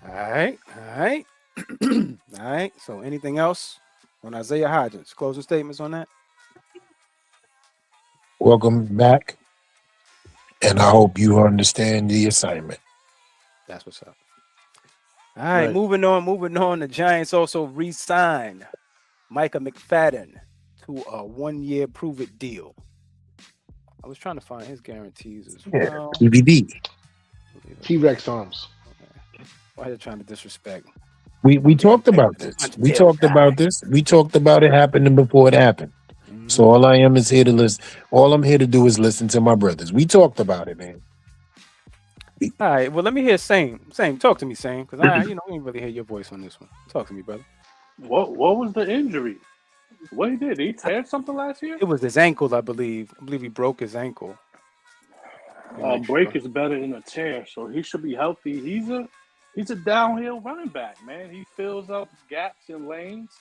All right. All right. So anything else on Isaiah Hodgins? Closing statements on that? Welcome back, and I hope you understand the assignment. That's what's up. All right, moving on. The Giants also re-signed Micah McFadden to a 1-year prove-it deal. I was trying to find his guarantees as well. TBD. T-Rex arms. Okay. Why are you trying to disrespect? We talked about this. We talked about this. We talked about it happening before it happened. So all I am is here to listen. All I'm here to do is listen to my brothers. We talked about it, man. All right. Well, let me hear Same. Talk to me, Same, because I didn't really hear your voice on this one. Talk to me, brother. What was the injury? What he did? He tear something last year? It was his ankle, I believe. I believe he broke his ankle. Break is better than a tear, so he should be healthy. He's a downhill running back, man. He fills up gaps in lanes.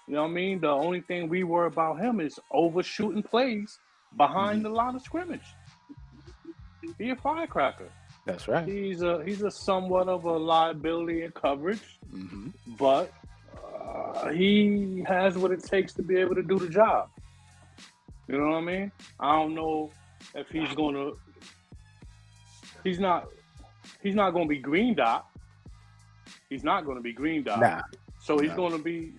You know what I mean? The only thing we worry about him is overshooting plays behind the line of scrimmage. He a firecracker. That's right. He's a somewhat of a liability in coverage, but he has what it takes to be able to do the job. You know what I mean? I don't know if he's gonna. He's not gonna be green dot. He's not gonna be green dot. Nah. So he's gonna be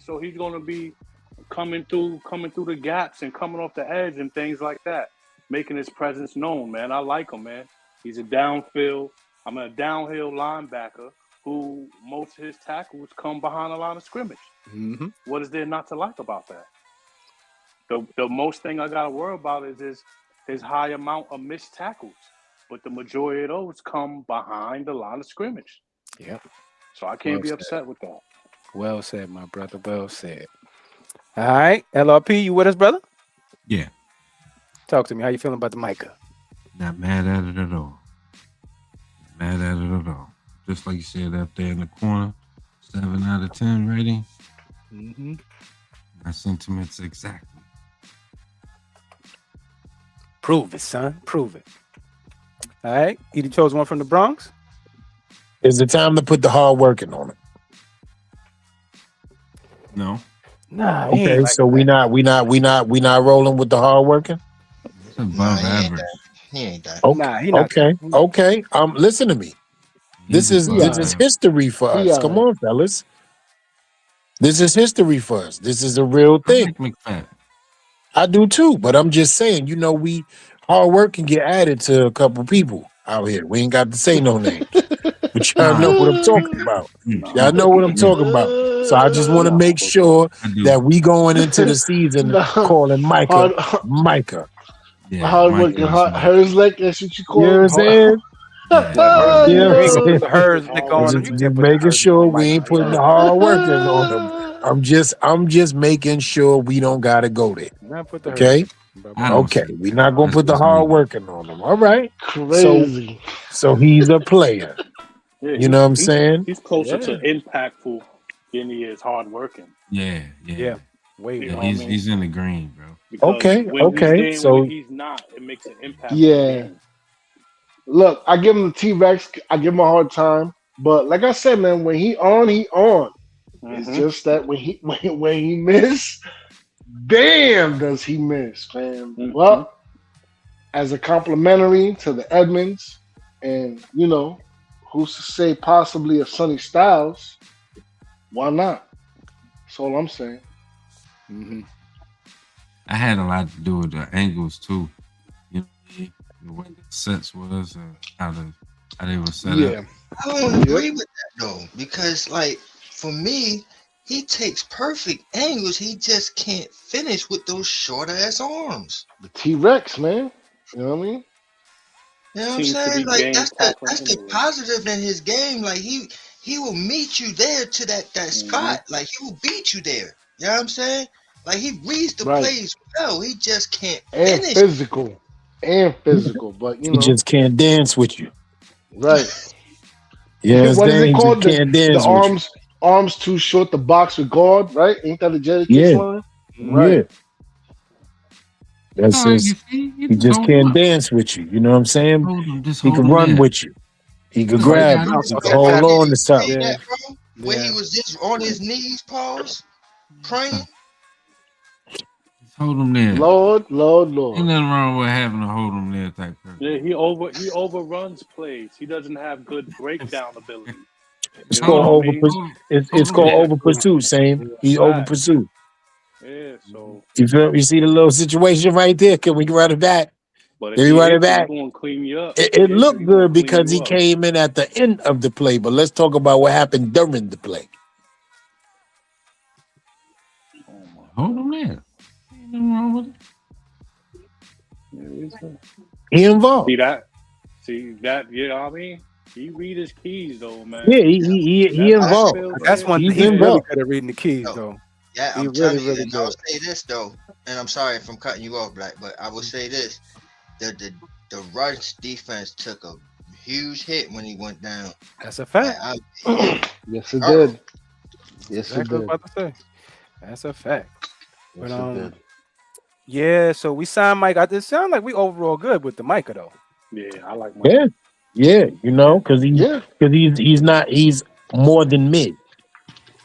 coming through the gaps and coming off the edge and things like that, making his presence known, man. I like him, man. He's a downhill linebacker who most of his tackles come behind the line of scrimmage. What is there not to like about that? The most thing I gotta worry about is his high amount of missed tackles, but the majority of those come behind the line of scrimmage. Yep. So I can't be upset with that. Well said, my brother. Well said. All right, LRP, you with us, brother? Yeah. Talk to me. How you feeling about the Micah? Not mad at it at all. Mad at it at all. Just like you said up there in the corner, 7 out of 10 rating. My sentiments exactly. Prove it, son. Prove it. All right. You chose one from the Bronx? Is it time to put the hard working on it? No. Nah. Okay, so we not rolling with the hard working? It's above average. He ain't that. Okay. Nah, he not. Okay. Listen to me. This is history for us. Come on, fellas. This is history for us. This is a real thing. I like McFadden. I do too, but I'm just saying, hard work can get added to a couple people out here. We ain't got to say no names. but y'all know what I'm talking about. Y'all know what I'm talking about. So I just want to make sure I do. that we going into the season No, calling Micah, hard, Micah. Yeah, hard Mike working, is hers like that's what you You know call what I'm him. saying? yeah, Yeah, Mike hers. You know You what I'm ain't gonna saying? put the hers Hard Nick on him. working. You Just can't put the making hers Nick sure on we Mike. ain't putting the hard working on them. I'm just making sure we don't gotta go there. Not put the hers Okay? Nick on, bro. I don't Okay. see. We're not gonna That's put the just hard me. working on them. All right. So Crazy. he's a player. Yeah, You know what I'm saying? he's closer to Yeah, impactful than he is hard working. Yeah, yeah, way You yeah. know more. what I He's mean? in the green, bro. Because when he's Okay. there, when So he's not, it makes an impact on the Yeah. game. Look, I give him the T-Rex. I give him a hard time. But like I said, man, when he on, he on. It's Mm-hmm. just that when he miss, damn, does he miss, man. Mm-hmm. Well, as a complimentary to the Edmonds, and who's to say possibly a Sonny Styles? Why not? That's all I'm saying. Hmm. I had a lot to do with the angles too. You know what I mean? The way the sets was, how they were set up. Yeah. I don't Yep. agree with that though, because like for me, he takes perfect angles. He just can't finish with those short ass arms. The T-Rex, man. You know what I mean? You know what I'm Seems to saying? be Like game that's the tackling anyway. positive in his game. Like he will meet you there to that Mm-hmm. spot. Like he will beat you there. You know what I'm saying? Like he reads the Right. plays well. He just can't And finish. physical. But he just can't dance with you. right. You What is understand? it He just called? can't The dance with you. arms too short to box with guard, right? Ain't that a Jadakiss Yeah, line? Hmm. Right. yeah. That's No, you his. see, you He just just hold him can't up. dance with you. You know what I'm saying? Hold him, just He hold can him run there. with you. He could Look, Oh, he you can grab got you. him. bounce He off can that hold tackle. on to something. Played Yeah, that, bro. Where he yeah. was just on his knees, pause, praying. Just hold him there. Lord. Ain't nothing wrong with having a hold him there type person. Yeah, he overruns plays. He doesn't have good breakdown ability. It's You know Hold what called I him, over. mean? It's hold him called there. Yeah. over pursuit. Same. He's over Facts. pursuit. Yeah. So, You feel? You see the little situation right there? Can we run it back? but if Can we he run it hits it, he back? gonna clean you up. It, If he it hits it, looked he gonna good clean because you he up. came in at the end of the play. But let's talk about what happened during the play. Oh my Hold God. him there. Ain't nothing wrong with it. Yeah, it's good. He involved. See that? You know what I mean? He read his keys though, man. Yeah, he That involved. backfield That's shit. one thing He's he's really involved. good at reading the keys, Yo, though. yeah, He I'm really, telling you, really and I'll good. say this though, and I'm sorry if I'm cutting you off, Black, but I will say this: the Rush defense took a huge hit when he went down. That's a Like, fact. Yes, it hurt. did. Yes, it Exactly what I did. was about to say. That's a fact. But Yes, it did. yeah. So we signed Mike. It sounds like we overall good with the Micah though. Yeah, I like Mike. Yeah, yeah. You know, because Yeah. he's more than mid.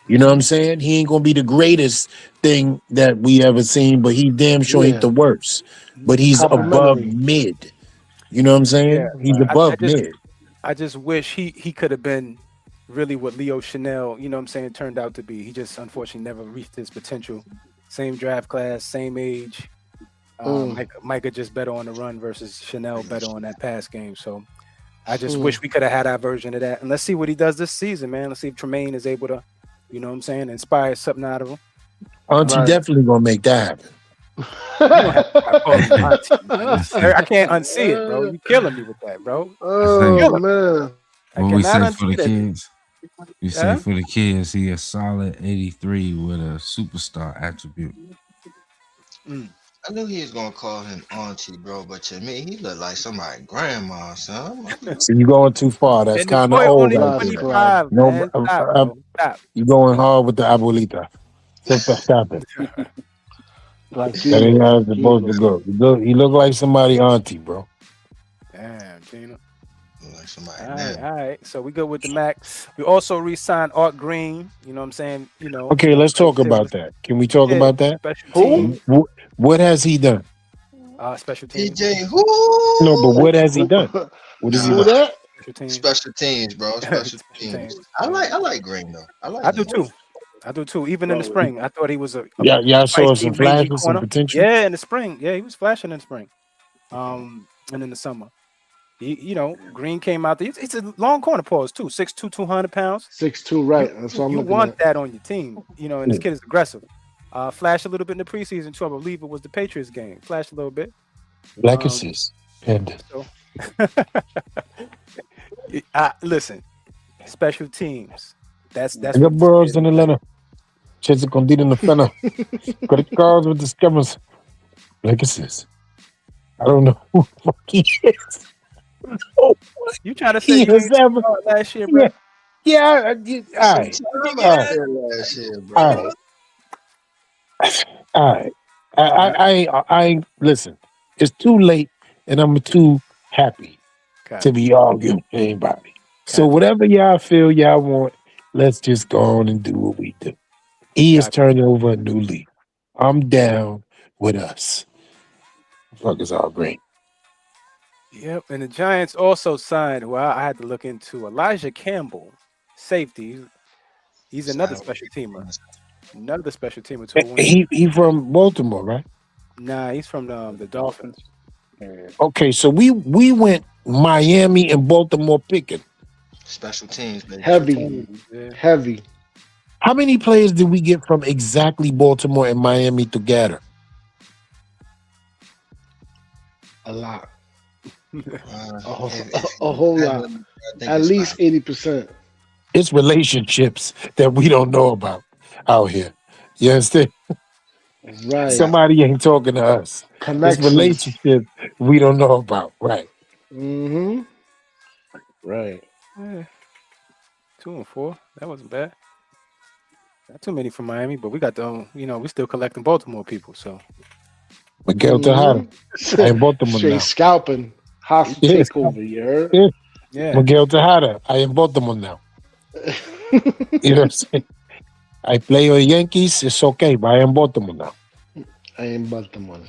You know what I'm saying? He ain't gonna be the greatest thing that we ever seen, but he damn sure ain't Yeah. the worst. But he's above Complimentary. mid. You know what I'm Yeah. saying? He's Right. I above just mid. I just wish he could have been really what Leo Chanel, you know what I'm saying, turned out to be. He just unfortunately never reached his potential. Same draft class, same age. Mm, Micah just better on the run versus Chanel better on that pass game. So I just mm. wish we could have had our version of that. And let's see what he does this season, man. Let's see if Tremaine is able to, you know what I'm saying, inspire something out of him. Auntie Right. definitely gonna make that happen. You don't have to call me auntie, man. I can't unsee it, bro. You killing me with that, bro. I say, Oh man. I what we cannot say unsee for the that. kids. We say Yeah? for the kids, he a solid 83 with a superstar attribute. I knew he was gonna call him auntie, bro, but to me, he looked like somebody's grandma, son. So you going too far. That's And the kind of boy old only right Stop, there. Scribe. 25, No, man. Stop, bro. Stop. you going hard with the abuelita. Stop it. That ain't Tranquilo, how it's supposed to tranquilo. go. You look like somebody auntie, bro. Damn, Tina. Look like somebody All right, now. all right. So we good with the Mac. We also re-signed Art Green. You know what I'm saying? You know, Okay, let's talk it was about that. Can we talk about that? special Who? teams. What has he done? Special teams. DJ, No, but Who? what has he Who? done? What has he Who done? that? Special teams. special teams, bro. Special Special teams. teams. I like Green though. I like I do him. too. I do too. Even in the Bro, spring, I thought he was a Y'all saw feisty, some rangy flashes, some corner. potential. Yeah, in the spring. Yeah, he was flashing in the spring. And in the summer. Green came out there. It's a long corner pause too. 6'2", 200 pounds. 6'2", You right? That's you, what I'm you looking want at. that on your team, and this kid is aggressive. Flashed a little bit in the preseason too. I believe it was the Patriots game. Flashed a little bit. Black Um, assist. And so listen, special teams. That's I what got this bros kid in is. Atlanta. Chase Condit in the fenner. Credit cards with the scammers. Black assist. I don't know who the fuck he is. Oh, You trying to say he you has ain't seen ever. last year, bro? Yeah. Yeah. All Some right. time All out right. there last year, All bro. right. All right. I listen. It's too late, and I'm too happy Got to it. be arguing with anybody. So Got whatever y'all feel y'all want, let's just go on and do what we do. He is Got turning over a new leaf. I'm down with us. Fuck is all great. Yep. And the Giants also signed. Well, I had to look into Elijah Campbell, safety. He's another Sign special teamer. with Another special teamer to a wing. He from Baltimore, right? Nah, he's from the Dolphins. Yeah. Okay, so we went Miami and Baltimore picking. special teams, baby. Special Heavy, teams. Yeah. heavy. How many players did we get from exactly Baltimore and Miami together? A lot. A whole, If a you whole had lot. them, I think At it's least five. 80%. It's relationships that we don't know about out here. You understand? Right. Got Somebody ain't talking to us. It's Connections. relationships we don't know about. Right. Mm-hmm. Right. Yeah, 2-4. That wasn't bad. Not too many from Miami, but we got we still collecting Baltimore people. So Miguel Tejada. I Mm-hmm. in Baltimore Straight now. scalping. Hostile Yes. takeover, you heard? Yeah. yeah, Miguel Tejada. I in Baltimore now. You know what I'm saying? I play on Yankees. It's okay, but I am Baltimore now. I ain't Baltimore.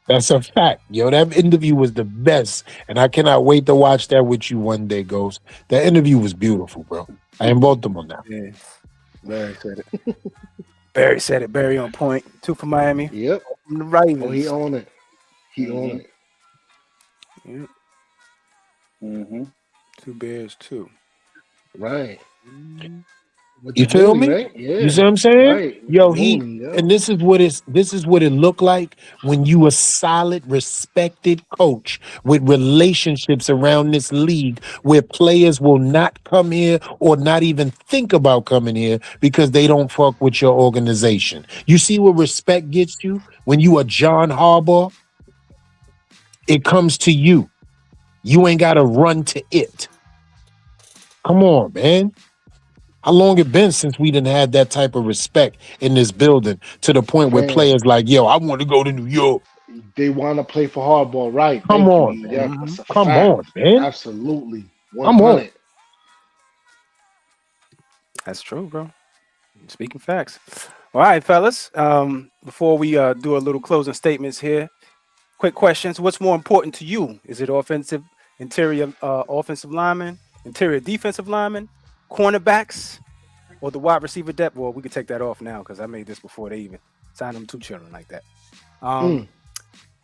That's a fact. Yo, that interview was the best. And I cannot wait to watch that with you one day, Ghost. That interview was beautiful, bro. I am Baltimore now. yeah. Barry said it. Barry said it. Barry on point. 2 for Miami. Yep. From the Oh, he Ravens. own it. He own Mm-hmm. it. Yeah, Mm-hmm. 2 Bears, 2. Right. Mm, With the You feel Mooney, me? right? You Yeah. see what I'm saying? Right. With the Yo, he Mooney, yeah. and this is what it looked like when you a solid, respected coach with relationships around this league where players will not come here or not even think about coming here because they don't fuck with your organization. You see what respect gets you when you are John Harbaugh? It comes to you. You ain't gotta run to it. Come on, man. How long it been since we didn't had that type of respect in this building to the point where Fam. players like, yo, I want to go to New York. They want to play for hardball. Right. Come Thank you, on, E. man. Yep. mhm. That's a Come fact. on, man. Absolutely. Come on. 100. That's true, bro. Speaking facts. All right, fellas. Before we do a little closing statements here, quick questions. What's more important to you? Is it interior offensive lineman, interior defensive lineman, cornerbacks, or the wide receiver depth? Well, we could take that off now because I made this before they even signed them 2 children like that. Mm.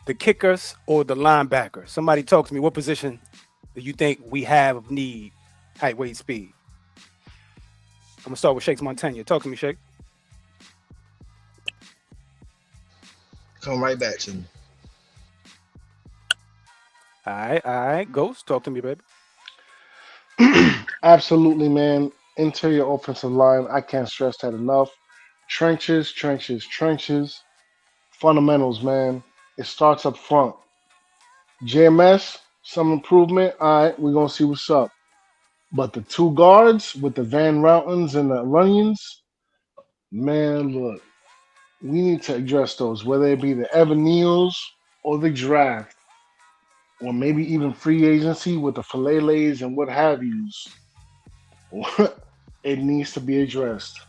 The kickers or the linebacker? Somebody talk to me. What position do you think we have of need? Height, weight, speed. I'm gonna start with Shakes Montana. Talk to me, Shake. Come right back to me. All right. Ghost, talk to me, baby. Absolutely, man. Interior offensive line. I can't stress that enough. Trenches, trenches, trenches. Fundamentals, man. It starts up front. JMS, some improvement. All right, we're gonna see what's up. But the two guards with the Van Routens and the Runyons, man, look, we need to address those, whether it be the Evan Neals or the draft, or maybe even free agency with the Fillets and what have yous. It needs to be addressed.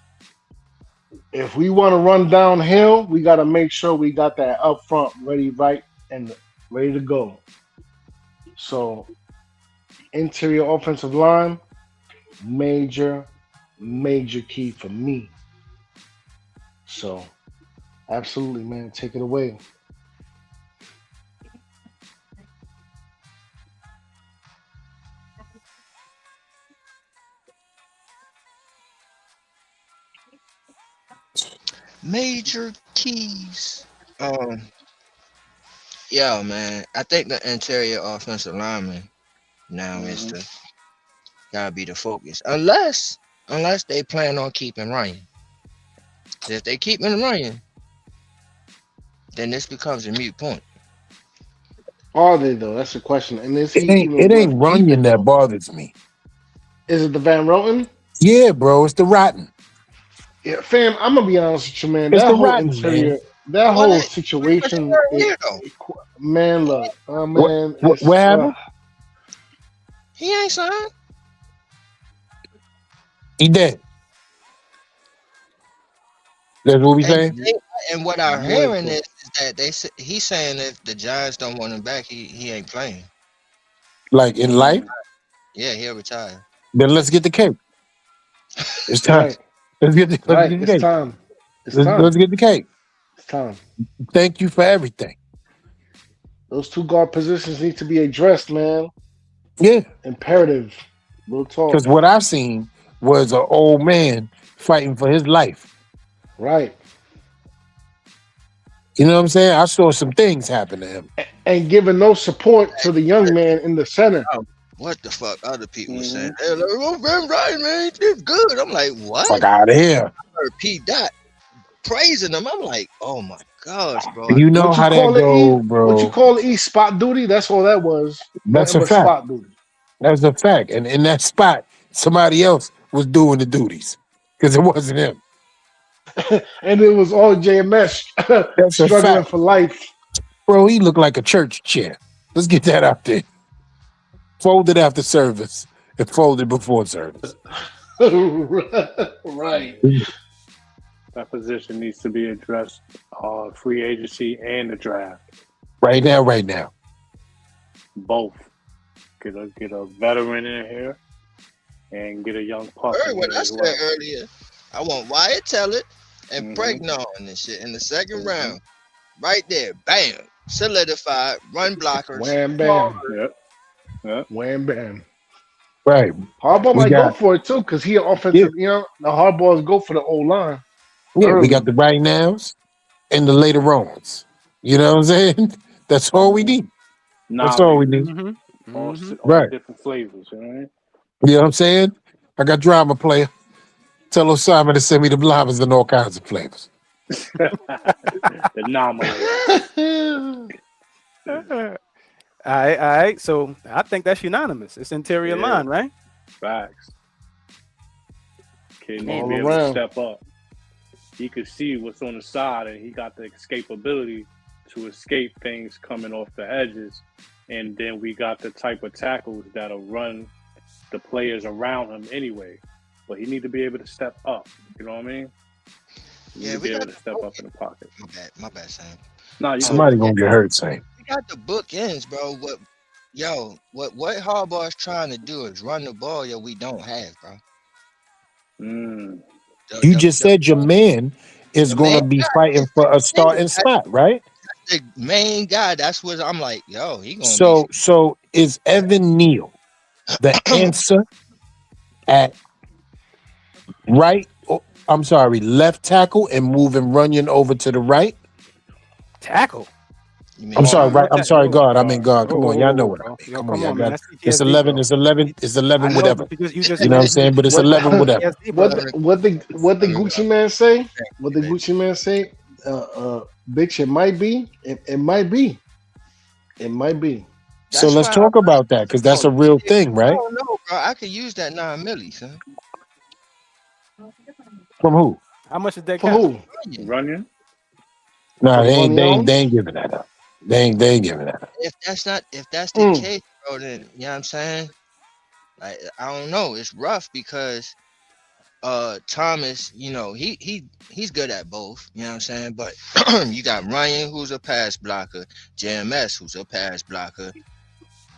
If we want to run downhill, we got to make sure we got that up front ready, right, and ready to go. So, interior offensive line, major, major key for me. So, absolutely, man, take it away. major keys. Yeah, man. I think the interior offensive lineman now is Mm-hmm. the gotta be the focus. Unless they plan on keeping Ryan. If they keep him Ryan, then this becomes a mute point. Are they though? That's the question. And is It he ain't even it worth ain't keeping Runyon that though? bothers me. Is it the Van Roten? Yeah, bro, it's the rotten. Yeah, fam. I'm gonna be honest with you, man. It's That the whole rotten, man. interior, that What whole it was situation, here though. man. Look, What man. what happened? He ain't signed. He dead. That's what we And saying? and what I'm hearing Muerto. is that he's saying if the Giants don't want him back, he ain't playing. Like in life? Yeah, he'll retire. Then let's get the cake. It's time. Right, Let's get right. the It's cake. time. It's Let's time. get the cake. It's time. Thank you for everything. Those two guard positions need to be addressed, man. Yeah. Imperative. Real talk. Because what I've seen was an old man fighting for his life. Right. You know what I'm saying? I saw some things happen to him. And giving no support to the young man in the center. What the fuck other people Mm-hmm. saying? They're like, oh, Ben Ryan, man, he did good. I'm like, what? Fuck out of here. I heard P. Dot praising him. I'm like, oh my gosh, bro. You know What you how that call it, E? go, What you bro. call it, E? Spot duty? That's all that was. That's Nothing a but fact. spot duty. That's a fact. And in that spot, somebody else was doing the duties. Because it wasn't him. And it was all JMS That's a struggling fact. for life. Bro, he looked like a church chair. Let's get that out there. Folded after service and folded before service. Right. That position needs to be addressed. Free agency and the draft, Right now. both. Get a veteran in here and get a young pup Heard in what here I as said well. earlier. I want Wyatt Tellett and Mhm. Pregnon and shit in the 2nd round. Right there, bam, solidified, run blockers. Wham bam. Yep. Wham bam. Right. Harbaugh We might go got for it too, because he an offensive, the Hardballs go for the old line. we early. got the right nows and the later ons. You know what I'm saying? That's all we need. That's all we need. All Right. different flavors, you know what I mean? You know what I'm saying? I got drama player. Tell Osama to send me the llamas in all kinds of flavors. The nominator. All right. So I think that's unanimous. It's interior Yeah. line, right? Facts. Kid need to All be able to around. step up. He could see what's on the side, and he got the escapability to escape things coming off the edges. And then we got the type of tackles that'll run the players around him anyway. But he need to be able to step up. You know what I mean? He need to be able to step up in the pocket. My bad, Sam. No, you Somebody gonna get hurt, Sam. We got the bookends, bro. What Harbaugh is trying to do is run the ball. We don't have, bro. You just said your man is the gonna main be guy fighting is for a starting spot, right? the main guy. That's what I'm like. Yo, he gonna So is Evan Neal the answer at right? I'm sorry, left tackle and moving Runyon over to the right? Tackle. I'm sorry, right? I'm sorry, Oh, God. I mean God. Come on, y'all know what I oh, mean. yo, Come come on, y'all on, man. got That's it's PTSD, 11. bro. It's 11. It's 11. I know, Whatever. but you just You know what I'm saying? But it's 11. Whatever. PTSD, brother. What the Gucci man say? What the Gucci man say? Bitch, it might be. It might be. It might be. So let's talk about that because that's a real thing, I right? don't know, bro. I could use that 9 milli, son. From who? How much is that? For who? Runyon? Nah, they Runyon? ain't giving that up. They ain't giving that up. If that's the case, bro, then you know what I'm saying? Like, I don't know. It's rough because Thomas, he's good at both, you know what I'm saying? But you got Ryan, who's a pass blocker, JMS, who's a pass blocker.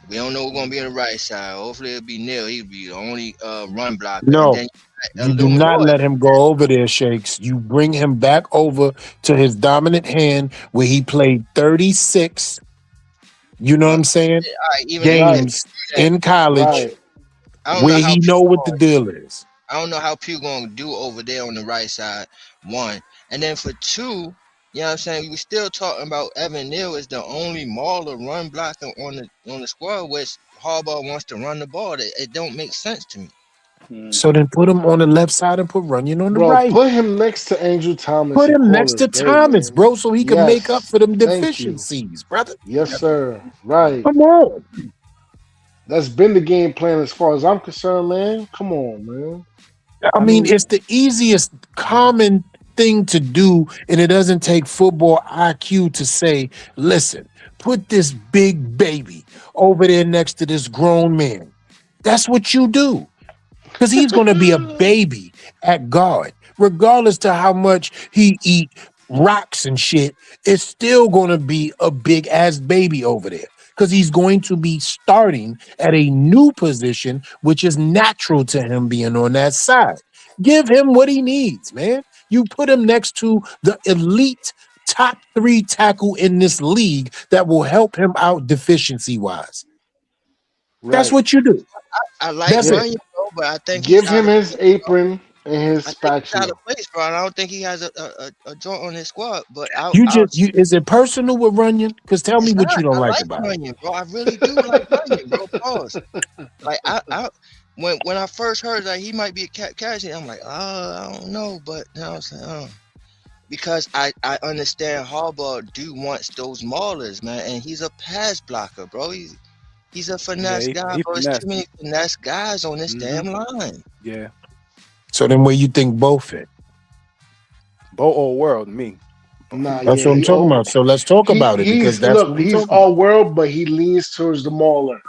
We don't know who's gonna be on the right side. Hopefully it'll be Neil. He'll be the only run blocker. No, And then you do not let him go over there, Shakes. You bring him back over to his dominant hand where he played 36. You know what I'm saying? Games in college where he know what the deal is. I don't know how Pugh gonna do over there on the right side. One, And then for 2, you know what I'm saying, we still talking about Evan Neal is the only mauler run blocker on the squad, which Harbaugh wants to run the ball. It don't make sense to me. So then put him on the left side and put Runyon on the Bro, right. put him next to Andrew Thomas Put and him call next it a to day, Thomas, man. bro, so he can make up Yes. for them Thank you. deficiencies, brother. Yes, sir. Right. Come on. That's been the game plan as far as I'm concerned, man. Come on, man. I mean, it's the easiest common thing to do, and it doesn't take football IQ to say, listen, put this big baby over there next to this grown man. That's what you do. Because he's going to be a baby at guard. Regardless to how much he eat rocks and shit, it's still going to be a big ass baby over there. Because he's going to be starting at a new position, which is natural to him being on that side. Give him what he needs, man. You put him next to the elite top 3 tackle in this league that will help him out deficiency-wise. That's Right. what you do. I like That's it. Runyon, bro, but I think Give he's out him of his apron and his I think he's out spatula. of place, bro. And I don't think he has a joint on his squad. But Is it personal with Runyon? Because tell me it's what not. you don't I like like about it. Runyon, bro. I really do like Runyon, bro. Pause. Like when I first heard that he might be a casualty, I'm like, I don't know, but you know what I'm saying, because I understand Harbaugh do wants those maulers, man, and he's a pass blocker, bro. He's a finesse guy, he bro. There's finesse. too many finesse guys on this damn line. Yeah. So then where you think Bo fit? Bo all world, me. Nah, That's yeah, what I'm talking about. So let's talk about it because that's what we're he's talking about. all world, but he leans towards the mauler.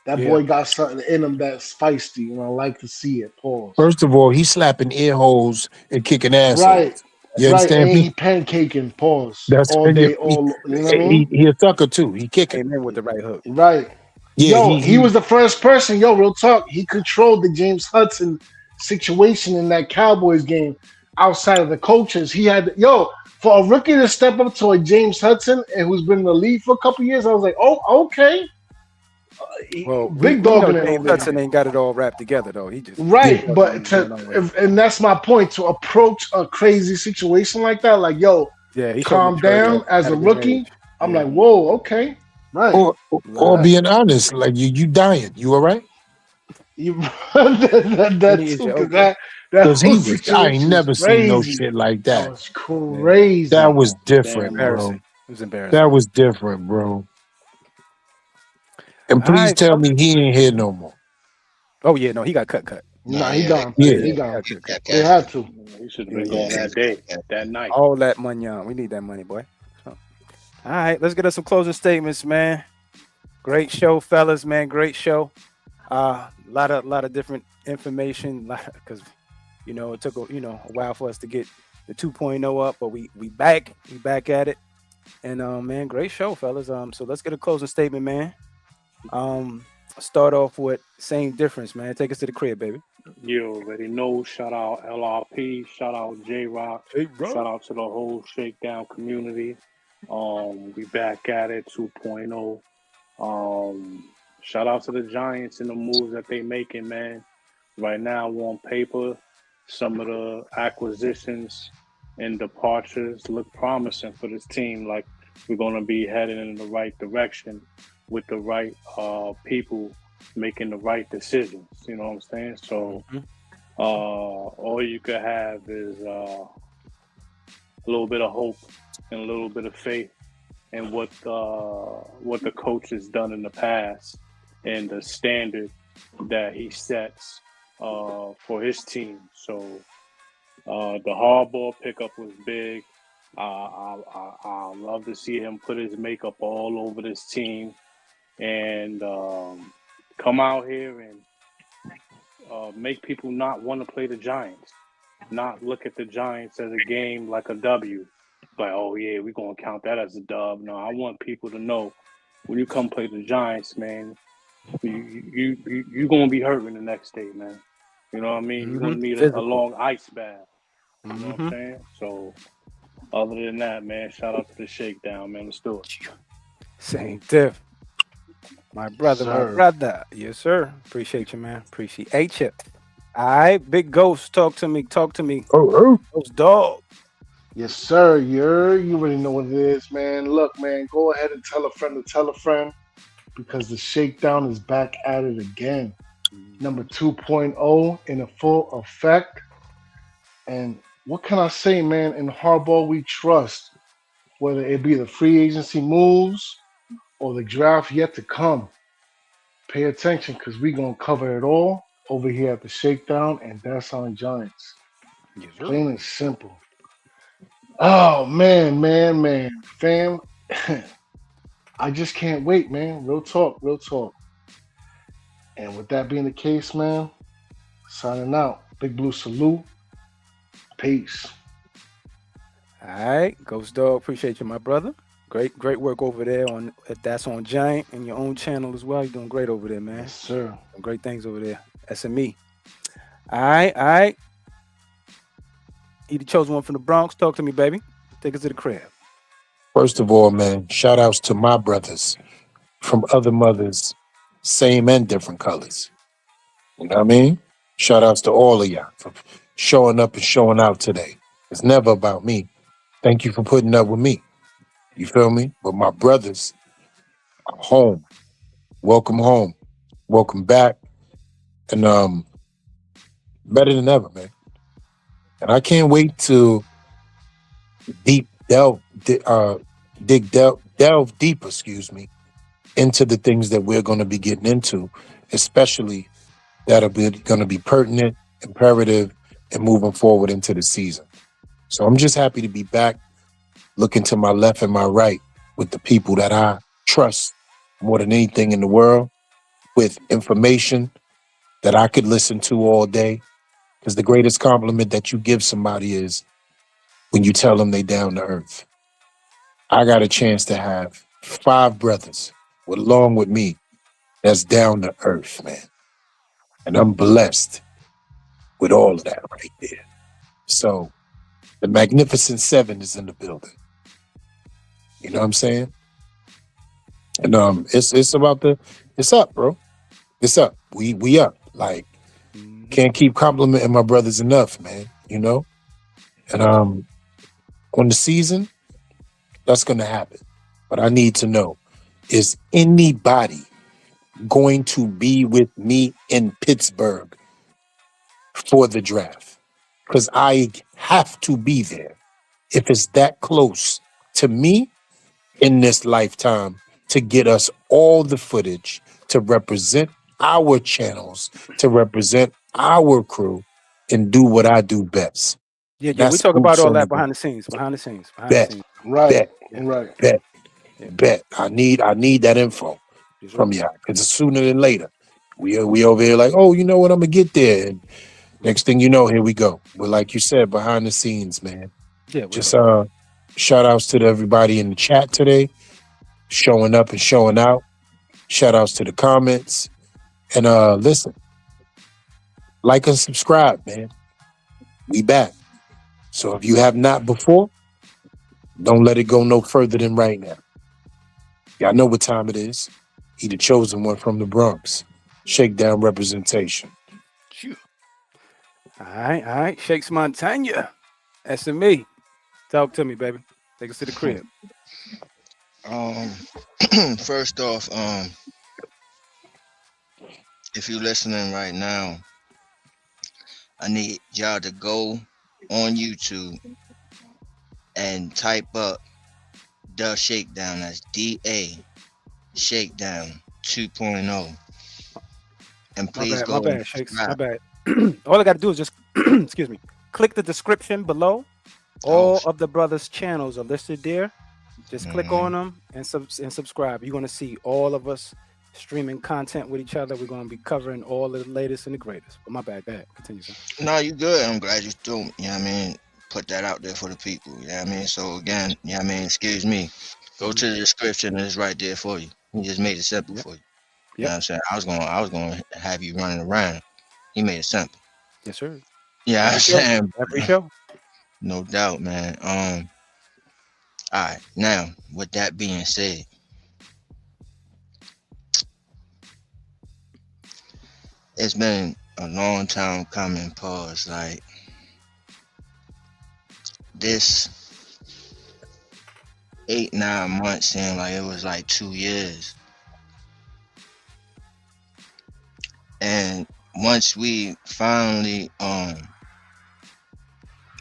That Yeah. boy got something in him that's feisty, and I like to see it. Pause. First of all, he's slapping ear holes and kicking assholes. Right. You Right, understand and me? he pancaking, pause. That's All day, all you know what I mean? he a sucker too. He kicking. Came in with the right hook. Right. Yeah, Yo, he was the first person. Yo, real talk. He controlled the James Hudson situation in that Cowboys game outside of the coaches. He had for a rookie to step up to a James Hudson and who's been in the league for a couple years. I was like, oh, okay. Well, Big we know dog in it James over there. Hudson ain't got it all wrapped together though. He just Right, but and that's my point, to approach a crazy situation like that, like, yo, he calm down as a rookie. I'm like, whoa, okay, right. Or being honest, like you dying. You all right? You that too, because he was. I ain't never seen no shit like that. That was crazy. That was different, bro. Embarrassing. It was embarrassing. That was different, bro. And please tell me he ain't here no more. Oh yeah, no, he got cut. Nah, he gone. Yeah. He gone. They had to. He should have been gone that day, that night. All that money on. We need that money, boy. So, all right, let's get us some closing statements, man. Great show, fellas, man. Great show. Lot of different information, because it took a while for us to get the 2.0 up, but we back at it, and man, great show, fellas. So let's get a closing statement, man. Start off with same difference, man. Take us to the crib, baby. You already know. Shout out LRP. Shout out J-Rock. Shout out to the whole Shakedown community. We back at it 2.0. Shout out to the Giants and the moves that they making, man. Right now, on paper, some of the acquisitions and departures look promising for this team. Like, we're going to be heading in the right direction with the right people making the right decisions. You know what I'm saying? So all you could have is a little bit of hope and a little bit of faith in what the coach has done in the past and the standard that he sets for his team. So the Harbaugh pickup was big. I love to see him put his makeup all over this team and come out here and make people not want to play the Giants, not look at the Giants as a game like a W. Like, oh yeah, we're gonna count that as a dub. No, I want people to know when you come play the Giants, man, you gonna be hurting the next day, man. You know what I mean? You're gonna need a long ice bath. You know what I'm saying? So other than that, man, shout out to the Shakedown, man. Let's do it. Same diff. My brother. Yes, sir. Appreciate you, man. Appreciate you. All right, Big Ghost, talk to me. Oh. Ghost Dog. Yes, sir. You already know what it is, man. Look, man, go ahead and tell a friend to tell a friend because the shakedown is back at it again. Number Mhm. 2.0 in a full effect. And what can I say, man? In hardball, we trust, whether it be the free agency moves or the draft yet to come. Pay attention because we're going to cover it all over here at the shakedown, and that's on Giants. Yes, sir. Plain and simple. Oh, man. Fam, I just can't wait, man. Real talk, real talk. And with that being the case, man, signing out. Big Blue salute. Peace. All right, Ghost Dog, appreciate you, my brother. Great work over there on that's on Giant and your own channel as well. You're doing great over there, Yes, man. sir. Doing great things over there. S.M.E. All right. You the chosen one from the Bronx. Talk to me, baby. Take us to the crib. First of all, man, shout outs to my brothers from other mothers, same and different colors. You know what I mean? Shout outs to all of y'all for showing up and showing out today. It's never about me. Thank you for putting up with me. You feel me? But my brothers are home. Welcome home. Welcome back. And better than ever, man. And I can't wait to deep delve, delve deeper, into the things that we're going to be getting into, especially that are going to be pertinent, imperative, and moving forward into the season. So I'm just happy to be back, looking to my left and my right with the people that I trust more than anything in the world, with information that I could listen to all day. Because the greatest compliment that you give somebody is when you tell them they down to earth. I got a chance to have 5 brothers along with me that's down to earth, man. And I'm blessed with all of that right there. So the Magnificent Seven is in the building. You know what I'm saying? And it's up, bro. It's up. We up. Like, Mhm. can't keep complimenting my brothers enough, man. You know? And on the season, that's gonna happen. But I need to know, is anybody going to be with me in Pittsburgh for the draft? Because I have to be there if it's that close to me in this lifetime to get us all the footage to represent our channels, to represent our crew, and do what I do best. And Yeah. We that's talk about hoops all on the that ground. behind the scenes. Behind the scenes. Behind the Bet, scenes. Right, bet, Yeah. right. bet, Yeah. bet. I need that info Yes, sir. from y'all because sooner than later, we over here like, oh, you know what? I'm gonna get there. And next thing you know, here we go. But like you said, behind the scenes, man. Yeah, we'll Just talk about shout outs to everybody in the chat today, showing up and showing out. Shout outs to the comments. And listen, like and subscribe, man. We back. So if you have not before, don't let it go no further than right now. Y'all know what time it is. He the chosen one from the Bronx. Shakedown representation. it. All right. Shakes Montana. S.M.E. Talk to me, baby. Take us to the crib. Um, first off, if you're listening right now, I need y'all to go on YouTube and type up the Shakedown. That's DA Shakedown 2.0. And please My go and bad, Shakes. My subscribe. bad. All I got to do is just, excuse me, click the description below. Oh, All of the brothers' channels are listed there. Just click mhm. on them and subscribe. You're gonna see all of us streaming content with each other. We're gonna be covering all of the latest and the greatest. But my bad. Go ahead. Continue, son. No, you good. I'm glad you threw, you know what I mean, put that out there for the people. You know what I mean? So again, you know what I mean, excuse me. Go Mhm. to the description and it's right there for you. He just made it simple Yep. for you. You know Yep. what I'm saying? I was gonna have you running around. He made it simple. Yes, sir. Yeah, I'm Every show. saying, Every show. no doubt, man. All right. Now, with that being said, it's been a long time coming. Pause. Like this 8 9 months seemed like it was like 2 years. And once we finally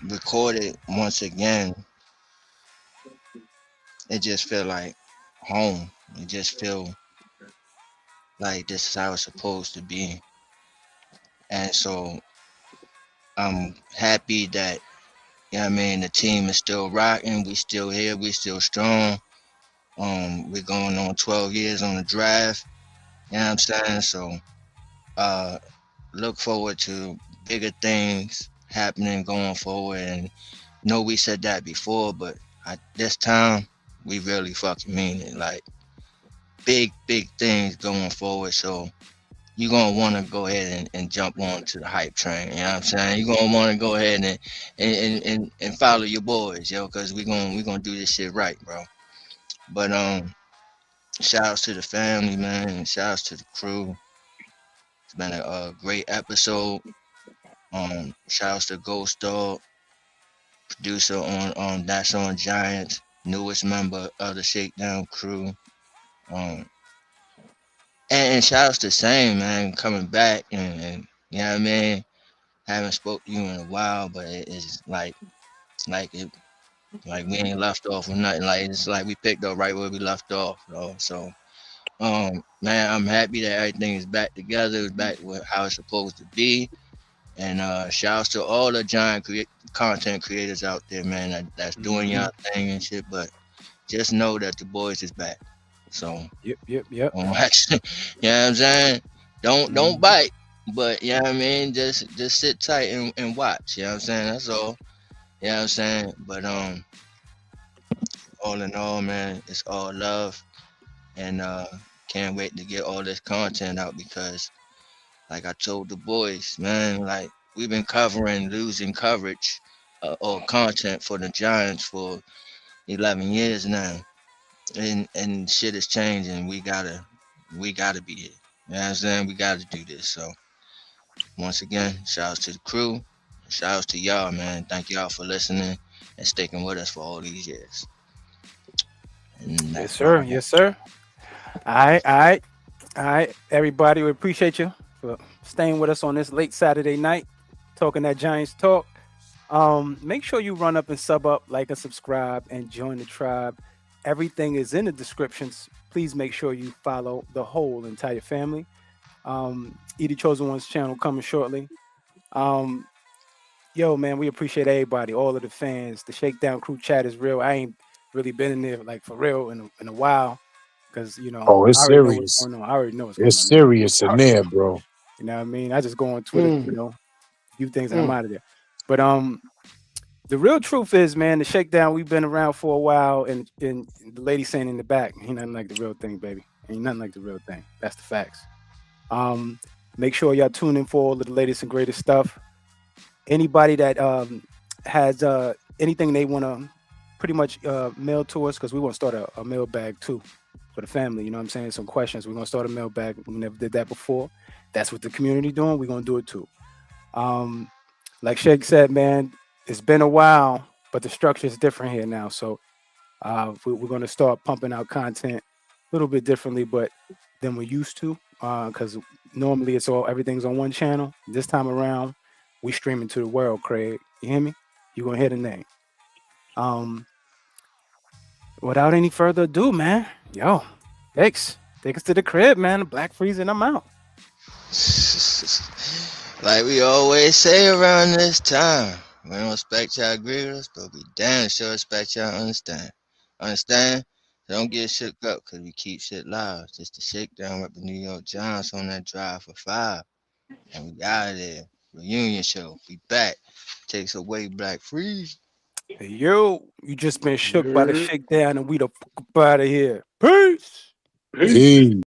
recorded once again, it just felt like home. It just feel like this is how it's supposed to be. And so I'm happy that, you know what I mean, the team is still rocking. We still here. We still strong. We're going on 12 years on the draft. You know what I'm saying? So uh, look forward to bigger things happening going forward. And know we said that before, but this time we really fucking mean it. Like big things going forward. So you're gonna want to go ahead and jump on to the hype train. You know what I'm saying? You're gonna want to go ahead and follow your boys, yo, because we gonna do this shit right, bro. But shout outs to the family, man, and shout outs to the crew. It's been a great episode. Shout outs to Ghost Dog, producer on That's on Giants, newest member of the Shakedown crew. Um, and shout outs to Same, man, coming back and you know what I mean. Haven't spoke to you in a while, but it's like it like we ain't left off or nothing. Like it's like we picked up right where we left off, though. So man, I'm happy that everything is back together, it's back with how it's supposed to be. And shouts to all the content creators out there, man, that's doing Mhm. y'all thing and shit. But just know that the boys is back. So Yep. watch, you know what I'm saying? Don't Mhm. bite, but you know what I mean. Just sit tight and watch. You know what I'm saying? That's all. You know what I'm saying? But all in all, man, it's all love, and can't wait to get all this content out because, like I told the boys, man, like we've been covering losing coverage or content for the Giants for 11 years now, and shit is changing. We gotta be here. You know what I'm saying? We gotta do this. So once again, shout outs to the crew, shout outs to y'all, man. Thank y'all for listening and sticking with us for all these years. And Yes, that's all sir. I got. Yes, sir. All right. Everybody, we appreciate you for staying with us on this late Saturday night, talking that Giants talk. Make sure you run up and sub up, like and subscribe, and join the tribe. Everything is in the descriptions. Please make sure you follow the whole entire family. Edie Chosen One's channel coming shortly. Um, Yo, man, we appreciate everybody, all of the fans. The Shakedown Crew chat is real. I ain't really been in there like for real in a while because Oh, I it's already know what's serious. going on. I already know what's going It's on. Man. serious in there, bro. You know what I mean? I just go on Twitter, Mm, a few things, and I'm mm. out of there. But the real truth is, man, the Shakedown we've been around for a while, and the lady saying in the back, ain't nothing like the real thing, baby. Ain't nothing like the real thing. That's the facts. Um, Make sure y'all tune in for all of the latest and greatest stuff. Anybody that has anything they want to pretty much mail to us, because we want to start a mail bag too for the family. You know what I'm saying? Some questions. We're gonna start a mail bag. We never did that before. That's what the community doing. We're gonna do it too. Um, like Shake said, man, it's been a while, but the structure is different here now. So we're gonna start pumping out content a little bit differently, but than we used to. Because normally it's all everything's on one channel. This time around, we streaming to the world, Craig. You hear me? You gonna hear the name. Um, Without any further ado, man, yo, thanks. Take us to the crib, man. The Black Freezer and I'm out. Like we always say around this time, we don't expect y'all to agree with us, but we damn sure expect y'all to understand. Understand? Don't get shook up because we keep shit live. Just the shakedown with the New York Giants on that drive for 5. And we out of there. Reunion show. We back. Takes away Black Freeze. Hey, yo, you just been shook by the Yeah. shakedown and we the fuck up out of here. Peace. Peace. Hey.